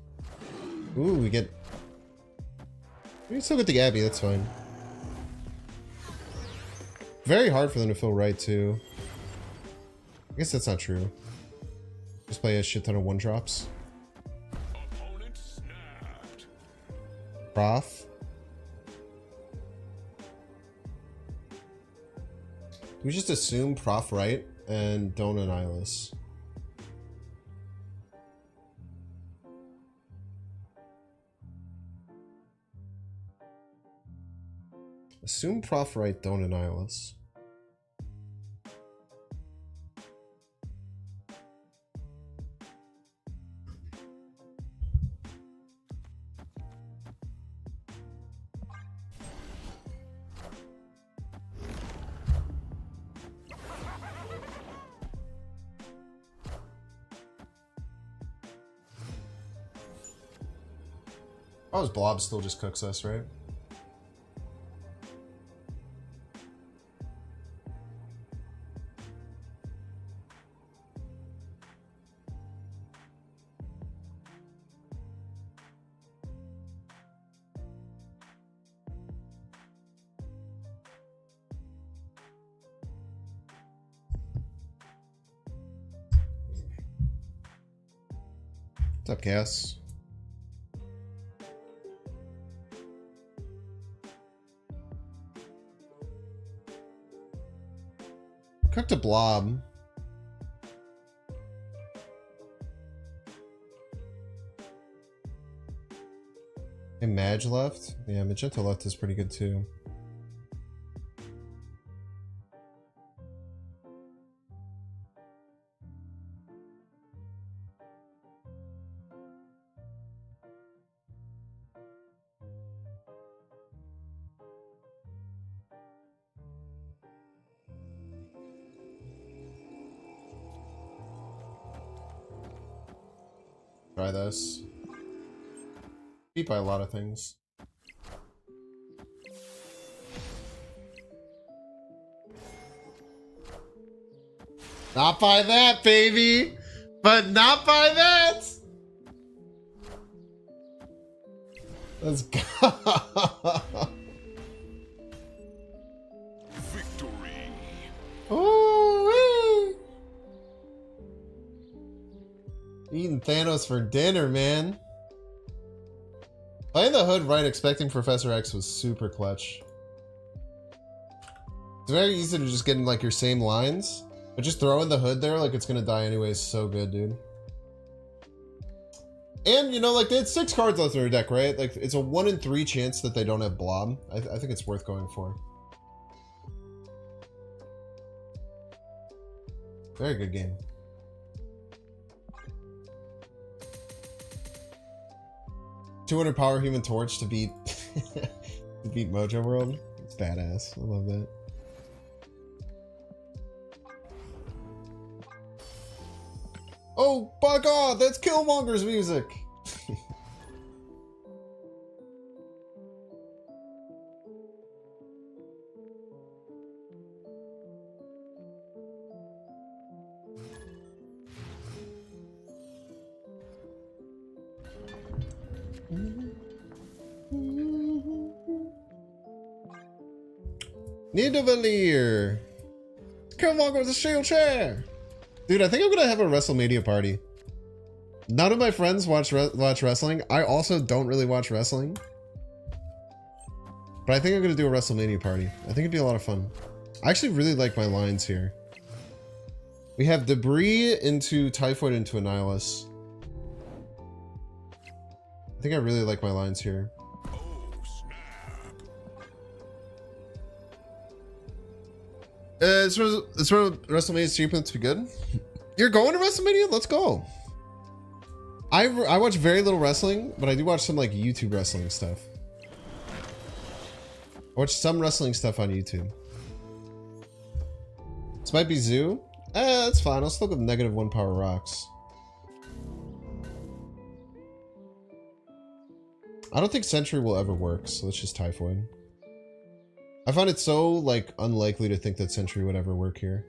Ooh, we get... We can still get the Gabby, that's fine. Very hard for them to feel right, too. I guess that's not true. Just play a shit ton of 1-drops. Opponent snapped. Prof. We just assume Prof right and don't Annihilus. Assume Prof right, don't Annihilus. Oh, his blob still just cooks us, right? What's up, Cass? Cooked a blob. And Madge left? Yeah, Magenta left is pretty good too. Try this. Beat by a lot of things. Not by that, baby! But not by that! Let's go! Victory. Ooh-wee. Eating Thanos for dinner, man. Playing the hood right, expecting Professor X was super clutch. It's very easy to just get in like your same lines, but just throwing the hood there like it's gonna die anyways, so good, dude. And you know, like they had 6 cards left in their deck, right? Like it's a 1 in 3 chance that they don't have blob. I think it's worth going for. Very good game. $200 power Human Torch to beat to beat Mojo World. It's badass. I love that. Oh my god, that's Killmonger's music. Nidavellir. Killmonger with a shield chair. Dude, I think I'm gonna have a WrestleMania party. None of my friends watch wrestling. I also don't really watch wrestling. But I think I'm gonna do a WrestleMania party. I think it'd be a lot of fun. I actually really like my lines here. We have Debris into Typhoid into Annihilus. I think I really like my lines here. It's from WrestleMania's cheapest to be good. You're going to WrestleMania? Let's go. I watch very little wrestling, but I do watch some like YouTube wrestling stuff. I watch some wrestling stuff on YouTube. This might be Zoo. That's fine. I'll still go with -1 power rocks. I don't think Sentry will ever work, so let's just Typhoid. I find it so like unlikely to think that Sentry would ever work here.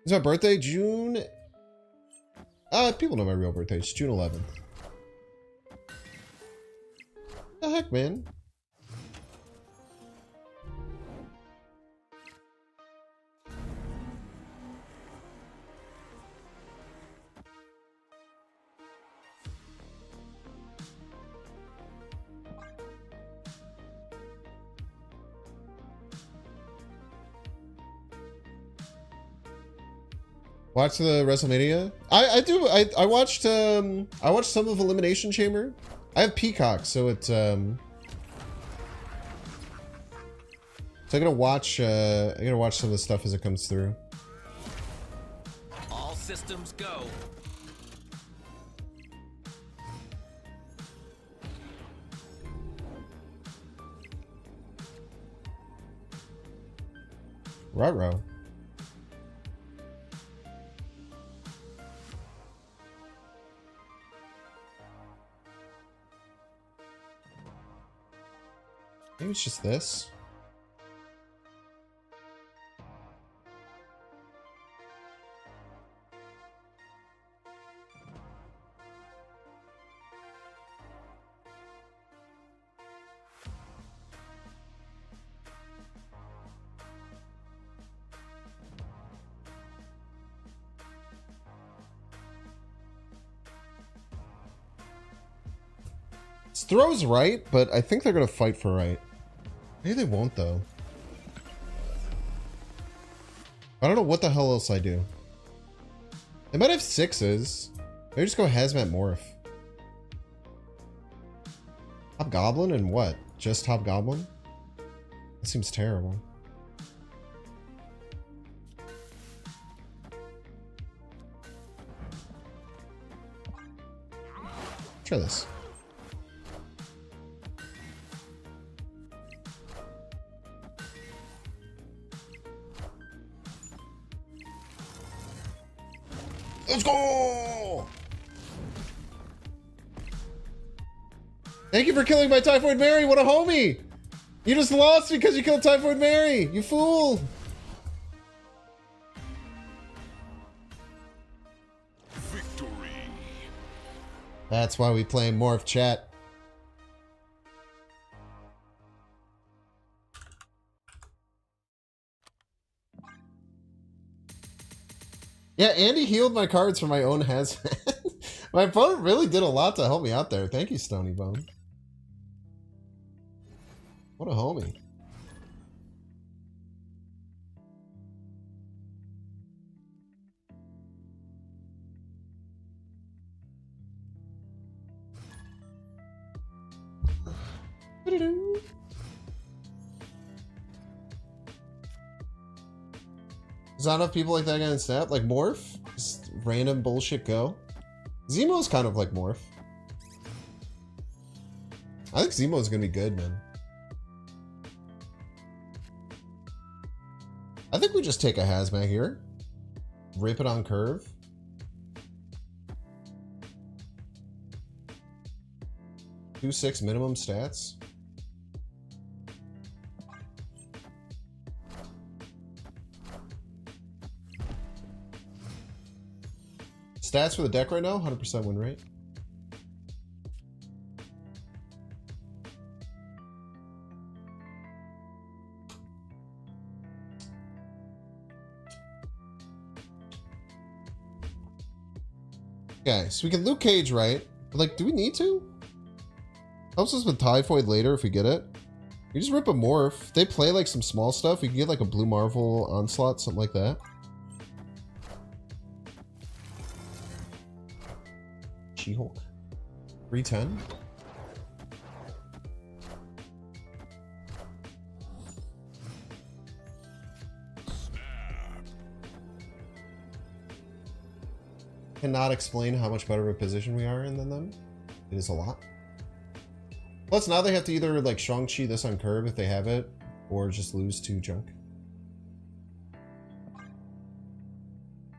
Is my birthday June? People know my real birthday. It's June 11th. The heck, man? Watch the WrestleMania? I do. I watched some of Elimination Chamber. I have Peacock, so it's so I gotta watch some of the stuff as it comes through. All systems go. Ruh-roh. Maybe it's just this. Throw's right, but I think they're gonna fight for right. Maybe they won't though. I don't know what the hell else I do. They might have 6s. Maybe just go Hazmat Morph. Hobgoblin and what? Just Hobgoblin? That seems terrible. Try this. Let's go! Thank you for killing my Typhoid Mary. What a homie! You just lost because you killed Typhoid Mary. You fool! Victory. That's why we play Morph, chat. Yeah, Andy healed my cards for my own hazmat. My opponent really did a lot to help me out there. Thank you, Stony Bone. What a homie. Is not enough people like that gonna snap? Like Morph? Just random bullshit go? Zemo's kind of like Morph. I think Zemo's gonna be good, man. I think we just take a Hazmat here. Rip it on curve. Do 6 minimum stats. Stats for the deck right now, 100% win rate. Okay, so we can Luke Cage, right? But like, do we need to? Helps us with Typhoid later if we get it. You just rip a Morph. They play like some small stuff. We can get like a Blue Marvel Onslaught, something like that. She-Hulk. 310. Cannot explain how much better of a position we are in than them. It is a lot. Plus now they have to either like Shang-Chi this on curve if they have it, or just lose to junk.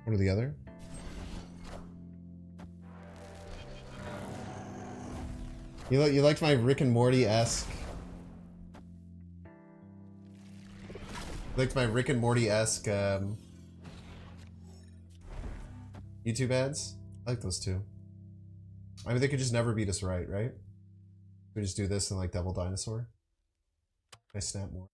One or the other. You liked my Rick and Morty-esque. Liked my Rick and Morty-esque YouTube ads? I like those too. I mean, they could just never beat us right? We just do this and like Devil Dinosaur. I snap more.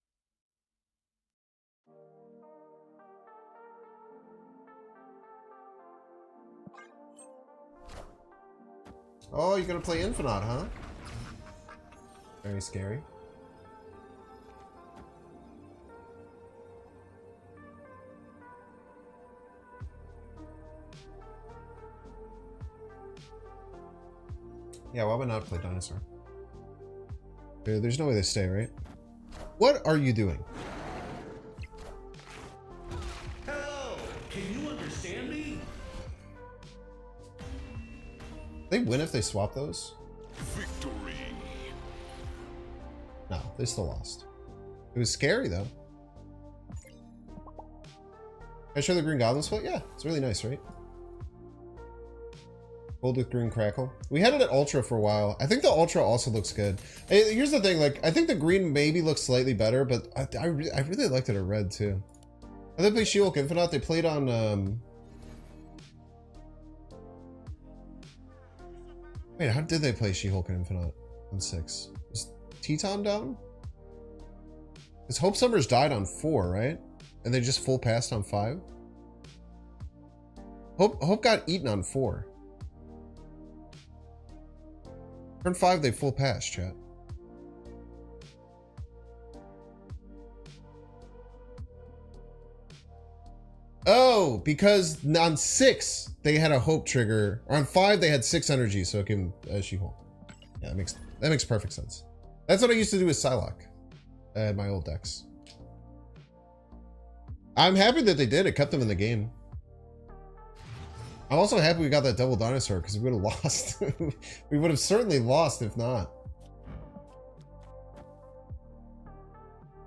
Oh, you're gonna play Infinite, huh? Very scary. Yeah, why would not play Dinosaur? There's no way they stay, right? What are you doing? Hello! Can you understand me? They win if they swap those? Victory. No, they still lost. It was scary though. Can I show the Green Goblin split? Yeah, it's really nice, right? Gold with green crackle. We had it at Ultra for a while. I think the Ultra also looks good. Here's the thing, like, I think the green maybe looks slightly better, but I really liked it at red too. And they play She-Hulk Infinite. They played on, wait, how did they play She-Hulk Infinite on 6? Was Teton down? Because Hope Summers died on 4, right? And they just full passed on 5? Hope got eaten on 4. Turn 5, they full pass, chat. Oh, because on 6 they had a Hope trigger. Or on 5 they had 6 energy, so it can She-Hulk. Yeah, that makes perfect sense. That's what I used to do with Psylocke at my old decks. I'm happy that they did. It kept them in the game. I'm also happy we got that double dinosaur because we would have lost. We would have certainly lost if not.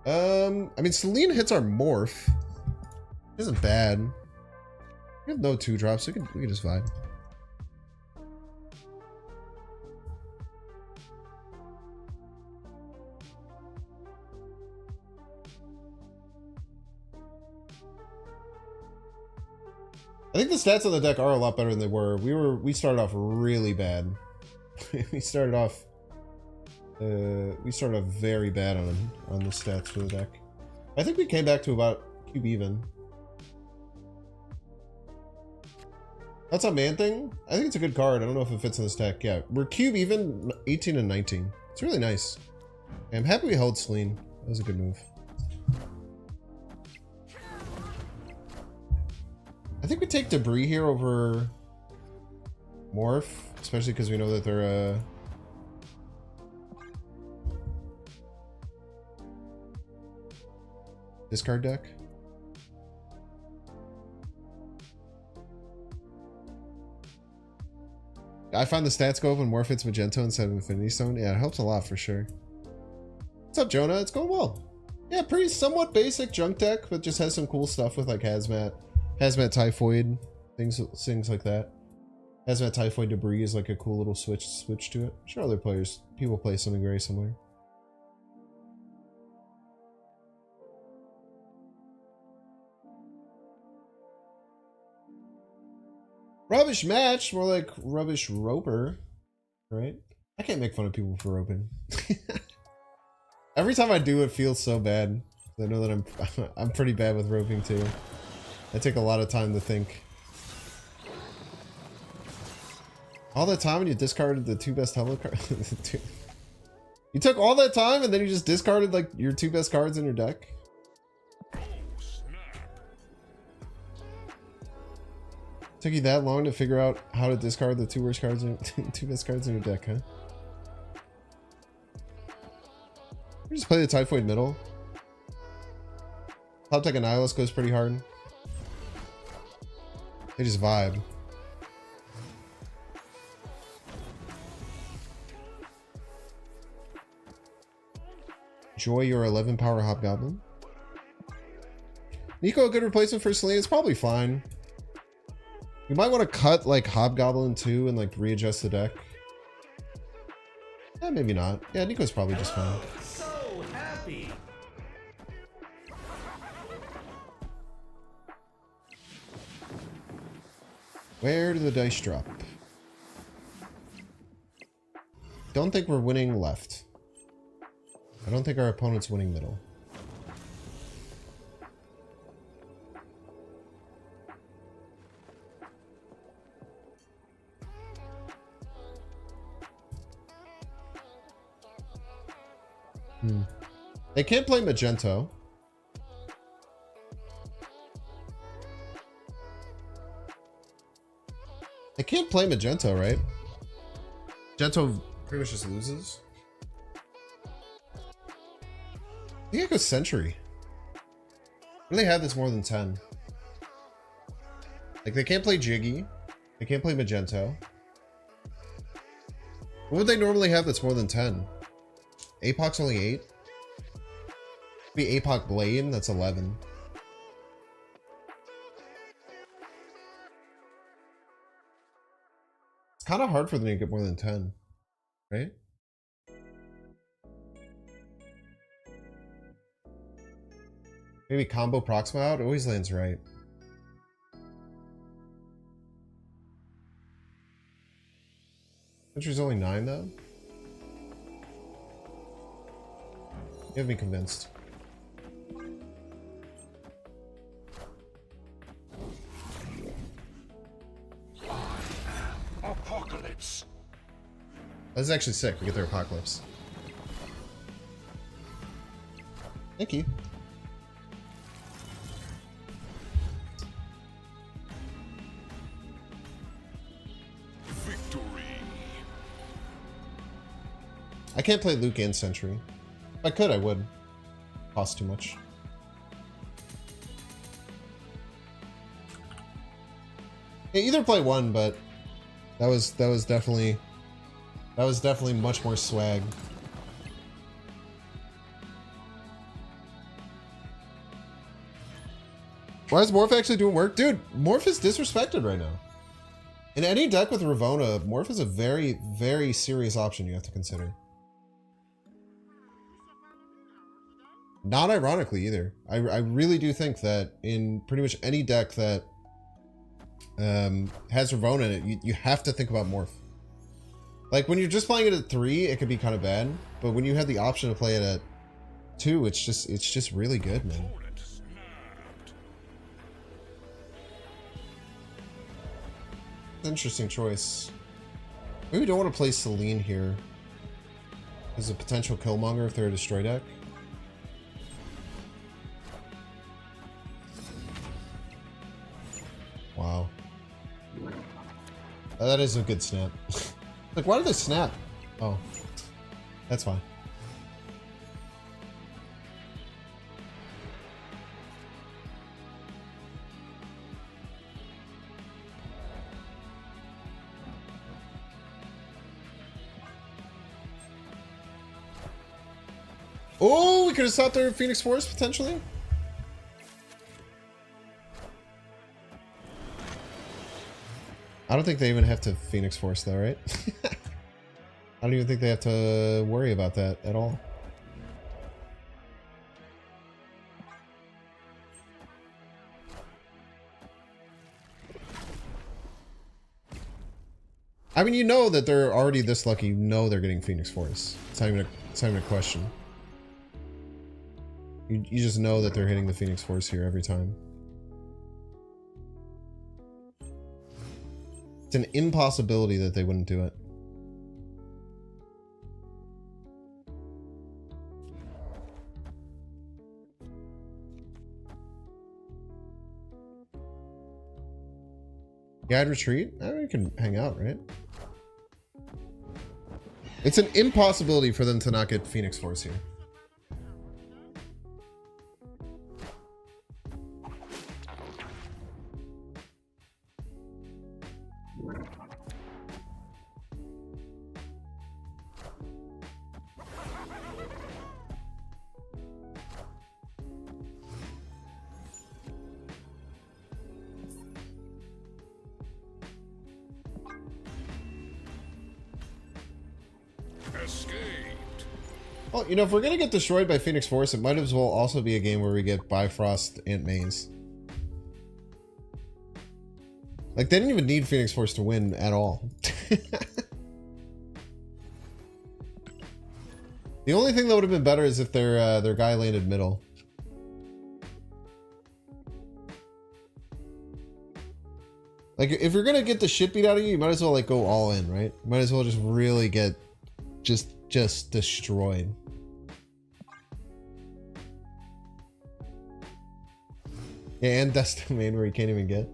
I mean, Celine hits our morph. Isn't bad. We have no 2-drops. We can just vibe. I think the stats on the deck are a lot better than they were. We started off really bad. we started off very bad on the stats for the deck. I think we came back to about cube even. That's a Man Thing. I think it's a good card. I don't know if it fits in this deck. Yeah, we're cube even, 18 and 19. It's really nice. I'm happy we held Celine. That was a good move. I think we take Debris here over Morph, especially because we know that they're a discard deck. I find the stats go up when Morph hits Magento instead of Infinity Stone. Yeah, it helps a lot for sure. What's up, Jonah? It's going well. Yeah, pretty somewhat basic junk deck, but just has some cool stuff with like Hazmat Typhoid, things like that. Hazmat Typhoid Debris is like a cool little switch to it. I'm sure other people play something very similar. Rubbish match, more like rubbish roper, right? I can't make fun of people for roping. Every time I do, it feels so bad. I know that I'm pretty bad with roping too. I take a lot of time to think. All that time and you discarded the 2 best Hello cards? You took all that time and then you just discarded like your 2 best cards in your deck? Took you that long to figure out how to discard the 2 worst cards in 2 best cards in your deck, huh? You just play the Typhoid middle. Top Deck Annihilus goes pretty hard. They just vibe. Enjoy your 11 power Hobgoblin. Nico, a good replacement for Celine? It's probably fine. You might want to cut like Hobgoblin too and like readjust the deck. Yeah, maybe not. Yeah, Nico's probably just fine. So happy. Where do the dice drop? Don't think we're winning left. I don't think our opponent's winning middle. They can't play Magento. They can't play Magento, right? Magento pretty much just loses. I think I go Sentry. What do they have that's more than 10? Like, they can't play Jiggy. They can't play Magento. What would they normally have that's more than 10? APOC's only 8? Be APOC Blade, that's 11. It's kind of hard for them to get more than 10, right? Maybe combo Proxima out? Always lands right. Sentry's only 9 though? You have me convinced. Apocalypse. That's actually sick. We get their Apocalypse. Thank you. Victory. I can't play Luke and Sentry. If I could, I would. Cost too much. Yeah, either play one, but that was definitely much more swag. Why is Morph actually doing work? Dude, Morph is disrespected right now. In any deck with Ravonna, Morph is a very, very serious option you have to consider. Not ironically either. I really do think that in pretty much any deck that has Ravonna in it, you have to think about Morph. Like when you're just playing it at 3, it could be kind of bad, but when you have the option to play it at 2, it's just really good, man. Interesting choice. Maybe we don't want to play Selene here. As a potential Killmonger if they're a destroy deck. Wow. That is a good snap. Like, why did they snap? Oh. That's fine. Oh, we could have stopped their Phoenix Force potentially. I don't think they even have to Phoenix Force though, right? I don't even think they have to worry about that at all. I mean, you know that they're already this lucky. You know they're getting Phoenix Force. It's not even a question. You just know that they're hitting the Phoenix Force here every time. It's an impossibility that they wouldn't do it. Guide retreat? I mean, we can hang out, right? It's an impossibility for them to not get Phoenix Force here. Escaped. Well, you know, if we're gonna get destroyed by Phoenix Force, it might as well also be a game where we get Bifrost and Maze. Like, they didn't even need Phoenix Force to win at all. The only thing that would have been better is if their guy landed middle. Like, if you're gonna get the shit beat out of you, you might as well like go all in, right? You might as well just really get just destroyed. Yeah, and Dust Domain where you can't even get.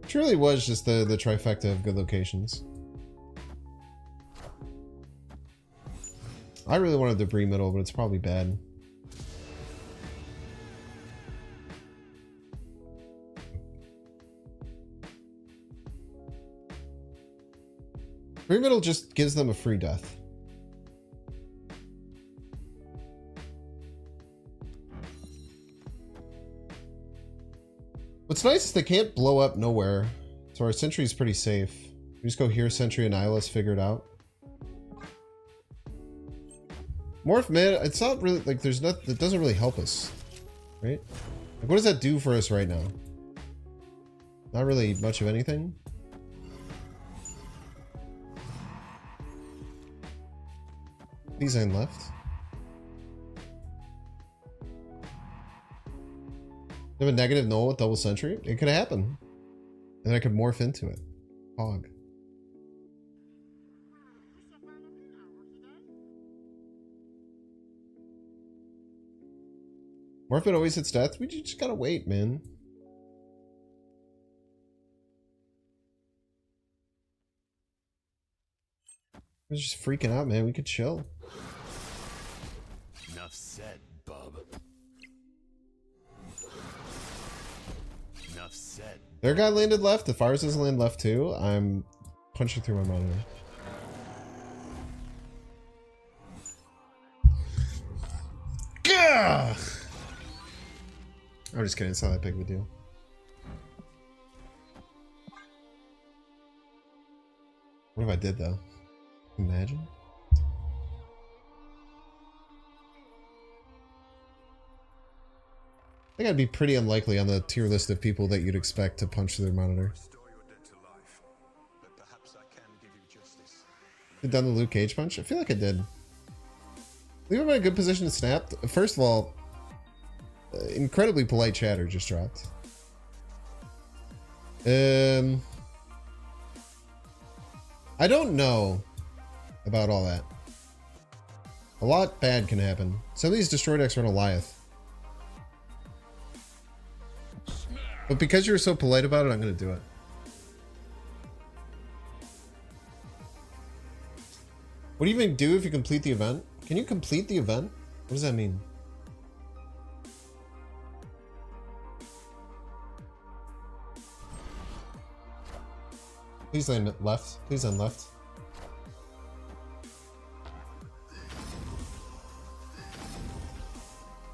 Truly was just the trifecta of good locations. I really wanted Debris middle, but it's probably bad. Debris middle just gives them a free death. What's nice is they can't blow up nowhere, so our sentry is pretty safe. We just go here, Sentry, and Nihilus, figure it out. Morph mid, it's not really, like, there's not, it doesn't really help us, right? Like, what does that do for us right now? Not really much of anything. These ain't left. They have a negative null with double sentry. It could happen. And then I could morph into it. Hog. Morphin always hits death. We just gotta wait, man. We're just freaking out, man. We could chill. Enough said, bub. Enough said. Their guy landed left. The Fires doesn't land left too. I'm punching through my monitor. Gah! I'm just kidding. It's not that big of a deal. What if I did though? Imagine. I think I'd be pretty unlikely on the tier list of people that you'd expect to punch through their monitor. Did done the Luke Cage punch? I feel like I did. Leave him in a good position to snap. First of all, incredibly polite chatter just dropped. I don't know about all that. A lot bad can happen. Some of these destroy decks run Goliath. But because you're so polite about it, I'm going to do it. What do you even do if you complete the event? Can you complete the event? What does that mean? Please land left. Please land left.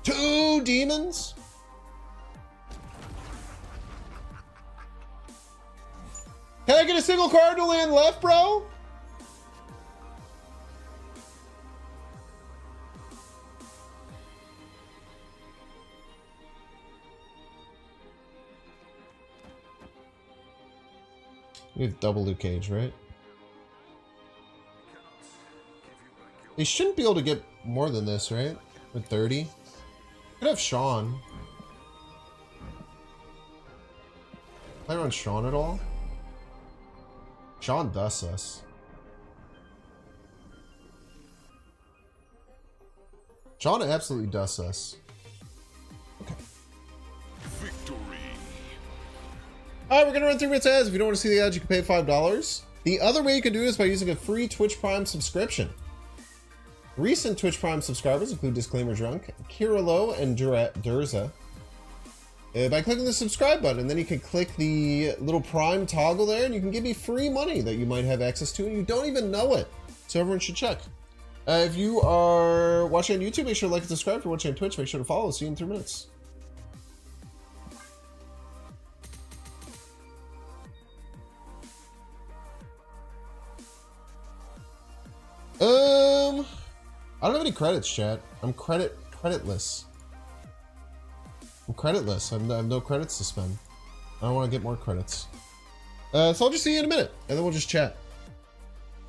Two demons? Can I get a single card to land left, bro? We have double Luke Cage, right? They shouldn't be able to get more than this, right? With 30. Could have Sean. Play around Sean at all? Sean dusts us. Sean absolutely dusts us. Okay. Victory. Alright, we're gonna run 3 minutes ads. If you don't want to see the ads, you can pay $5. The other way you can do it is by using a free Twitch Prime subscription. Recent Twitch Prime subscribers include Disclaimer Drunk, Kirilo, and Durza. By clicking the subscribe button, and then you can click the little Prime toggle there, and you can give me free money that you might have access to, and you don't even know it. So everyone should check. If you are watching on YouTube, make sure to like and subscribe. If you're watching on Twitch, make sure to follow. See you in 3 minutes. I don't have any credits, chat. I'm creditless. I'm creditless. I have no credits to spend. I don't want to get more credits. So I'll just see you in a minute, and then we'll just chat.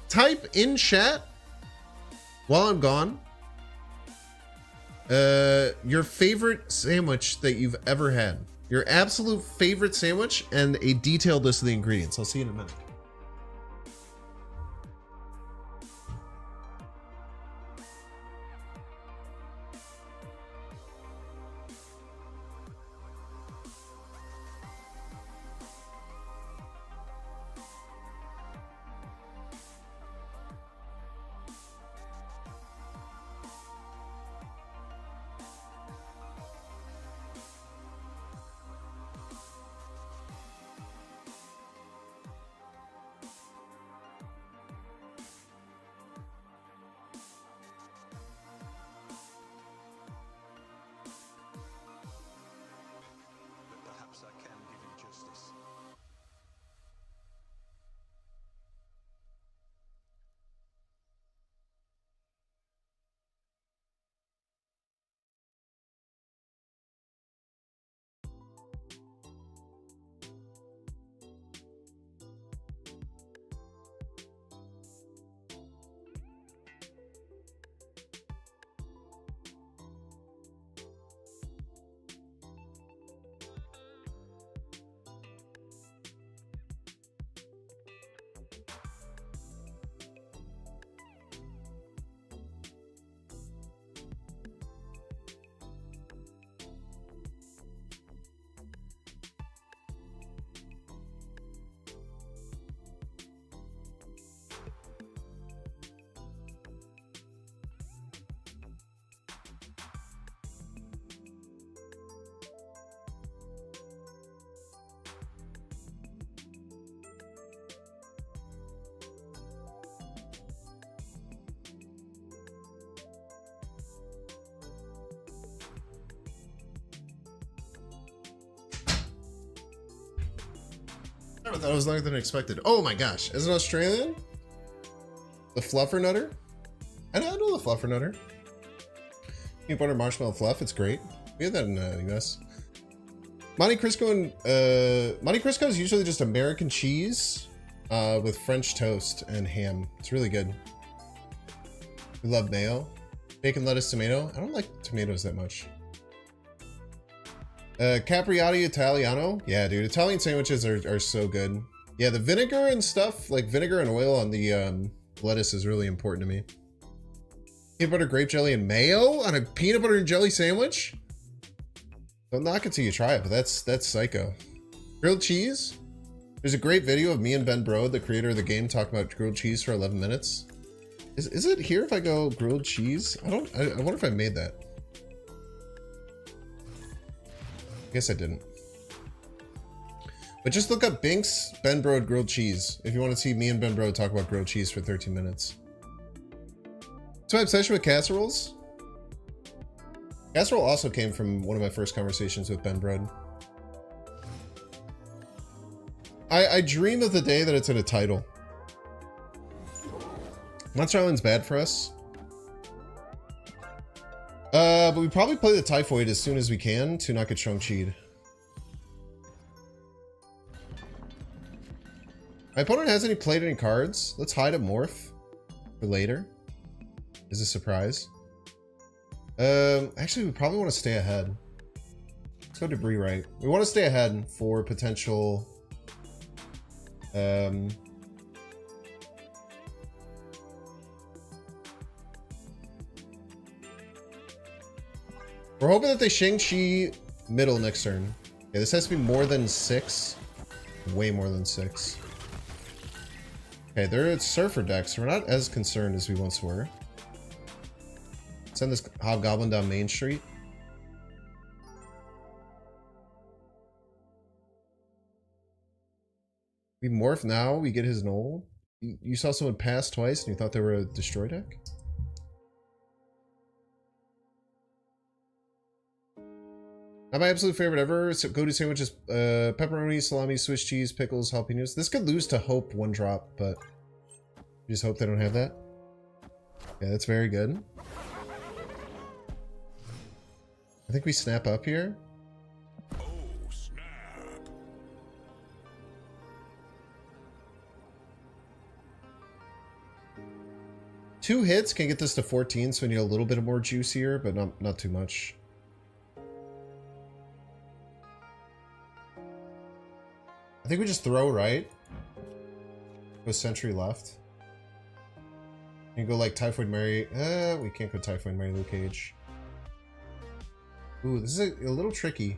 Type in chat while I'm gone your favorite sandwich that you've ever had. Your absolute favorite sandwich and a detailed list of the ingredients. I'll see you in a minute. I thought it was longer than expected. Oh my gosh. As an Australian? The Fluffernutter? I know the Fluffernutter. Peanut butter marshmallow fluff. It's great. We had that in the US. Monte Cristo is usually just American cheese with French toast and ham. It's really good. We love mayo. Bacon, lettuce, tomato. I don't like tomatoes that much. Capriati Italiano. Yeah, dude. Italian sandwiches are so good. Yeah, the vinegar and stuff, like vinegar and oil on the lettuce is really important to me. Peanut butter, grape jelly, and mayo on a peanut butter and jelly sandwich? Don't knock it till you try it, but that's psycho. Grilled cheese? There's a great video of me and Ben Brode, the creator of the game, talking about grilled cheese for 11 minutes. Is it here if I go grilled cheese? I wonder if I made that. I guess I didn't. But just look up Binks Ben Brode grilled cheese if you want to see me and Ben Brode talk about grilled cheese for 13 minutes. So my obsession with casseroles. Casserole also came from one of my first conversations with Ben Brode. I dream of the day that it's in a title. Monster Island's bad for us. But we probably play the Typhoid as soon as we can to not get Shang-Chi'd. My opponent hasn't played any cards. Let's hide a Morph for later. As a surprise. Actually, we probably want to stay ahead. Let's go Debris Right. We want to stay ahead for potential... We're hoping that they Shang-Chi middle next turn. Yeah, this has to be more than 6. Way more than 6. Okay, they're at Surfer decks. So we're not as concerned as we once were. Send this Hobgoblin down Main Street. We morph now, we get his Knoll. You saw someone pass twice and you thought they were a destroy deck? Not my absolute favorite ever. So go-to sandwiches, pepperoni, salami, Swiss cheese, pickles, jalapenos. This could lose to Hope 1 drop, but you just hope they don't have that. Yeah, that's very good. I think we snap up here. Oh, snap. 2 hits can get this to 14, so we need a little bit more juice here, but not too much. I think we just throw right. Go Sentry left. And go like Typhoid Mary. We can't go Typhoid Mary Luke Cage. Ooh, this is a little tricky.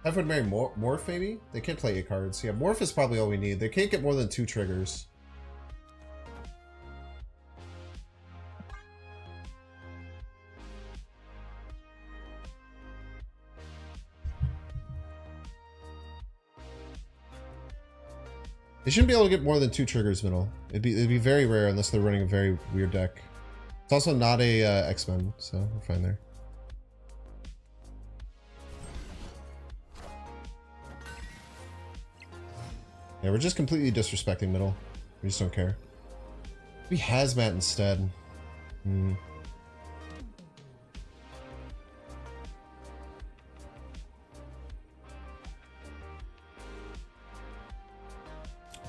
Typhoid Mary Morph maybe? They can't play 8 cards. Yeah, Morph is probably all we need. They can't get more than 2 triggers. They shouldn't be able to get more than 2 triggers middle. It'd be very rare unless they're running a very weird deck. It's also not a X-Men, so we're fine there. Yeah, we're just completely disrespecting middle. We just don't care. Maybe Hazmat instead.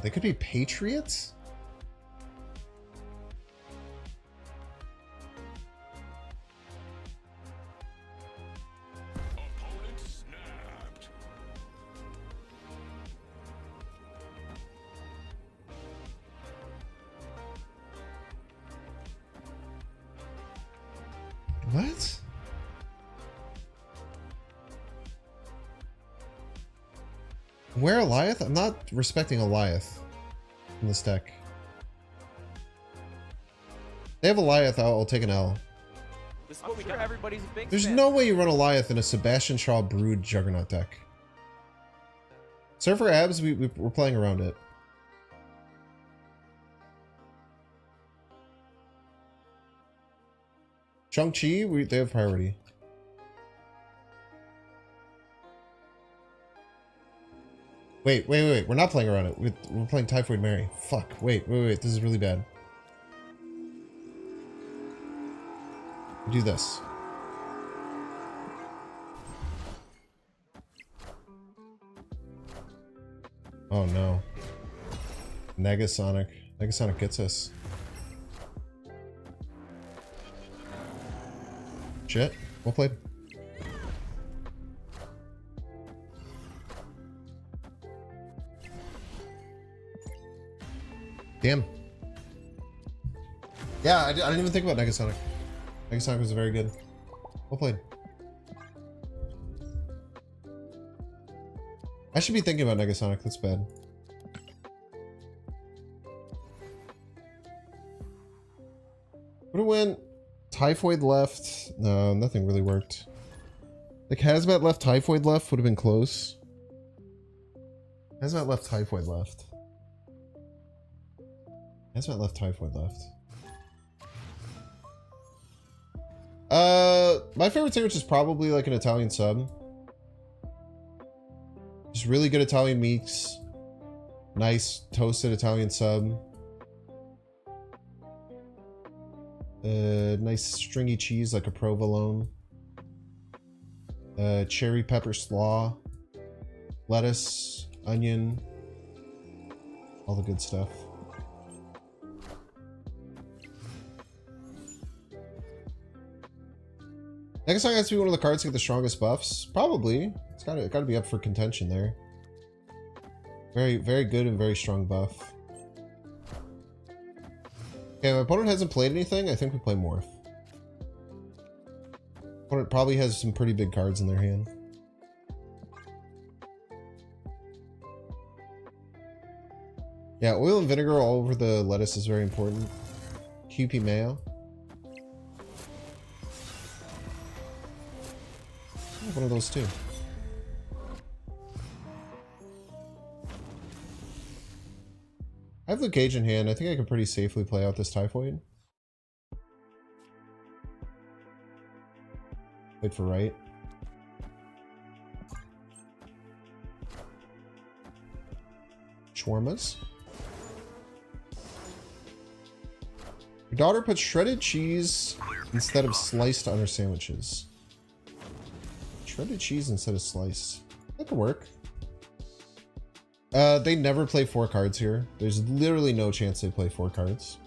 They could be Patriots? Opponent snapped. What? Where Eliath? I'm not respecting Eliath in this deck. They have Eliath, I'll take an L. This is what we got. Everybody's a big There's fan. no way you run Eliath in a Sebastian Shaw Brood Juggernaut deck. Surfer Abs, we're playing around it. Shang-Chi, they have priority. Wait. We're not playing around it. We're playing Typhoid Mary. Fuck. Wait. This is really bad. Do this. Oh no. Negasonic. Negasonic gets us. Shit. Well played. Damn. Yeah, I didn't even think about Negasonic. Negasonic was very good. Well played. I should be thinking about Negasonic. That's bad. Would have went Typhoid left. No, nothing really worked. Like Hazmat left, Typhoid left would have been close. Hazmat left, Typhoid left. Hazmat left, Typhoid left. My favorite sandwich is probably like an Italian sub. Just really good Italian meats. Nice toasted Italian sub. Nice stringy cheese like a provolone. Cherry pepper slaw. Lettuce, onion. All the good stuff. Next time has to be one of the cards to get the strongest buffs. Probably. It's gotta be up for contention there. Very, very good and very strong buff. Okay, my opponent hasn't played anything. I think we play Morph. Opponent probably has some pretty big cards in their hand. Yeah, oil and vinegar all over the lettuce is very important. QP mayo. One of those too. I have Luke Cage in hand. I think I can pretty safely play out this Typhoid. Wait for right. Shawarmas. Your daughter puts shredded cheese instead of sliced on her sandwiches. Shredded cheese instead of sliced. That could work. They never play 4 cards here. There's literally no chance they play 4 cards.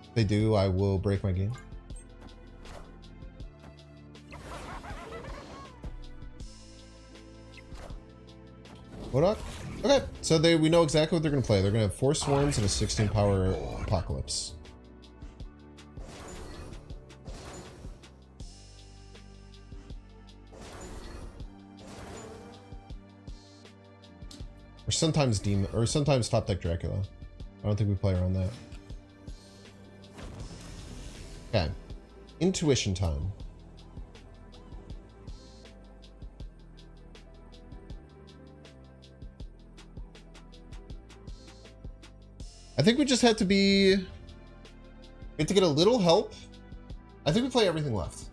If they do, I will break my game. Modok? Okay, so we know exactly what they're going to play. They're going to have 4 Swarms and a 16 power Apocalypse. Or sometimes Demon, or sometimes Top Deck Dracula. I don't think we play around that. Okay. Intuition time. I think we just had to be... We have to get a little help. I think we play everything left.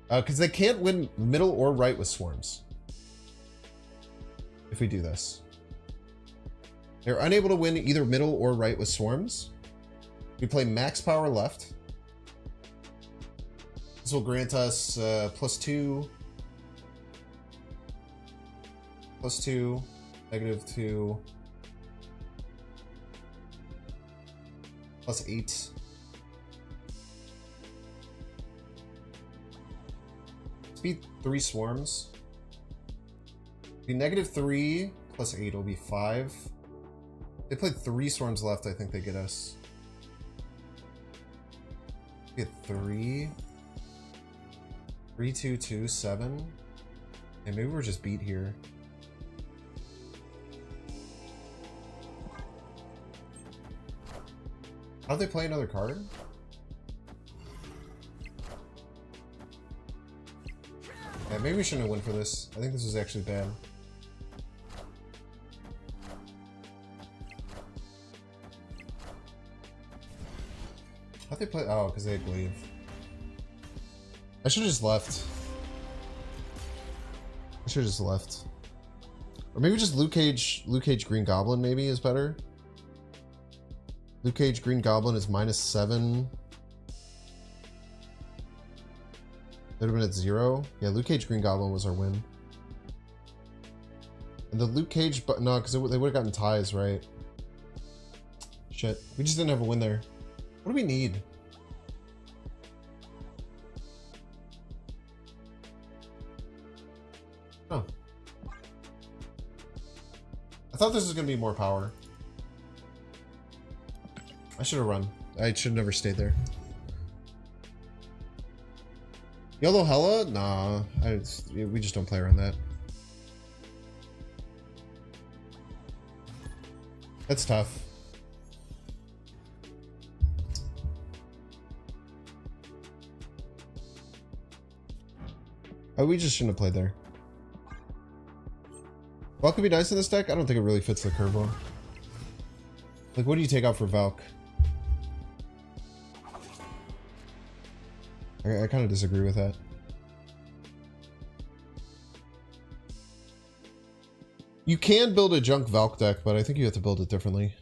Because they can't win middle or right with Swarms. If we do this. They're unable to win either middle or right with Swarms. We play max power left. This will grant us +2, +2, -2, +8. Speed 3 Swarms. Be -3 +8 will be 5. They played 3 Swarms left. I think they get us. Get 3. 3, 2, 2, 7. And maybe we're just beat here. How'd they play another card? Yeah, maybe we shouldn't have went for this. I think this was actually bad. How'd they play? Oh, because they had Glaive. I should have just left. I should have just left. Or maybe just Luke Cage Green Goblin maybe is better. Luke Cage Green Goblin is -7. Would have been at 0. Yeah, Luke Cage Green Goblin was our win. And the Luke Cage, but no, because they would have gotten ties, right? Shit, we just didn't have a win there. What do we need? Oh. I thought this was gonna be more power. I should have run. I should have never stayed there. Yellow Hella? Nah, we just don't play around that. That's tough. Oh, we just shouldn't have played there. Valk could be nice in this deck. I don't think it really fits the curveball. Like, what do you take out for Valk? I kind of disagree with that. You can build a junk Valk deck, but I think you have to build it differently.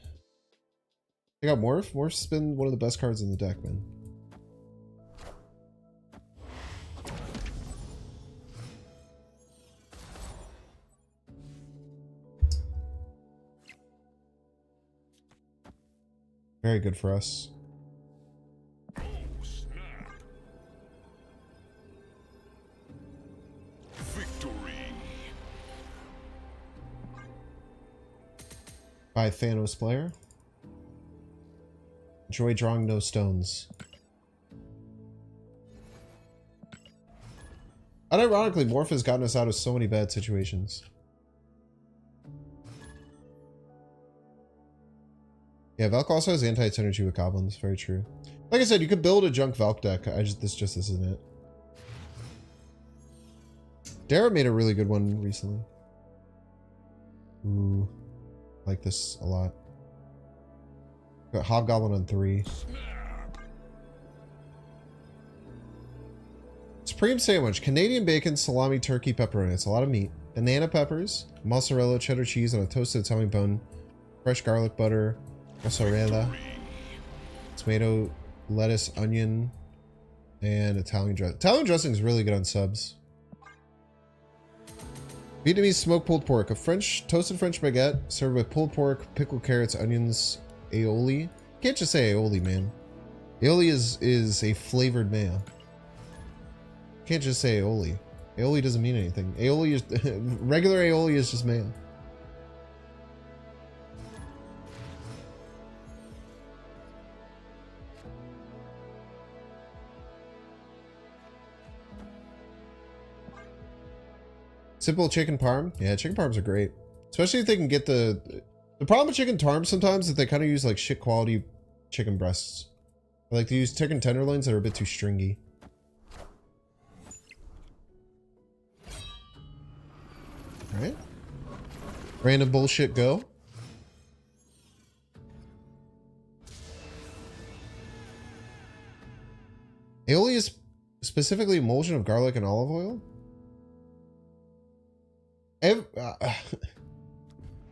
Take out Morph. Morph's been one of the best cards in the deck, man. Very good for us. Oh, snap. Victory. By Thanos player. Enjoy drawing no stones. Unironically, Morph has gotten us out of so many bad situations. Yeah, Valk also has anti-synergy with goblins. Very true. Like I said, you could build a junk Valk deck. This just isn't it. Dara made a really good one recently. Ooh, I like this a lot. Got Hobgoblin on 3. Supreme sandwich: Canadian bacon, salami, turkey, pepperoni. It's a lot of meat. Banana peppers, mozzarella, cheddar cheese on a toasted Italian bun, fresh garlic butter, mozzarella, tomato, lettuce, onion, and Italian dressing. Italian dressing is really good on subs. Vietnamese smoked pulled pork: a toasted French baguette served with pulled pork, pickled carrots, onions, aioli. Can't just say aioli, man. Aioli is a flavored mayo. Can't just say aioli. Aioli doesn't mean anything. Aioli is regular aioli is just mayo. Simple chicken parm. Yeah, chicken parms are great. Especially if they can get the problem with chicken parm sometimes is that they kind of use like shit quality chicken breasts. Or like they use chicken tenderloins that are a bit too stringy. Alright. Random bullshit go. Aioli is specifically emulsion of garlic and olive oil? Am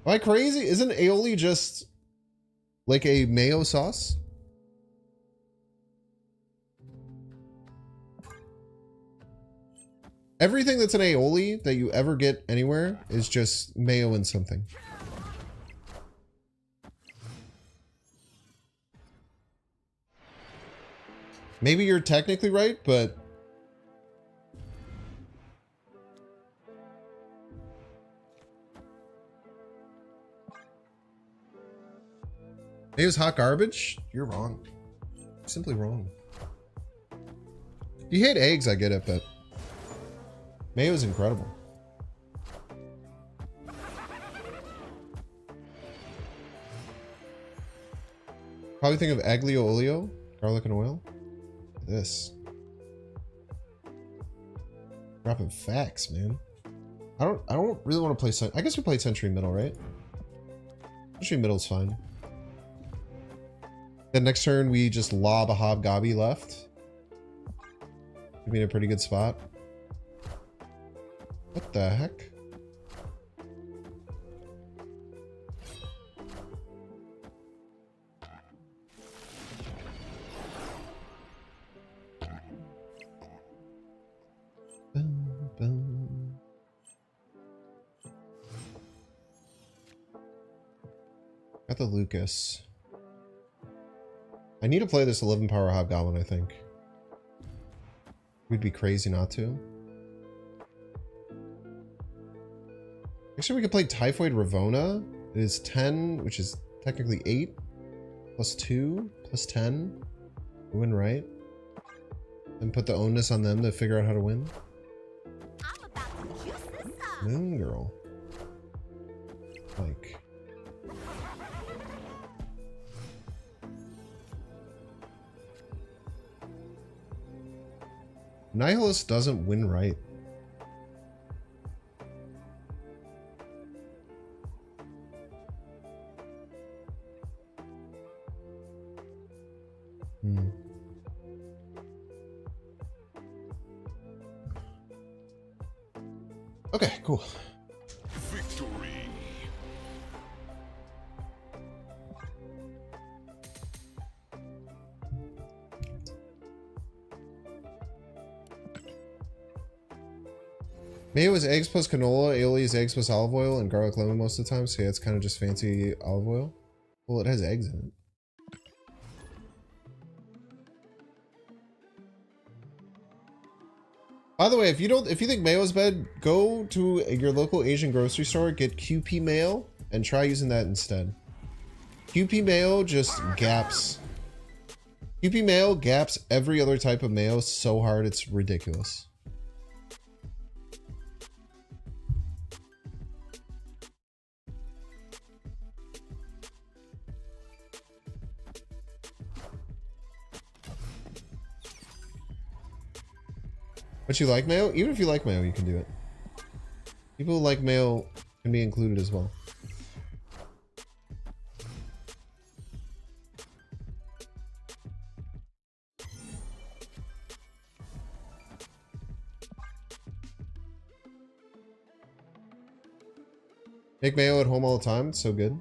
I crazy? Isn't aioli just like a mayo sauce? Everything that's an aioli that you ever get anywhere is just mayo and something. Maybe you're technically right, but mayo's hot garbage? You're wrong. You're simply wrong. You hate eggs, I get it, but mayo's incredible. Probably think of aglio olio, garlic and oil. This. Dropping facts, man. I don't really want to play I guess we played Century Middle, right? Century Middle's fine. Then next turn we just lob a Hobgobby left. Give me in a pretty good spot. What the heck? Boom, boom. Got the Lucas. I need to play this 11 power Hobgoblin, I think. We'd be crazy not to. Actually, we could play Typhoid Ravona. It is 10, which is technically 8. Plus 2, plus 10. We win, right? And put the onus on them to figure out how to win. I'm about to juice this up. Moon Girl. Like. Nihilist doesn't win right. Okay, cool. Victory. Mayo is eggs plus canola, aioli is eggs plus olive oil, and garlic lemon most of the time, so yeah, it's kind of just fancy olive oil. Well, it has eggs in it. By the way, if you think mayo is bad, go to your local Asian grocery store, get QP mayo, and try using that instead. QP mayo just gaps. QP mayo gaps every other type of mayo so hard it's ridiculous. But you like mayo? Even if you like mayo, you can do it. People who like mayo can be included as well. Make mayo at home all the time. It's so good.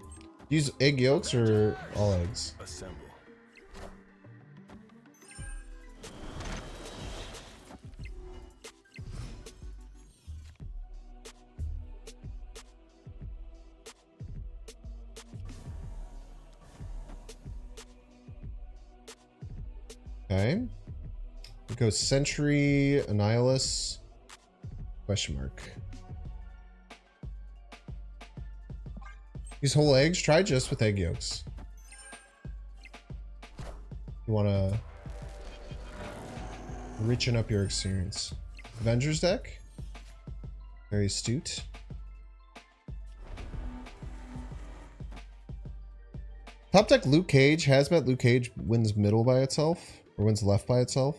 Use egg yolks or all eggs? Assemble. Okay. We go Sentry, Annihilus, question mark. Use whole eggs? Try just with egg yolks. You want to richen up your experience. Avengers deck? Very astute. Top deck Luke Cage. Hazmat Luke Cage wins middle by itself. Or wins left by itself.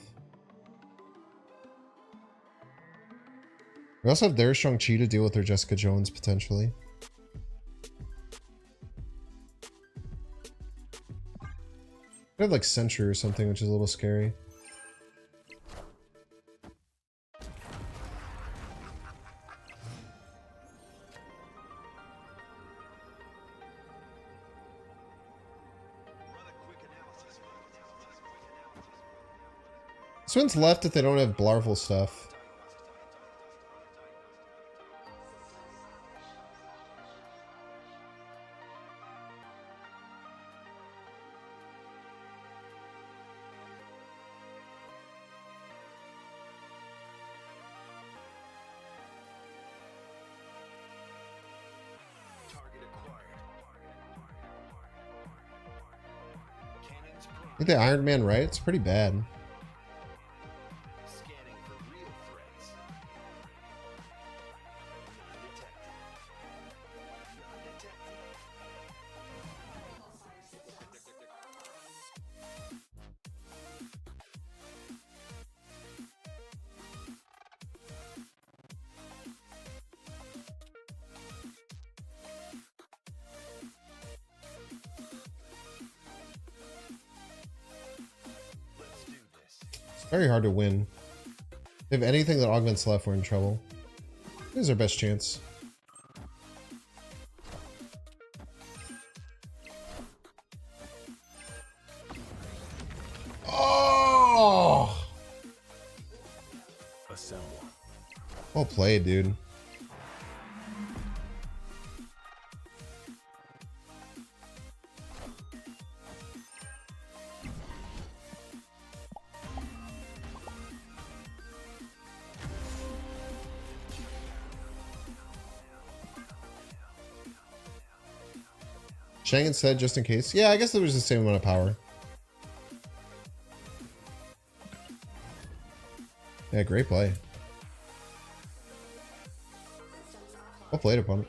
We also have their Shang-Chi to deal with their Jessica Jones potentially. I have like Sentry or something, which is a little scary. This one's left if they don't have Blarvel stuff. I think the Iron Man, right? It's pretty bad. Very hard to win. If anything that augments left, we're in trouble. This is our best chance. Oh! Assemble. Well played, dude. Shangan said just in case. Yeah, I guess it was the same amount of power. Yeah, great play. Well played, opponent.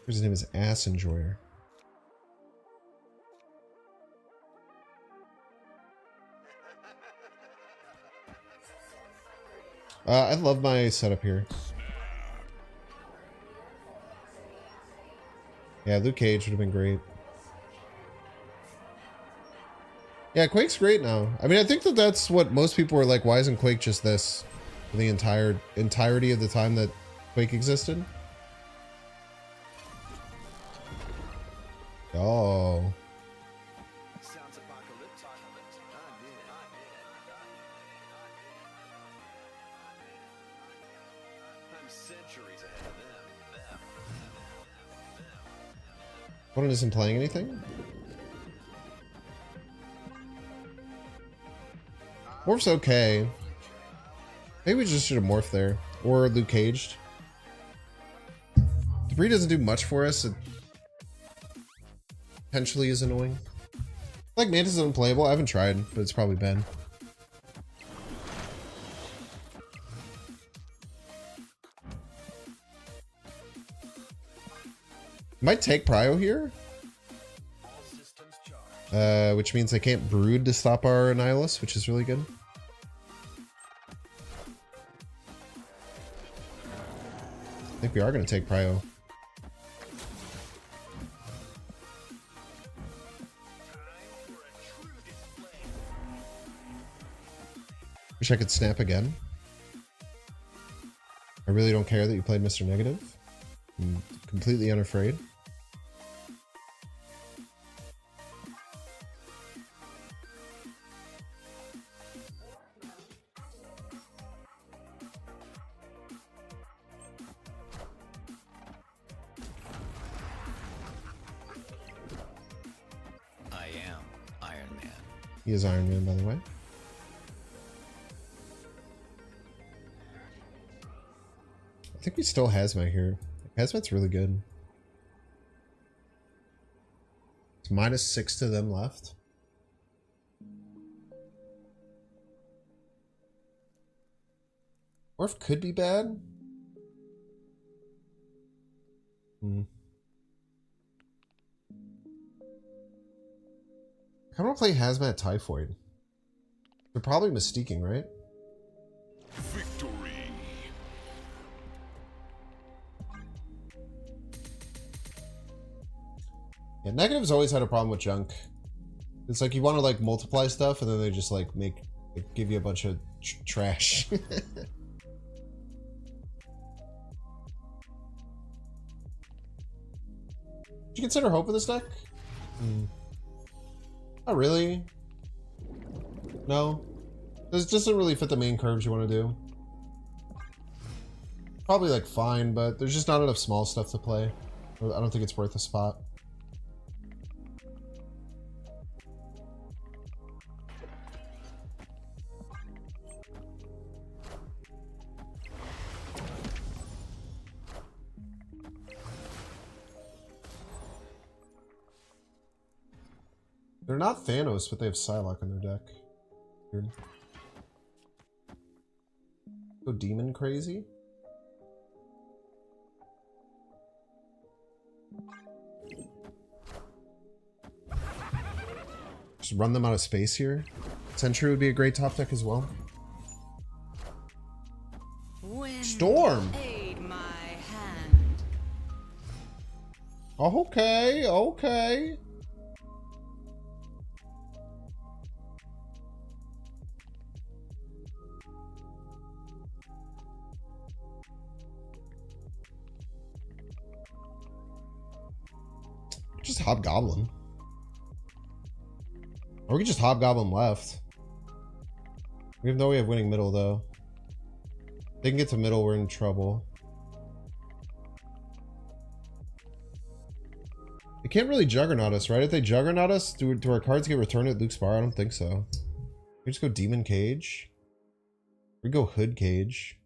His name is Ass Enjoyer. I love my setup here. Yeah, Luke Cage would have been great. Yeah, Quake's great now. I mean, I think that that's what most people were like, why isn't Quake just this for the entirety of the time that Quake existed? Oh. Sounds apocalyptic. I'm centuries ahead of them. Opponent isn't playing anything? Morph's okay. Maybe we just should have morphed there. Or Luke Caged. Debris doesn't do much for us. It potentially is annoying. Like Mantis is unplayable. I haven't tried, but it's probably been. Might take Prio here. Which means I can't Brood to stop our Annihilus, which is really good. I think we are going to take Prio. Wish I could snap again. I really don't care that you played Mr. Negative. I'm completely unafraid. I am Iron Man. He is Iron Man, by the way. I think we still Hazmat here. Hazmat's really good. It's -6 to them left. Morph could be bad. I kind of want to play Hazmat Typhoid. They're probably Mystiquing, right? Victory. Yeah, Negative's always had a problem with junk. It's like you want to like multiply stuff and then they just like give you a bunch of trash. Did you consider Hope in this deck? Not really. No. This doesn't really fit the main curves you want to do. Probably like fine, but there's just not enough small stuff to play. I don't think it's worth a spot. They're not Thanos, but they have Psylocke in their deck. Weird. Go demon crazy? Just run them out of space here. Sentry would be a great top deck as well. Storm! Aid my hand. Okay, okay. Just Hobgoblin. Or we could just Hobgoblin left. We have no way of winning middle though. If they can get to middle, we're in trouble. They can't really Juggernaut us, right? If they Juggernaut us, do our cards get returned at Luke's Bar? I don't think so. We just go Demon Cage. We go Hood Cage.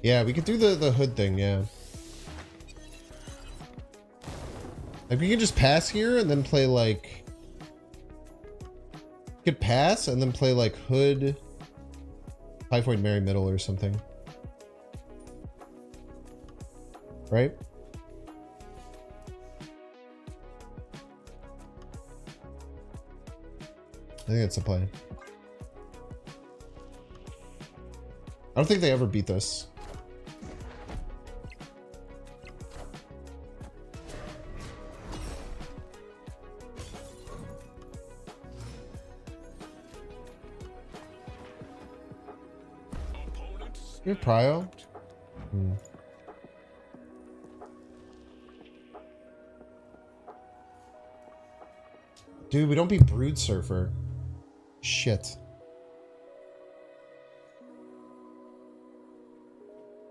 Yeah, we could do the hood thing, yeah. Like, we could just pass here and then play, like... We could pass and then play, like, hood... Typhoid Mary middle or something. Right? I think that's the play. I don't think they ever beat this. You have Prio? Dude, we don't beat Brood Surfer. Shit.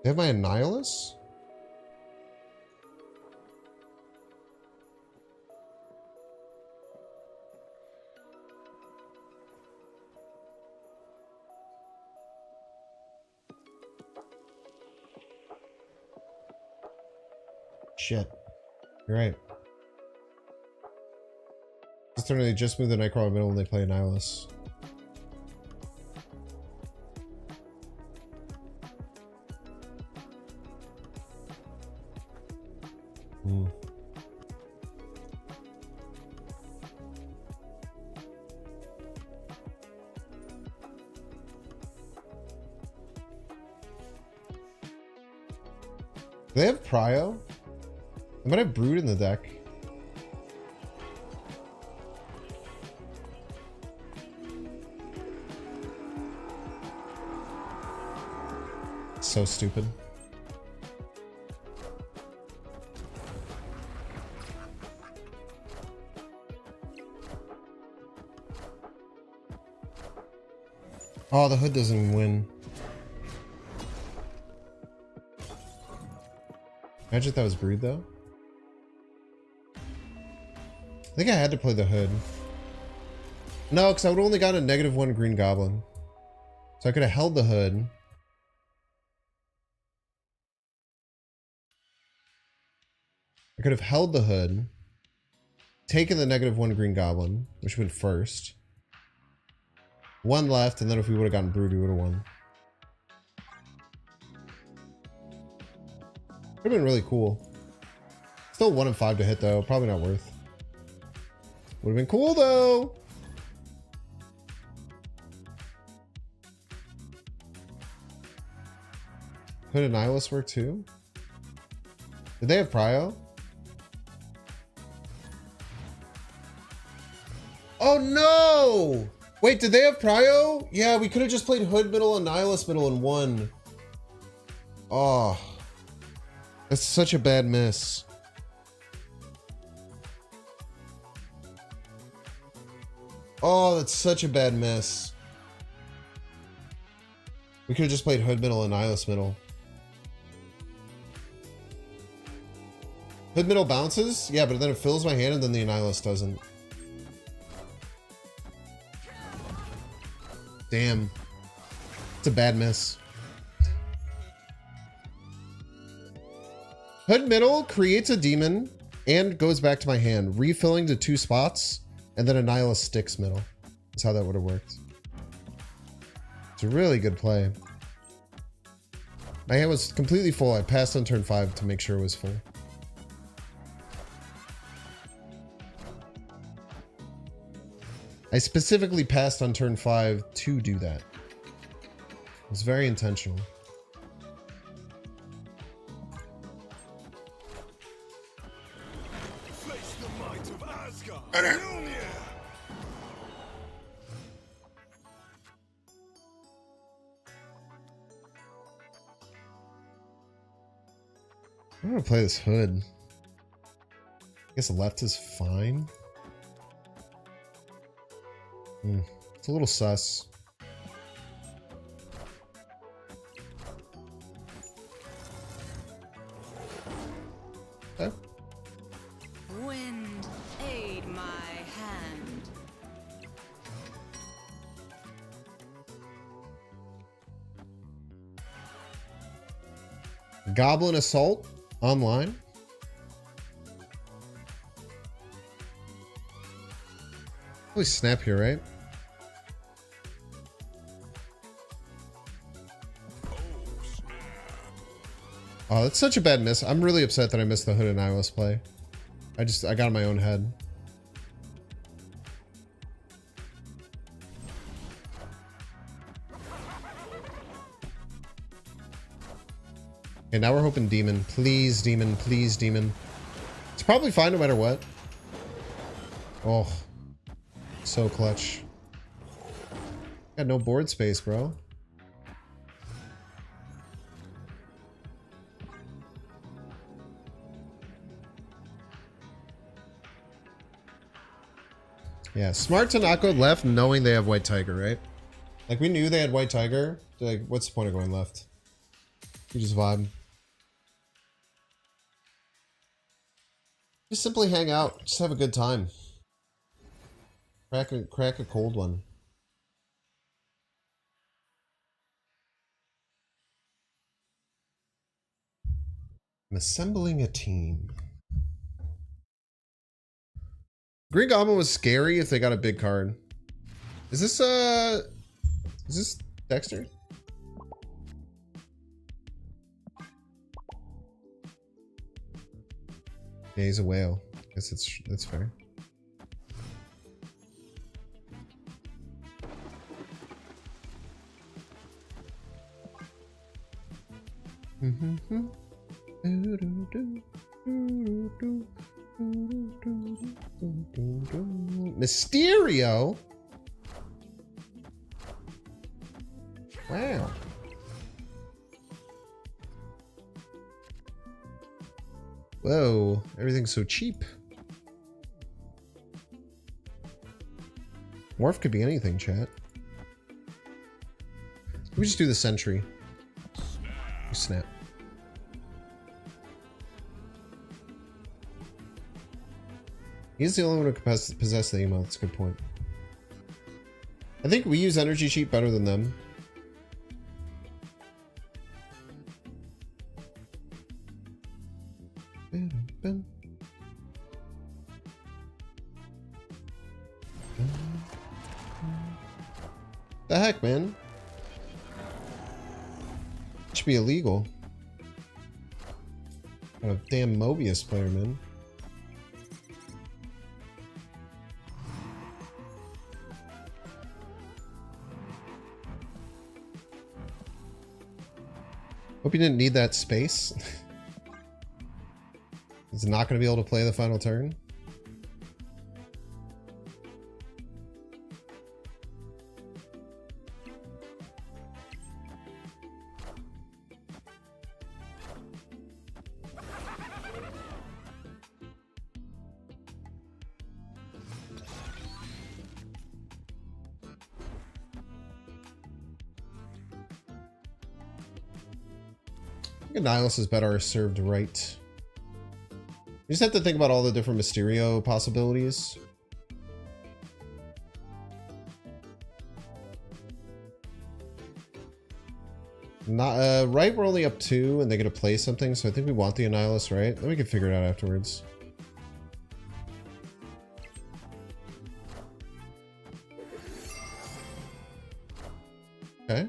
They have my Annihilus? Shit. You're right. This turn they just move the Nightcrawler middle and they play Annihilus. Do they have Prio? They might have Brood in the deck. So stupid. Oh, the hood doesn't win. Imagine if that was Brood though. I think I had to play the hood. No, because I would only got a -1 Green Goblin. So I could have held the hood. I could have held the hood. Taken the -1 Green Goblin, which went first. One left, and then if we would have gotten Brood, we would have won. Would have been really cool. Still 1 and 5 to hit though. Probably not worth. Would have been cool though. Could Annihilus work too? Did they have Prio? Oh no! Wait, did they have Prio? Yeah, we could have just played Hood middle and Annihilus middle and won. Oh. That's such a bad miss. Oh, that's such a bad miss. We could have just played Hood middle and Annihilus middle. Hood middle bounces? Yeah, but then it fills my hand and then the Annihilus doesn't. Damn. It's a bad miss. Hood middle creates a demon and goes back to my hand, refilling to 2 spots, and then Annihilus sticks middle. That's how that would have worked. It's a really good play. My hand was completely full. I passed on turn 5 to make sure it was full. I specifically passed on turn 5 to do that. It was very intentional. I'm gonna play this hood. I guess the left is fine. It's a little sus. Okay. Wind, aid my hand. Goblin Assault online. Probably snap here, right? Oh, that's such a bad miss. I'm really upset that I missed the Hood and Nihilus play. I got in my own head. Okay, now we're hoping Demon. Please, Demon. Please, Demon. It's probably fine no matter what. Oh. So clutch. Got no board space, bro. Yeah, smart to not go left knowing they have White Tiger, right? Like, we knew they had White Tiger. Like, what's the point of going left? You just vibe. Just simply hang out. Just have a good time. Crack a cold one. I'm assembling a team. Green Goblin was scary if they got a big card. Is this Dexter? Yeah, he's a whale. Guess that's fair. Mysterio? Wow. Whoa, everything's so cheap. Morph could be anything, chat. We just do the sentry. Snap. He's the only one who can possess the emo. That's a good point. I think we use energy sheet better than them. The heck, man? It should be illegal. Got a damn Mobius player, man. Hope you didn't need that space. He's not going to be able to play the final turn. Nihilus is better served right. You just have to think about all the different Mysterio possibilities. Not right, we're only up 2 and they get to play something, so I think we want the Nihilus, right? Then we can figure it out afterwards. Okay.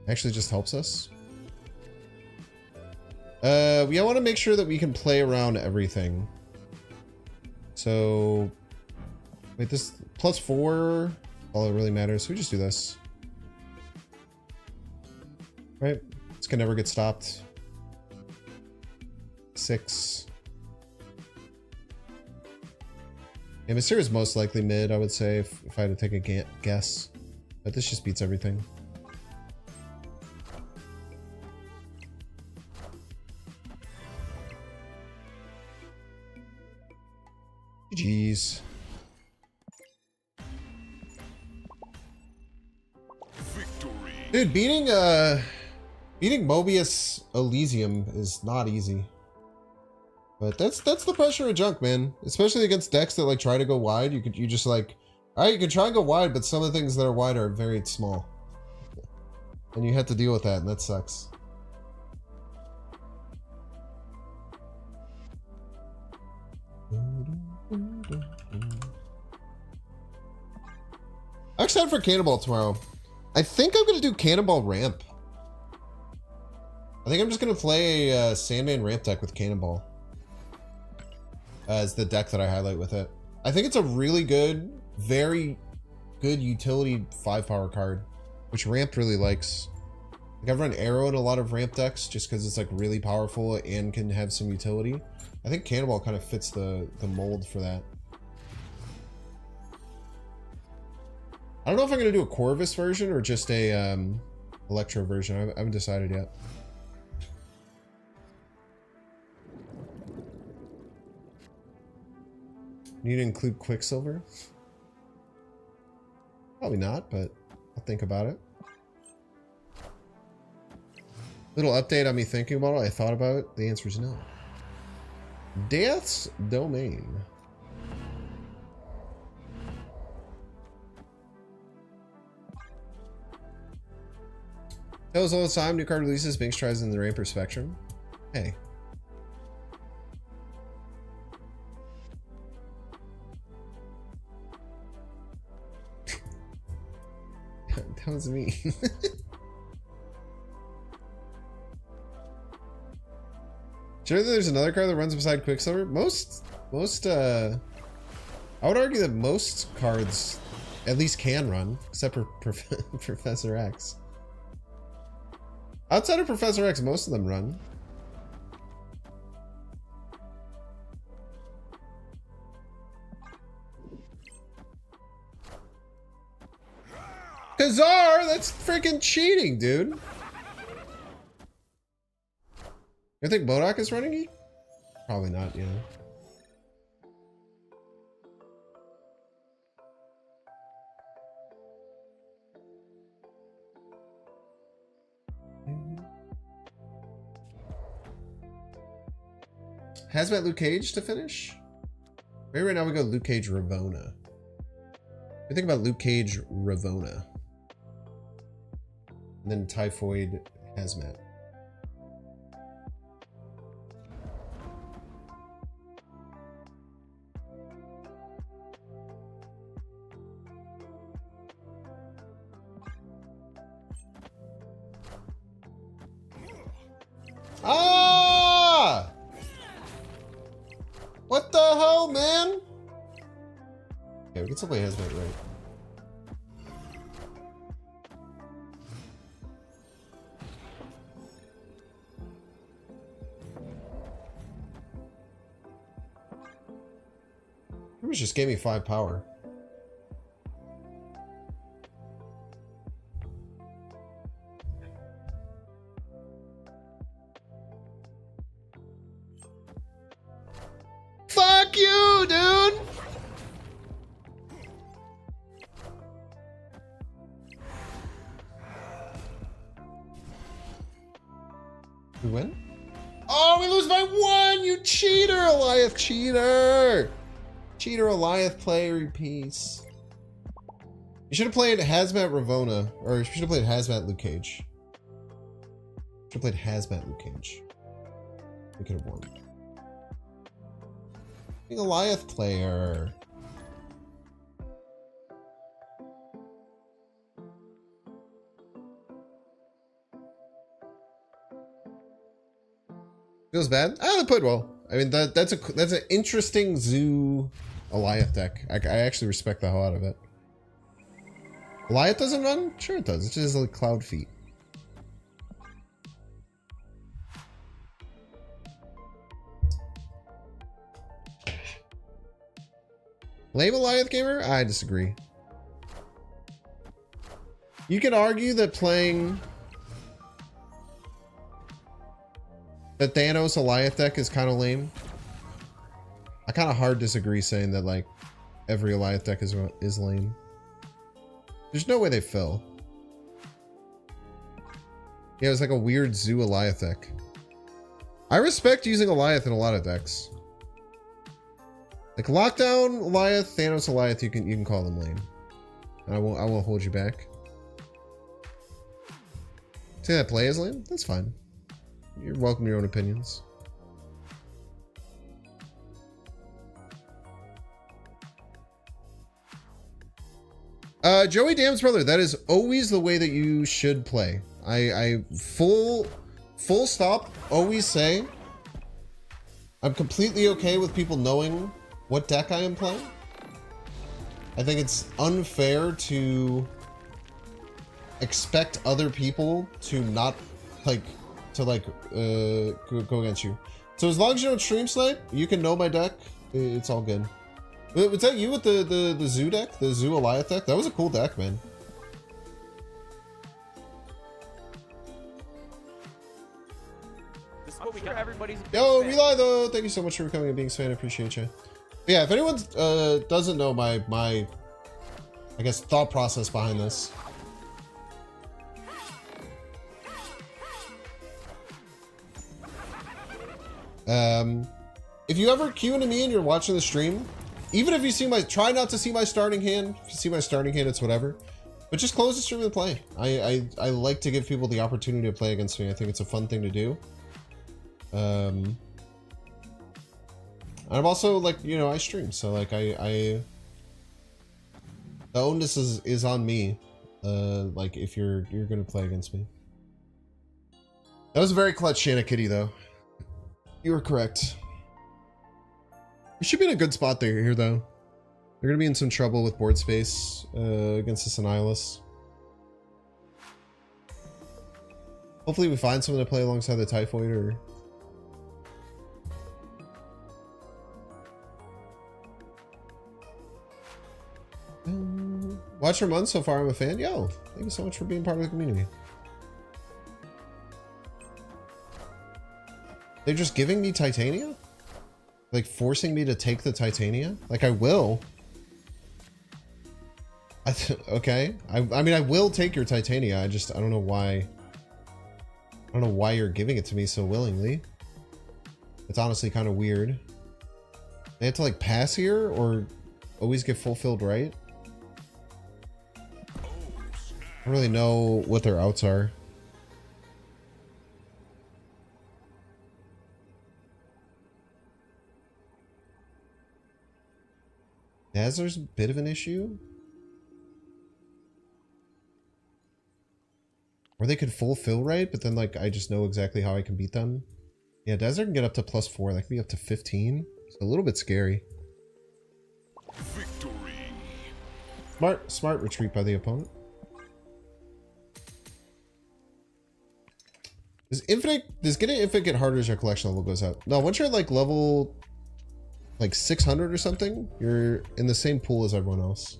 Actually just helps us. We want to make sure that we can play around everything. So, wait, this +4, all that really matters. So we just do this. Right? This can never get stopped. 6. Yeah, Mystere is most likely mid, I would say, if I had to take a guess. But this just beats everything. GG's. Victory. Dude, beating Mobius Elysium is not easy. But that's the pressure of junk, man. Especially against decks that like try to go wide. You just like, alright, you can try and go wide, but some of the things that are wide are very small. And you have to deal with that, and that sucks. I'm excited for Cannonball tomorrow. I think I'm going to do Cannonball Ramp. I think I'm just going to play a Sandman Ramp deck with Cannonball. As the deck that I highlight with it. I think it's a really good, very good utility 5-power card, which Ramp really likes. Like I've run Arrow in a lot of Ramp decks just because it's like really powerful and can have some utility. I think Cannonball kind of fits the mold for that. I don't know if I'm going to do a Corvus version or just a Electro version. I haven't decided yet. Need to include Quicksilver? Probably not, but I'll think about it. Little update on me thinking about it. I thought about it. The answer is no. Death's Domain. Tells all the time, new card releases, Binks tries in the Ramper Spectrum. Hey. That was me. Sure, there's another card that runs beside Quicksilver. I would argue that most cards at least can run, except for Professor X. Outside of Professor X, most of them run. Kazar, that's freaking cheating, dude. You think Bodok is running E? Probably not, yeah. Hazmat Luke Cage to finish? Maybe right now we go Luke Cage Ravona. What do you think about Luke Cage Ravona? And then Typhoid Hazmat. Ah! What the hell, man? Okay, we can still play Hazmat, right? It just gave me 5 power. Fuck you, dude! We win? Oh, we lose by 1! You cheater, Eliath cheater! Cheater Eliath player piece. You should have played Hazmat Ravona, or you should have played Hazmat Luke Cage. Should have played Hazmat Luke Cage. We could have won. Being Eliath player. Feels bad? Ah, they played well. I mean, that's an interesting Zoo Eliath deck. I actually respect the hell out of it. Eliath doesn't run? Sure it does. It's just like Cloud Feet. Blame Goliath Gamer? I disagree. You can argue that playing the Thanos Goliath deck is kind of lame. I kind of hard disagree saying that like every Goliath deck is lame. There's no way they fill. Yeah, it's like a weird Zoo Goliath deck. I respect using Goliath in a lot of decks. Like Lockdown Goliath, Thanos Goliath, you can call them lame. I won't hold you back. Say that play is lame? That's fine. You're welcome to your own opinions. Joey Dam's brother, that is always the way that you should play. I full stop always say I'm completely okay with people knowing what deck I am playing. I think it's unfair to expect other people to not go against you. So as long as you don't stream snipe, you can know my deck. It's all good. Was that you with the Zoo deck? The Zoo Goliath deck? That was a cool deck, man. This is what we got. Everybody's a big Yo, fan. Rely though, thank you so much for becoming a Beings fan. I appreciate you. But yeah, if anyone doesn't know my I guess thought process behind this. If you ever queue into me and you're watching the stream, even if you see try not to see my starting hand. If you see my starting hand, it's whatever. But just close the stream and play. I like to give people the opportunity to play against me. I think it's a fun thing to do. I'm also like, you know, I stream, so like the onus is on me. Like if you're gonna play against me. That was a very clutch Shanna Kitty though. You were correct. You should be in a good spot there here though. They're gonna be in some trouble with board space against this Annihilus. Hopefully we find someone to play alongside the Typhoid or watch for months so far. I'm a fan. Yo, thank you so much for being part of the community. They're just giving me Titania? Like forcing me to take the Titania? Like I will. Okay. I mean, I will take your Titania. I don't know why. I don't know why you're giving it to me so willingly. It's honestly kind of weird. They have to like pass here or always get fulfilled, right? I don't really know what their outs are. Dazzler's a bit of an issue. Or they could fulfill right, but then like I just know exactly how I can beat them. Yeah, Dazzler can get up to +4. That can be up to 15. It's a little bit scary. Victory. Smart retreat by the opponent. Does getting Infinite get harder as your collection level goes up? No, once you're like level like 600 or something, you're in the same pool as everyone else.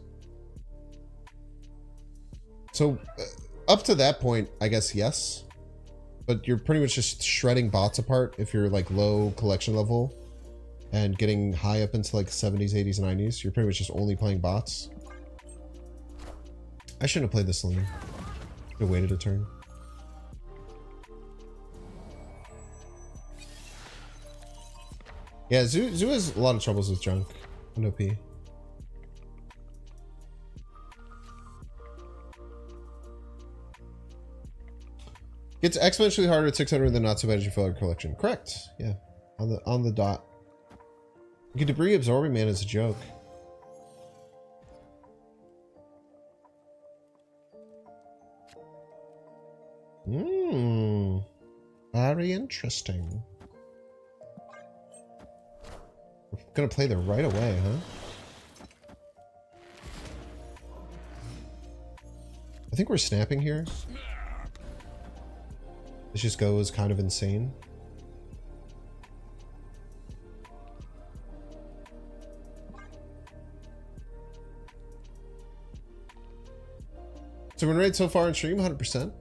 So up to that point, I guess yes. But you're pretty much just shredding bots apart if you're like low collection level and getting high up into like 70s, 80s, and 90s. You're pretty much just only playing bots. I shouldn't have played this lane. Should have waited a turn. Yeah, Zoo has a lot of troubles with junk and OP. Gets exponentially harder at 600 than not so bad as your filler collection. Correct. Yeah. On the dot. You get debris absorbing man is a joke. Very interesting. We're gonna play there right away, huh? I think we're snapping here. This just goes kind of insane. So win rate so far in stream, 100%.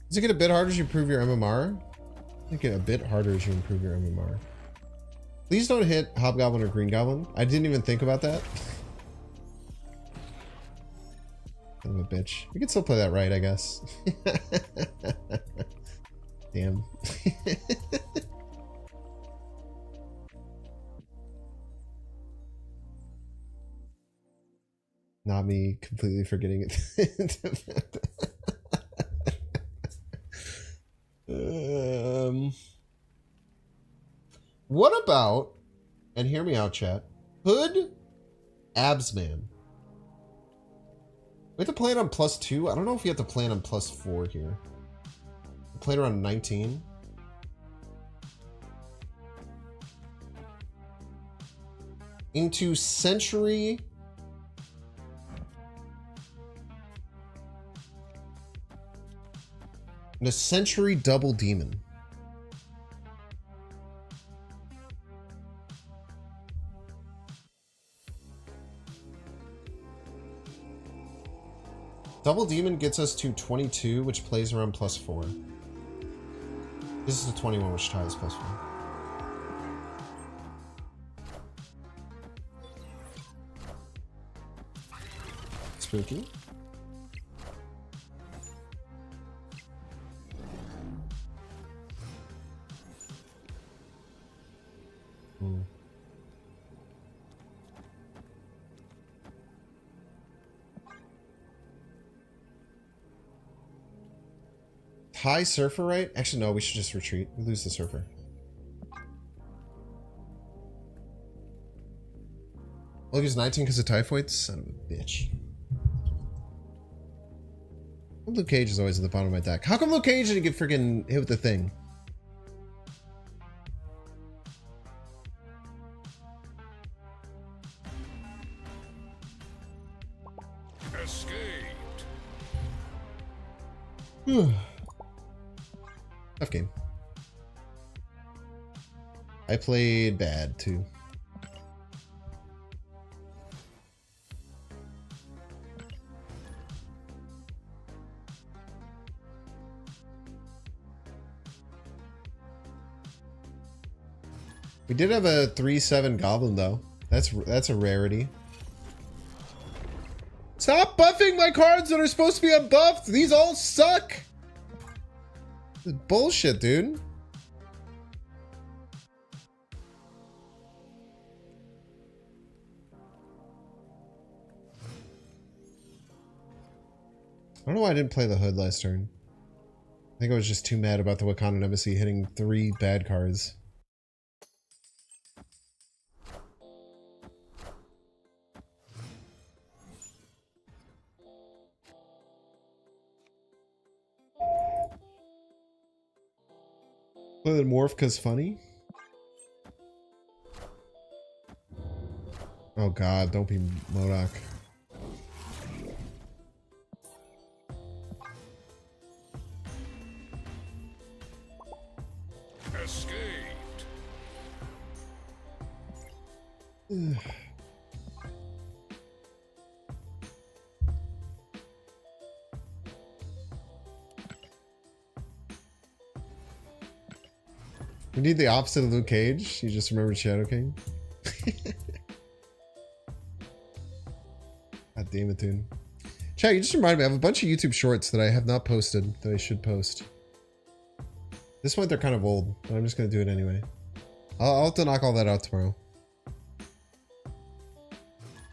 Does it get a bit harder as you improve your MMR? I think it get a bit harder as you improve your MMR. Please don't hit Hobgoblin or Green Goblin. I didn't even think about that. Son of a bitch. We can still play that right, I guess. Damn. Not me completely forgetting it. What about, and hear me out, chat, Hood Absman? We have to play it on +2. I don't know if you have to play it on +4 here. Played around 19. Into Century. And a Century Double Demon. Double Demon gets us to 22, which plays around +4. This is the 21, which ties +4. Spooky. High Surfer, right? Actually, no, we should just retreat. We lose the Surfer. I'll use 19 because of Typhoid? Son of a bitch. Luke Cage is always at the bottom of my deck. How come Luke Cage didn't get freaking hit with the thing? Escaped. Tough game. I played bad too. We did have a 3/7 Goblin though. That's a rarity. Stop buffing my cards that are supposed to be unbuffed. These all suck. This is bullshit, dude. I don't know why I didn't play the Hood last turn. I think I was just too mad about the Wakanda Embassy hitting 3 bad cards. Play the Morph cause funny? Oh god, don't be MODOK. Escaped. We need the opposite of Luke Cage. You just remembered Shadow King. God damn it, dude. Chat, you just reminded me, I have a bunch of YouTube shorts that I have not posted that I should post. At this point, they're kind of old, but I'm just going to do it anyway. I'll have to knock all that out tomorrow.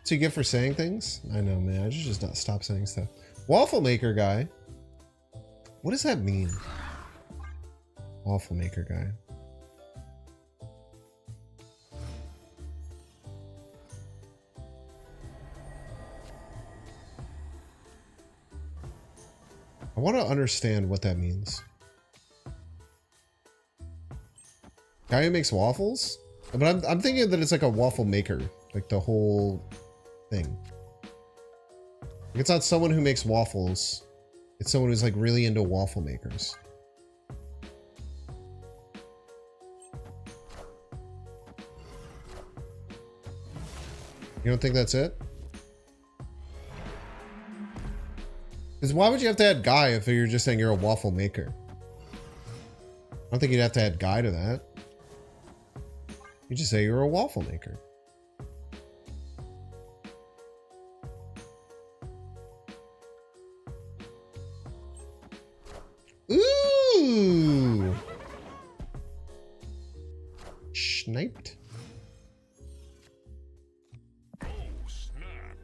So you get for saying things? I know, man. I should just not stop saying stuff. Waffle Maker guy. What does that mean? Waffle Maker guy. I want to understand what that means. Guy who makes waffles? But I'm thinking that it's like a waffle maker. Like the whole thing. Like it's not someone who makes waffles. It's someone who's like really into waffle makers. You don't think that's it? Because why would you have to add guy if you're just saying you're a waffle maker? I don't think you'd have to add guy to that. You just say you're a waffle maker. Ooh! Sniped. Oh, snap.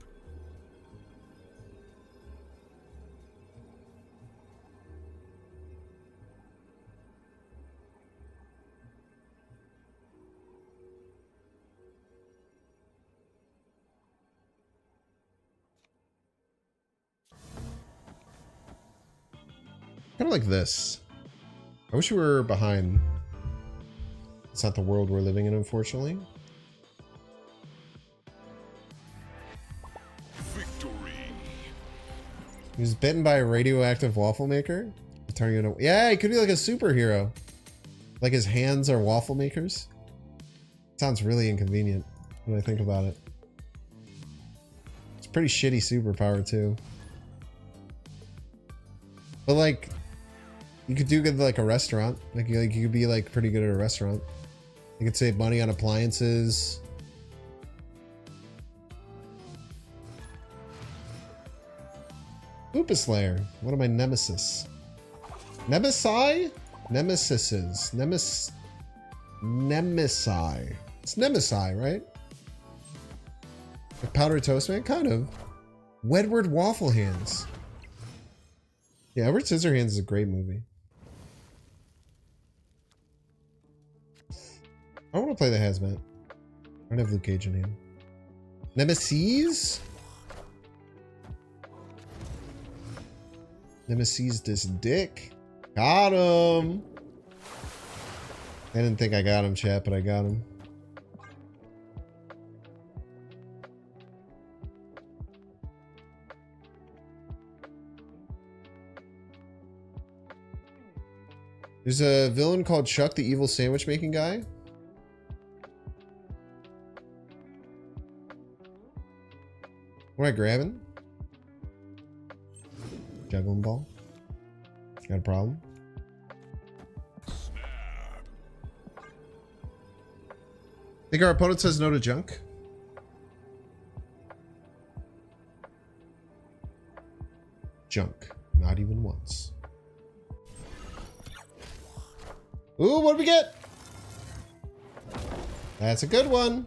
Kind of like this. I wish we were behind. It's not the world we're living in, unfortunately. Victory. He was bitten by a radioactive waffle maker. Turning into, yeah, he could be like a superhero. Like his hands are waffle makers. Sounds really inconvenient when I think about it. It's a pretty shitty superpower too. But like, you could do good like a restaurant. Like you could be like pretty good at a restaurant. You could save money on appliances. Koopa Slayer. One of my nemesis. Nemesi? Nemesises. Nemesi. It's Nemesi, right? Like Powdered Toast Man? Kind of. Wedward Waffle Hands. Yeah, Edward Scissorhands is a great movie. I want to play the Hazmat. I don't have Luke Cage in hand. Nemesis? Nemesis this dick. Got him. I didn't think I got him, chat, but I got him. There's a villain called Chuck, the evil sandwich making guy. What am I grabbing? Juggling ball. Got a problem? Think our opponent says no to junk? Junk. Not even once. Ooh, what do we get? That's a good one.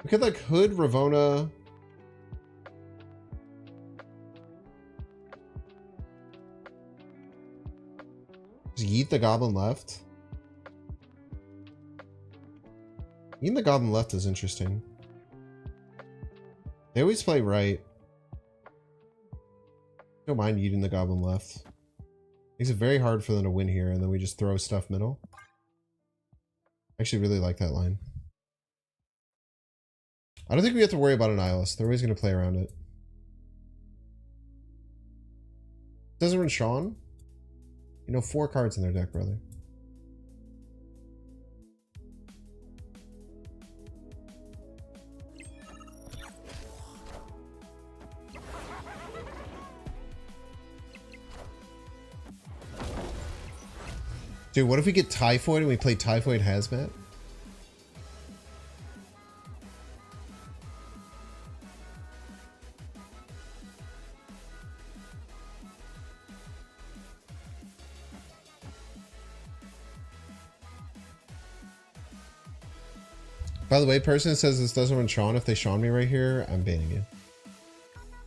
We could like Hood, Ravona. Just Yeet the Goblin left. Yeeting the Goblin left is interesting. They always play right. Don't mind Yeeting the Goblin left. Makes it very hard for them to win here, and then we just throw stuff middle. I actually really like that line. I don't think we have to worry about an Eyeless. They're always going to play around it. Doesn't run Sean? You know, 4 cards in their deck, brother. Dude, what if we get Typhoid and we play Typhoid Hazmat? By the way, person that says this doesn't run Sean, if they Sean me right here, I'm banning you.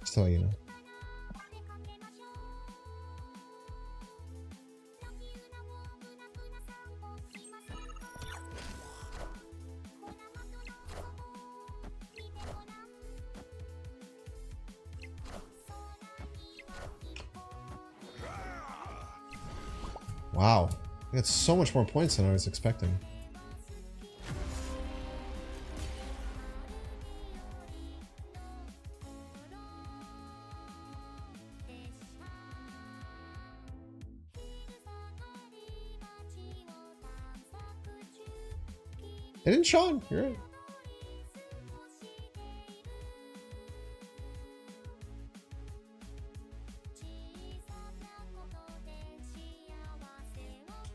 Just to let you know. Wow. I got so much more points than I was expecting. It didn't Sean, you're right.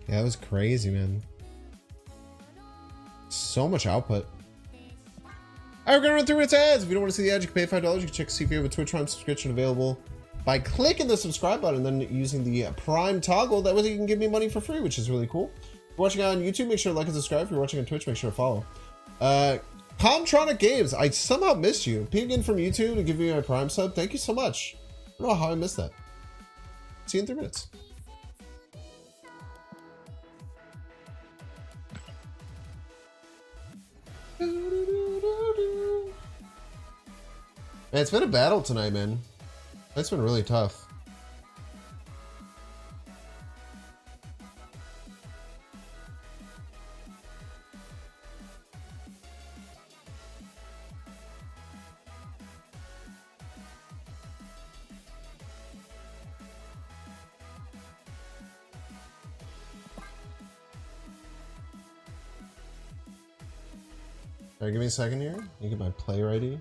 Yeah, that was crazy, man. So much output. Alright, we're gonna run through its ads. If you don't want to see the ads, you can pay $5. You can check to see if you have a Twitch Prime subscription available by clicking the subscribe button and then using the Prime toggle. That way you can give me money for free, which is really cool. If you're watching on YouTube, make sure to like and subscribe. If you're watching on Twitch, make sure to follow. Comtronic Games, I somehow missed you. Peeking from YouTube to give me my Prime sub. Thank you so much. I don't know how I missed that. See you in 3 minutes. Man, it's been a battle tonight, man. It's been really tough. Alright, give me a second here. You get my player ID.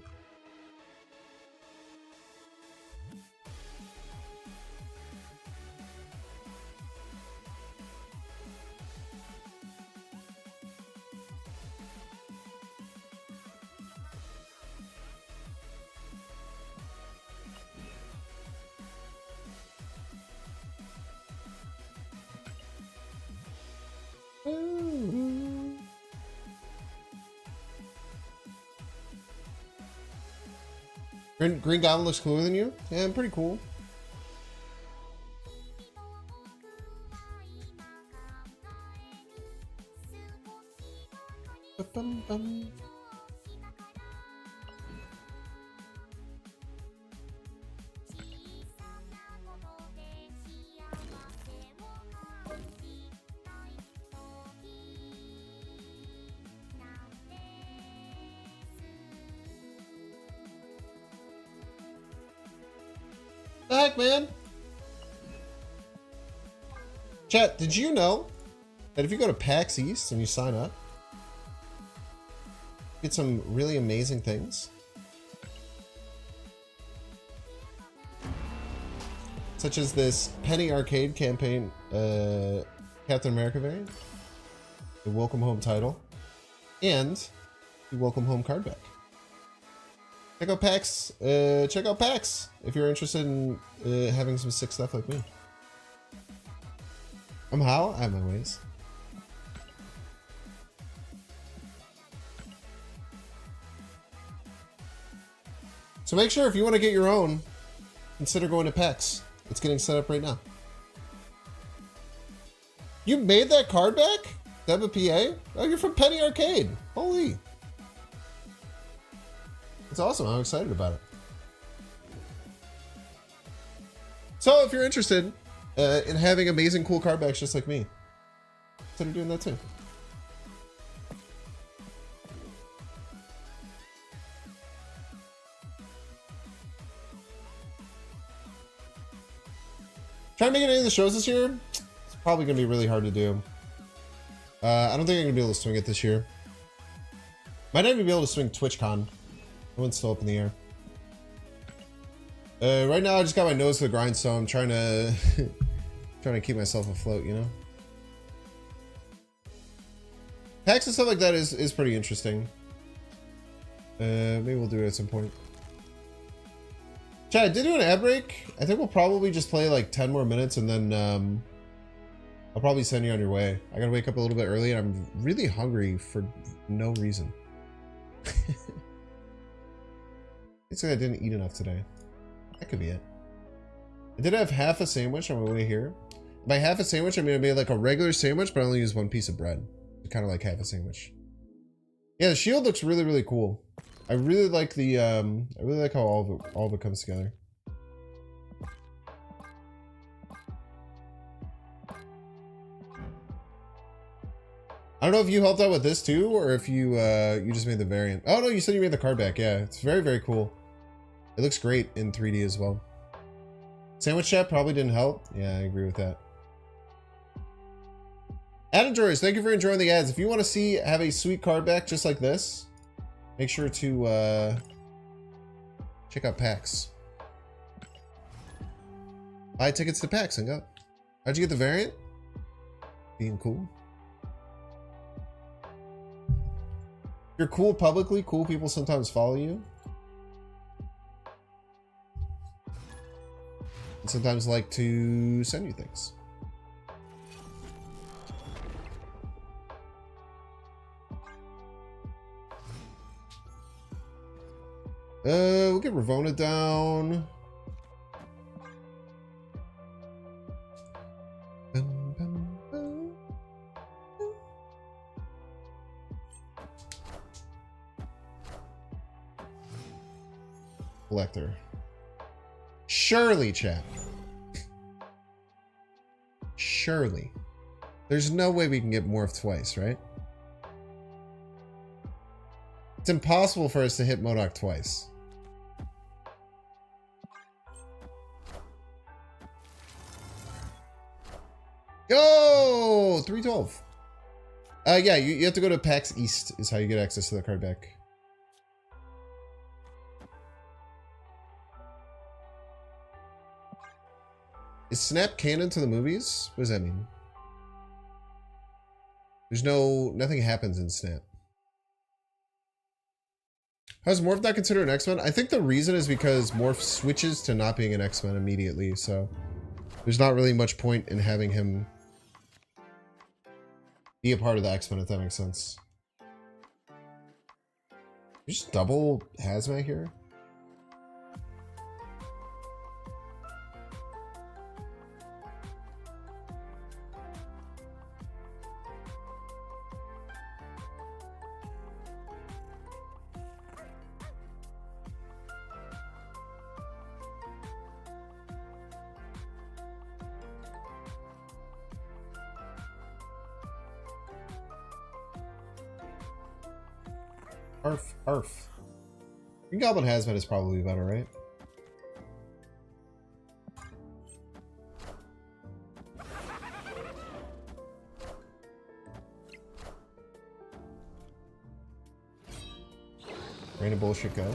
Green Goblin looks cooler than you? Yeah, I'm pretty cool. Ba-bum-bum. The heck, man? Chat, did you know that if you go to PAX East and you sign up, you get some really amazing things? Such as this Penny Arcade campaign, Captain America variant, the Welcome Home title, and the Welcome Home card back. Check out PAX. Check out PAX if you're interested in having some sick stuff like me. I'm how? I have my ways. So make sure if you want to get your own, consider going to PAX. It's getting set up right now. You made that card back? Deba PA? Oh, you're from Penny Arcade. Holy. It's awesome. I'm excited about it. So if you're interested in having amazing cool card backs just like me, consider doing that too. Trying to make any of the shows this year, it's probably going to be really hard to do. I don't think I'm going to be able to swing it this year. Might not even be able to swing TwitchCon. That one's still up in the air. Right now, I just got my nose to the grindstone, trying to trying to keep myself afloat, you know. PAX and stuff like that is pretty interesting. Maybe we'll do it at some point. Chad, I did do an ad break. I think we'll probably just play like 10 more minutes and then I'll probably send you on your way. I gotta wake up a little bit early and I'm really hungry for no reason. It's like I didn't eat enough today. That could be it. I did have half a sandwich on my way here. By half a sandwich, I mean I made like a regular sandwich, but I only used one piece of bread. Kind of like half a sandwich. Yeah, the shield looks really, really cool. I really like the I really like how all of it comes together. I don't know if you helped out with this too, or if you you just made the variant. Oh no, you said you made the card back. Yeah, it's very, very cool. It looks great in 3D as well. Sandwich chat probably didn't help. Yeah, I agree with that. Adam Joyce, thank you for enjoying the ads. If you want to have a sweet card back just like this, make sure to check out PAX. Buy tickets to PAX and go. How'd you get the variant? Being cool. If you're cool publicly, cool people sometimes follow you. And sometimes like to send you things. We'll get Ravona down. Collector. Surely, chat. Surely. There's no way we can get morphed twice, right? It's impossible for us to hit MODOK twice. Yo! 312. Yeah, you have to go to PAX East is how you get access to the card back. Is Snap canon to the movies? What does that mean? There's nothing happens in Snap. How's Morph not considered an X-Men? I think the reason is because Morph switches to not being an X-Men immediately, so there's not really much point in having him be a part of the X-Men, if that makes sense. You just double Hazmat here? Arf. Green Goblin Hazmat is probably better, right? Rain of bullshit go.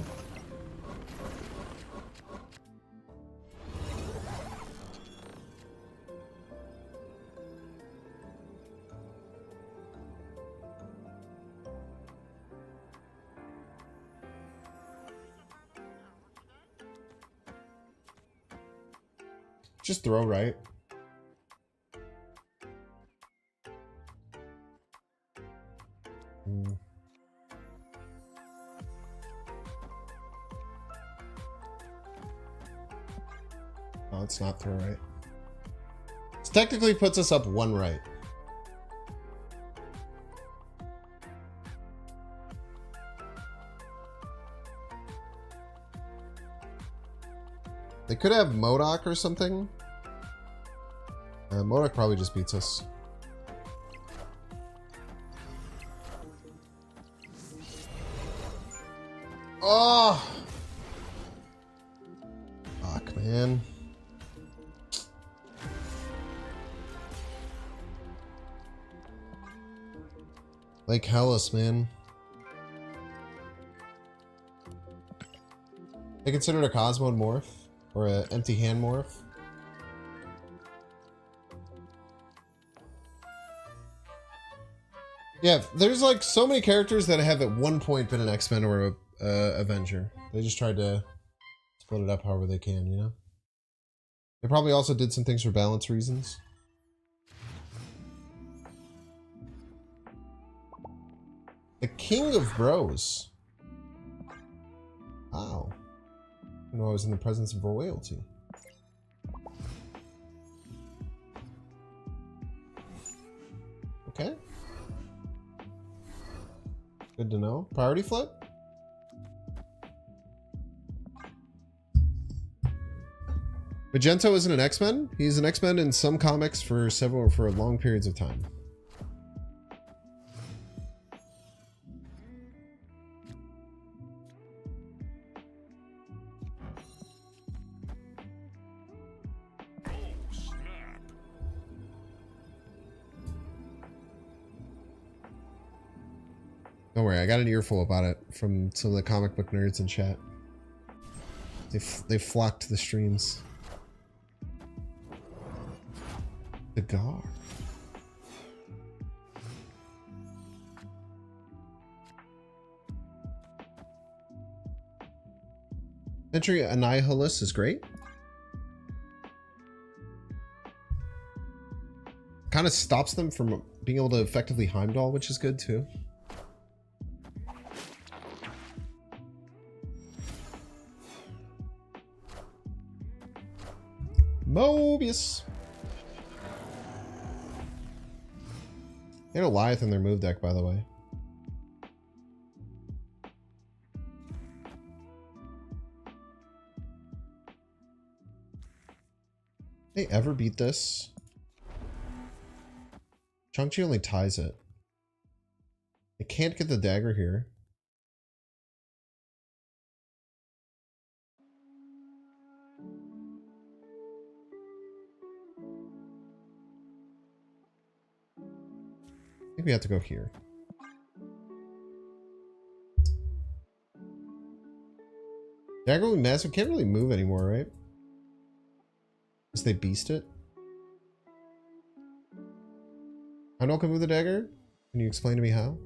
Just throw right. Oh, it's not throw right. This technically puts us up one right. They could have MODOK or something. MODOK probably just beats us. Oh! Fuck, man. Lake Hellas, man. They considered a Cosmode morph? Or an empty hand morph? Yeah, there's like so many characters that have at one point been an X-Men or a Avenger. They just tried to split it up however they can, you know? They probably also did some things for balance reasons. The King of Bros. Wow. I know I was in the presence of royalty. Okay. Good to know. Priority flip? Magento isn't an X-Men. He's an X-Men in some comics for long periods of time. Don't worry, I got an earful about it from some of the comic book nerds in chat. They flocked to the streams. The Gar. Entry Annihilus is great. Kind of stops them from being able to effectively Heimdall, which is good too. Mobius. They had a Goliath in their move deck, by the way. They ever beat this? Chang-Chi only ties it. They can't get the dagger here. I think we have to go here. Dagger will be massive. Can't really move anymore, right? Because they beast it. I don't can move the dagger. Can you explain to me how?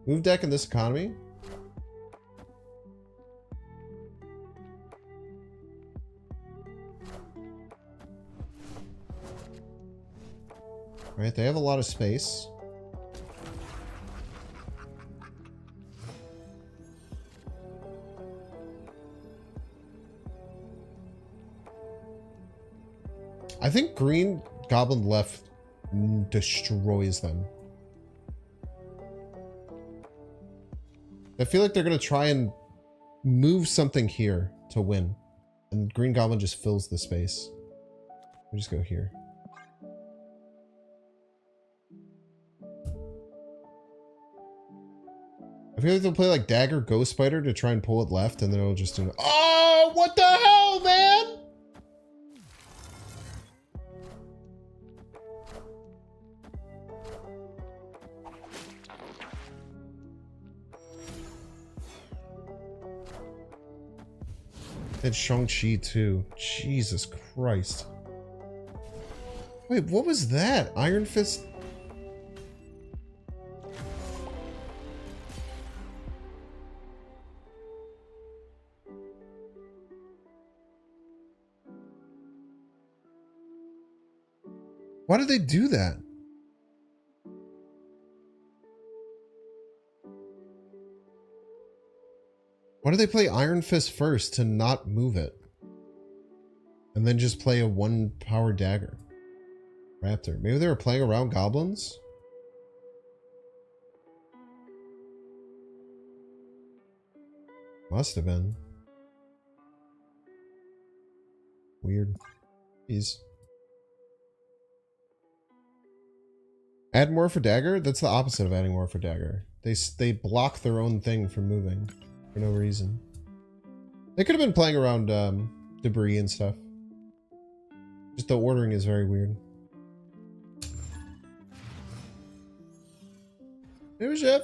Move deck in this economy? Right, they have a lot of space. I think Green Goblin left destroys them. I feel like they're going to try and move something here to win. And Green Goblin just fills the space. We just go here. I feel like they'll play like Dagger Ghost Spider to try and pull it left, and then it'll just do... Oh, what the hell, man? And Shang-Chi too. Jesus Christ. Wait, what was that? Iron Fist? Why did they do that? Why did they play Iron Fist first to not move it? And then just play a 1-power dagger? Raptor. Maybe they were playing around goblins? Must have been. Weird. Jeez. Add more for dagger? That's the opposite of adding more for dagger. They block their own thing from moving for no reason. They could have been playing around debris and stuff. Just the ordering is very weird. Hey, Chef.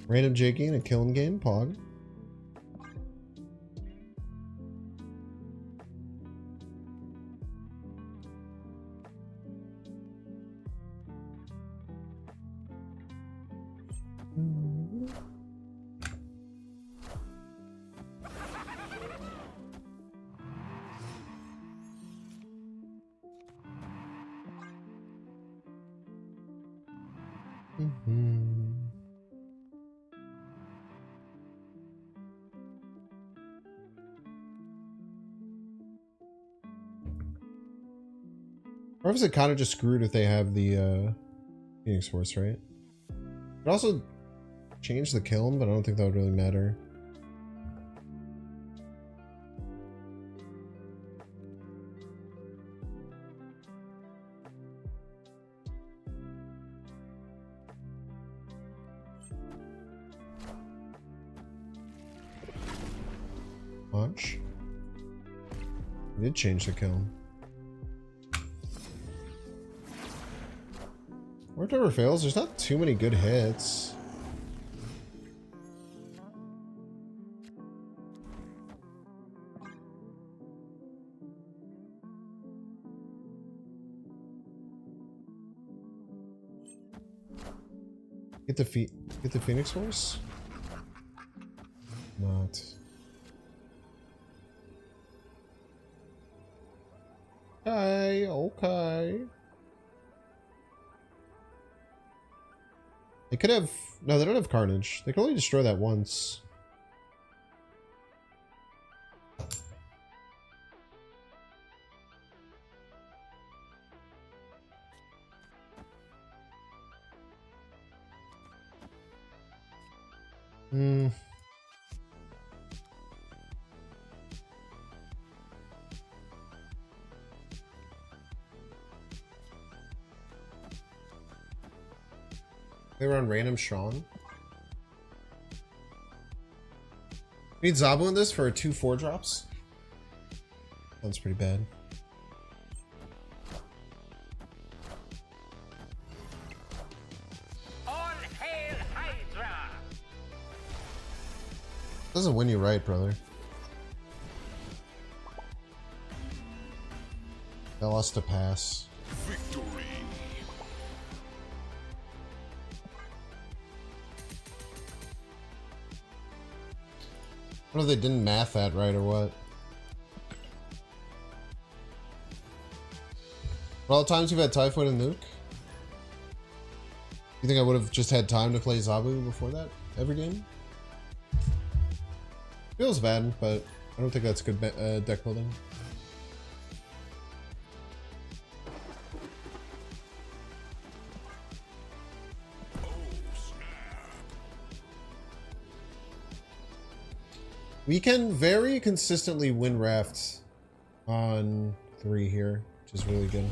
Random Jakey and a killing game, Pog. Or is it kind of just screwed if they have the Phoenix Force, right? It also change the kiln, but I don't think that would really matter. Launch. It did change the kiln. Worked over fails. There's not too many good hits. Get the Phoenix Force? Not. Okay, okay. They could have... No, they don't have Carnage. They can only destroy that once. Hmm. They were on random Sean. Need Zabu in this for 2/4 drops. Sounds pretty bad. All hail Hydra! Doesn't win you right, brother. That lost a pass. Victory. I don't know if they didn't math that right or what. For all the times you've had Typhoid and Nuke, you think I would have just had time to play Zabu before that every game? Feels bad, but I don't think that's good deck building. We can very consistently win Raft on 3 here, which is really good.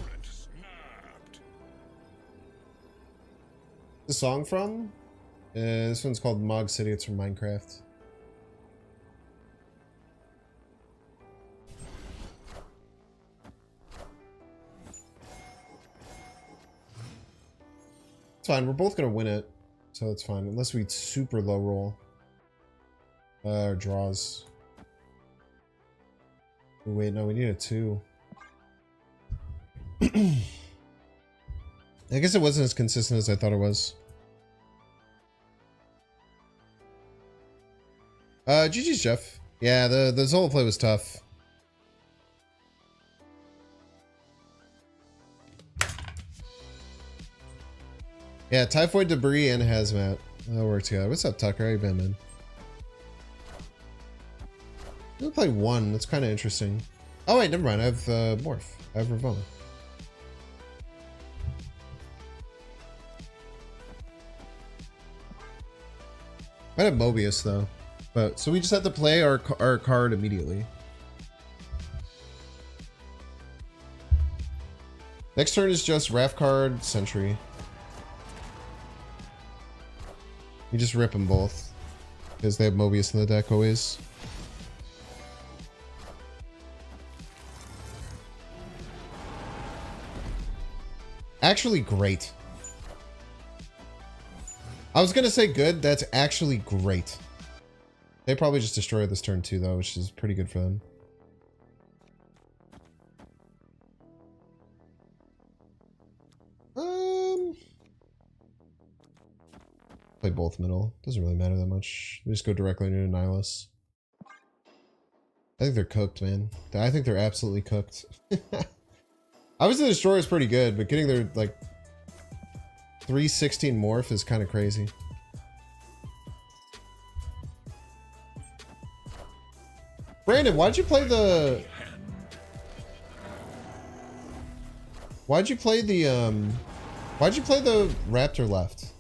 The song from? This one's called Mog City. It's from Minecraft. It's fine. We're both going to win it, so it's fine. Unless we super low roll. Or draws. Oh, wait, no, we need a 2. I guess it wasn't as consistent as I thought it was. GG's, Jeff. Yeah, the solo play was tough. Yeah, Typhoid, Debris, and Hazmat. That worked together. What's up, Tucker? How you been, man? I'm gonna play 1. That's kind of interesting. Oh wait, never mind. I have Morph. I have Ravonna. Might have Mobius though, but so we just have to play our card immediately. Next turn is just Raft card, Sentry. You just rip them both because they have Mobius in the deck always. Actually great. I was gonna say good, that's actually great. They probably just destroyed this turn too though, which is pretty good for them. Play both middle. Doesn't really matter that much. We just go directly into Nihilus. I think they're cooked, man. I think they're absolutely cooked. Obviously the destroyer is pretty good, but getting their like 316 morph is kind of crazy. Brandon, why'd you play the Raptor left?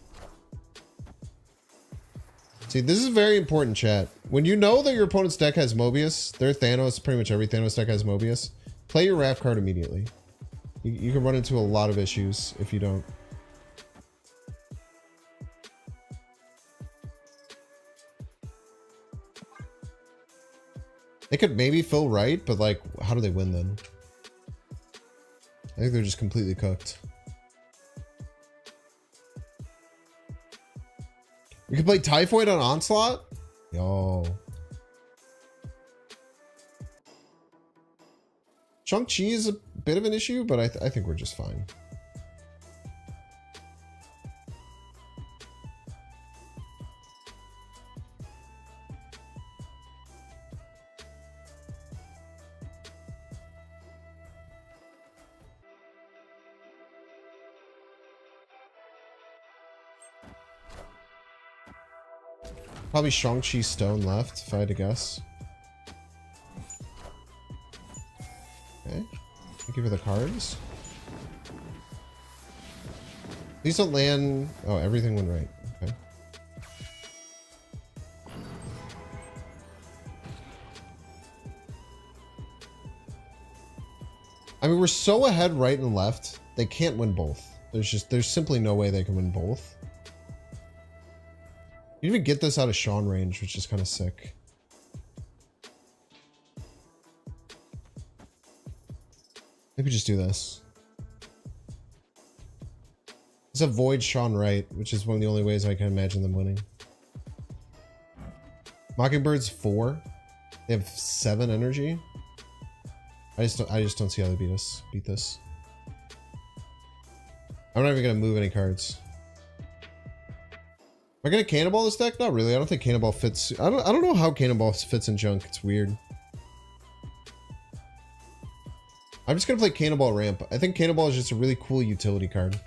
See, this is very important, chat. When you know that your opponent's deck has Mobius, their Thanos, pretty much every Thanos deck has Mobius, play your Raph card immediately. You can run into a lot of issues if you don't. They could maybe fill right, but like, how do they win then? I think they're just completely cooked. We could play Typhoid on Onslaught? Yo. Shang-Chi is a bit of an issue, but I think we're just fine. Probably Shang-Chi Stone left, if I had to guess. Okay. Thank you for the cards. Please don't land... Oh, everything went right. Okay. I mean, we're so ahead right and left. They can't win both. There's simply no way they can win both. You even get this out of Sean range, which is kind of sick. Maybe just do this. Let's avoid Sean right, which is one of the only ways I can imagine them winning. Mockingbird's 4. They have 7 energy. I just don't see how they beat this. I'm not even gonna move any cards. Am I gonna Cannonball this deck? Not really. I don't think Cannonball fits. I don't know how Cannonball fits in Junk. It's weird. I'm just gonna play Cannonball Ramp. I think Cannonball is just a really cool utility card.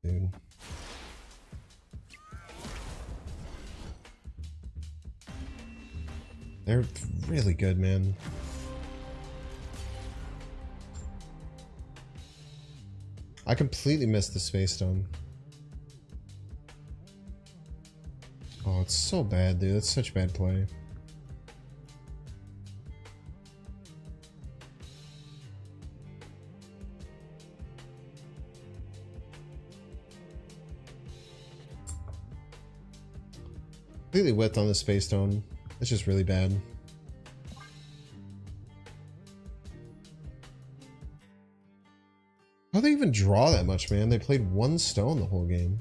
Dude. They're really good, man. I completely missed the Space Stone. Oh, it's so bad, dude. That's such bad play. Completely whipped on the Space Stone. It's just really bad. How'd they even draw that much, man? They played 1 stone the whole game.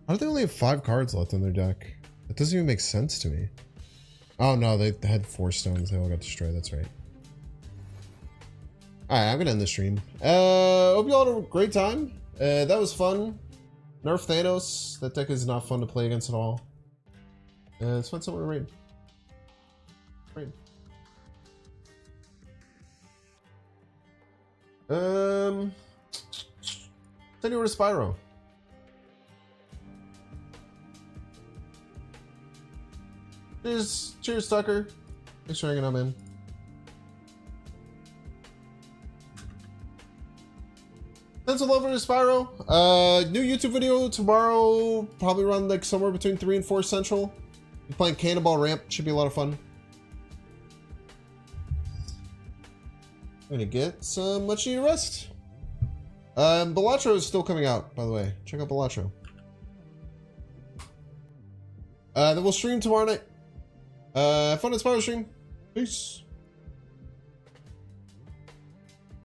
How do they only have 5 cards left in their deck? That doesn't even make sense to me. Oh no, they had 4 stones. They all got destroyed. That's right. Alright, I'm gonna end the stream. Hope you all had a great time. That was fun. Nerf Thanos. That deck is not fun to play against at all. Let's find someone to raid. Raid. Send you over to Spyro. Cheers, Tucker. Thanks for hanging out, man. Send some love over to Spyro. New YouTube video tomorrow, probably around like somewhere between 3 and 4 Central. We're playing Cannonball Ramp, should be a lot of fun. I'm gonna get some much needed rest. Balatro is still coming out, by the way. Check out Balatro. Then we'll stream tomorrow night. Fun at Spyro stream. Peace.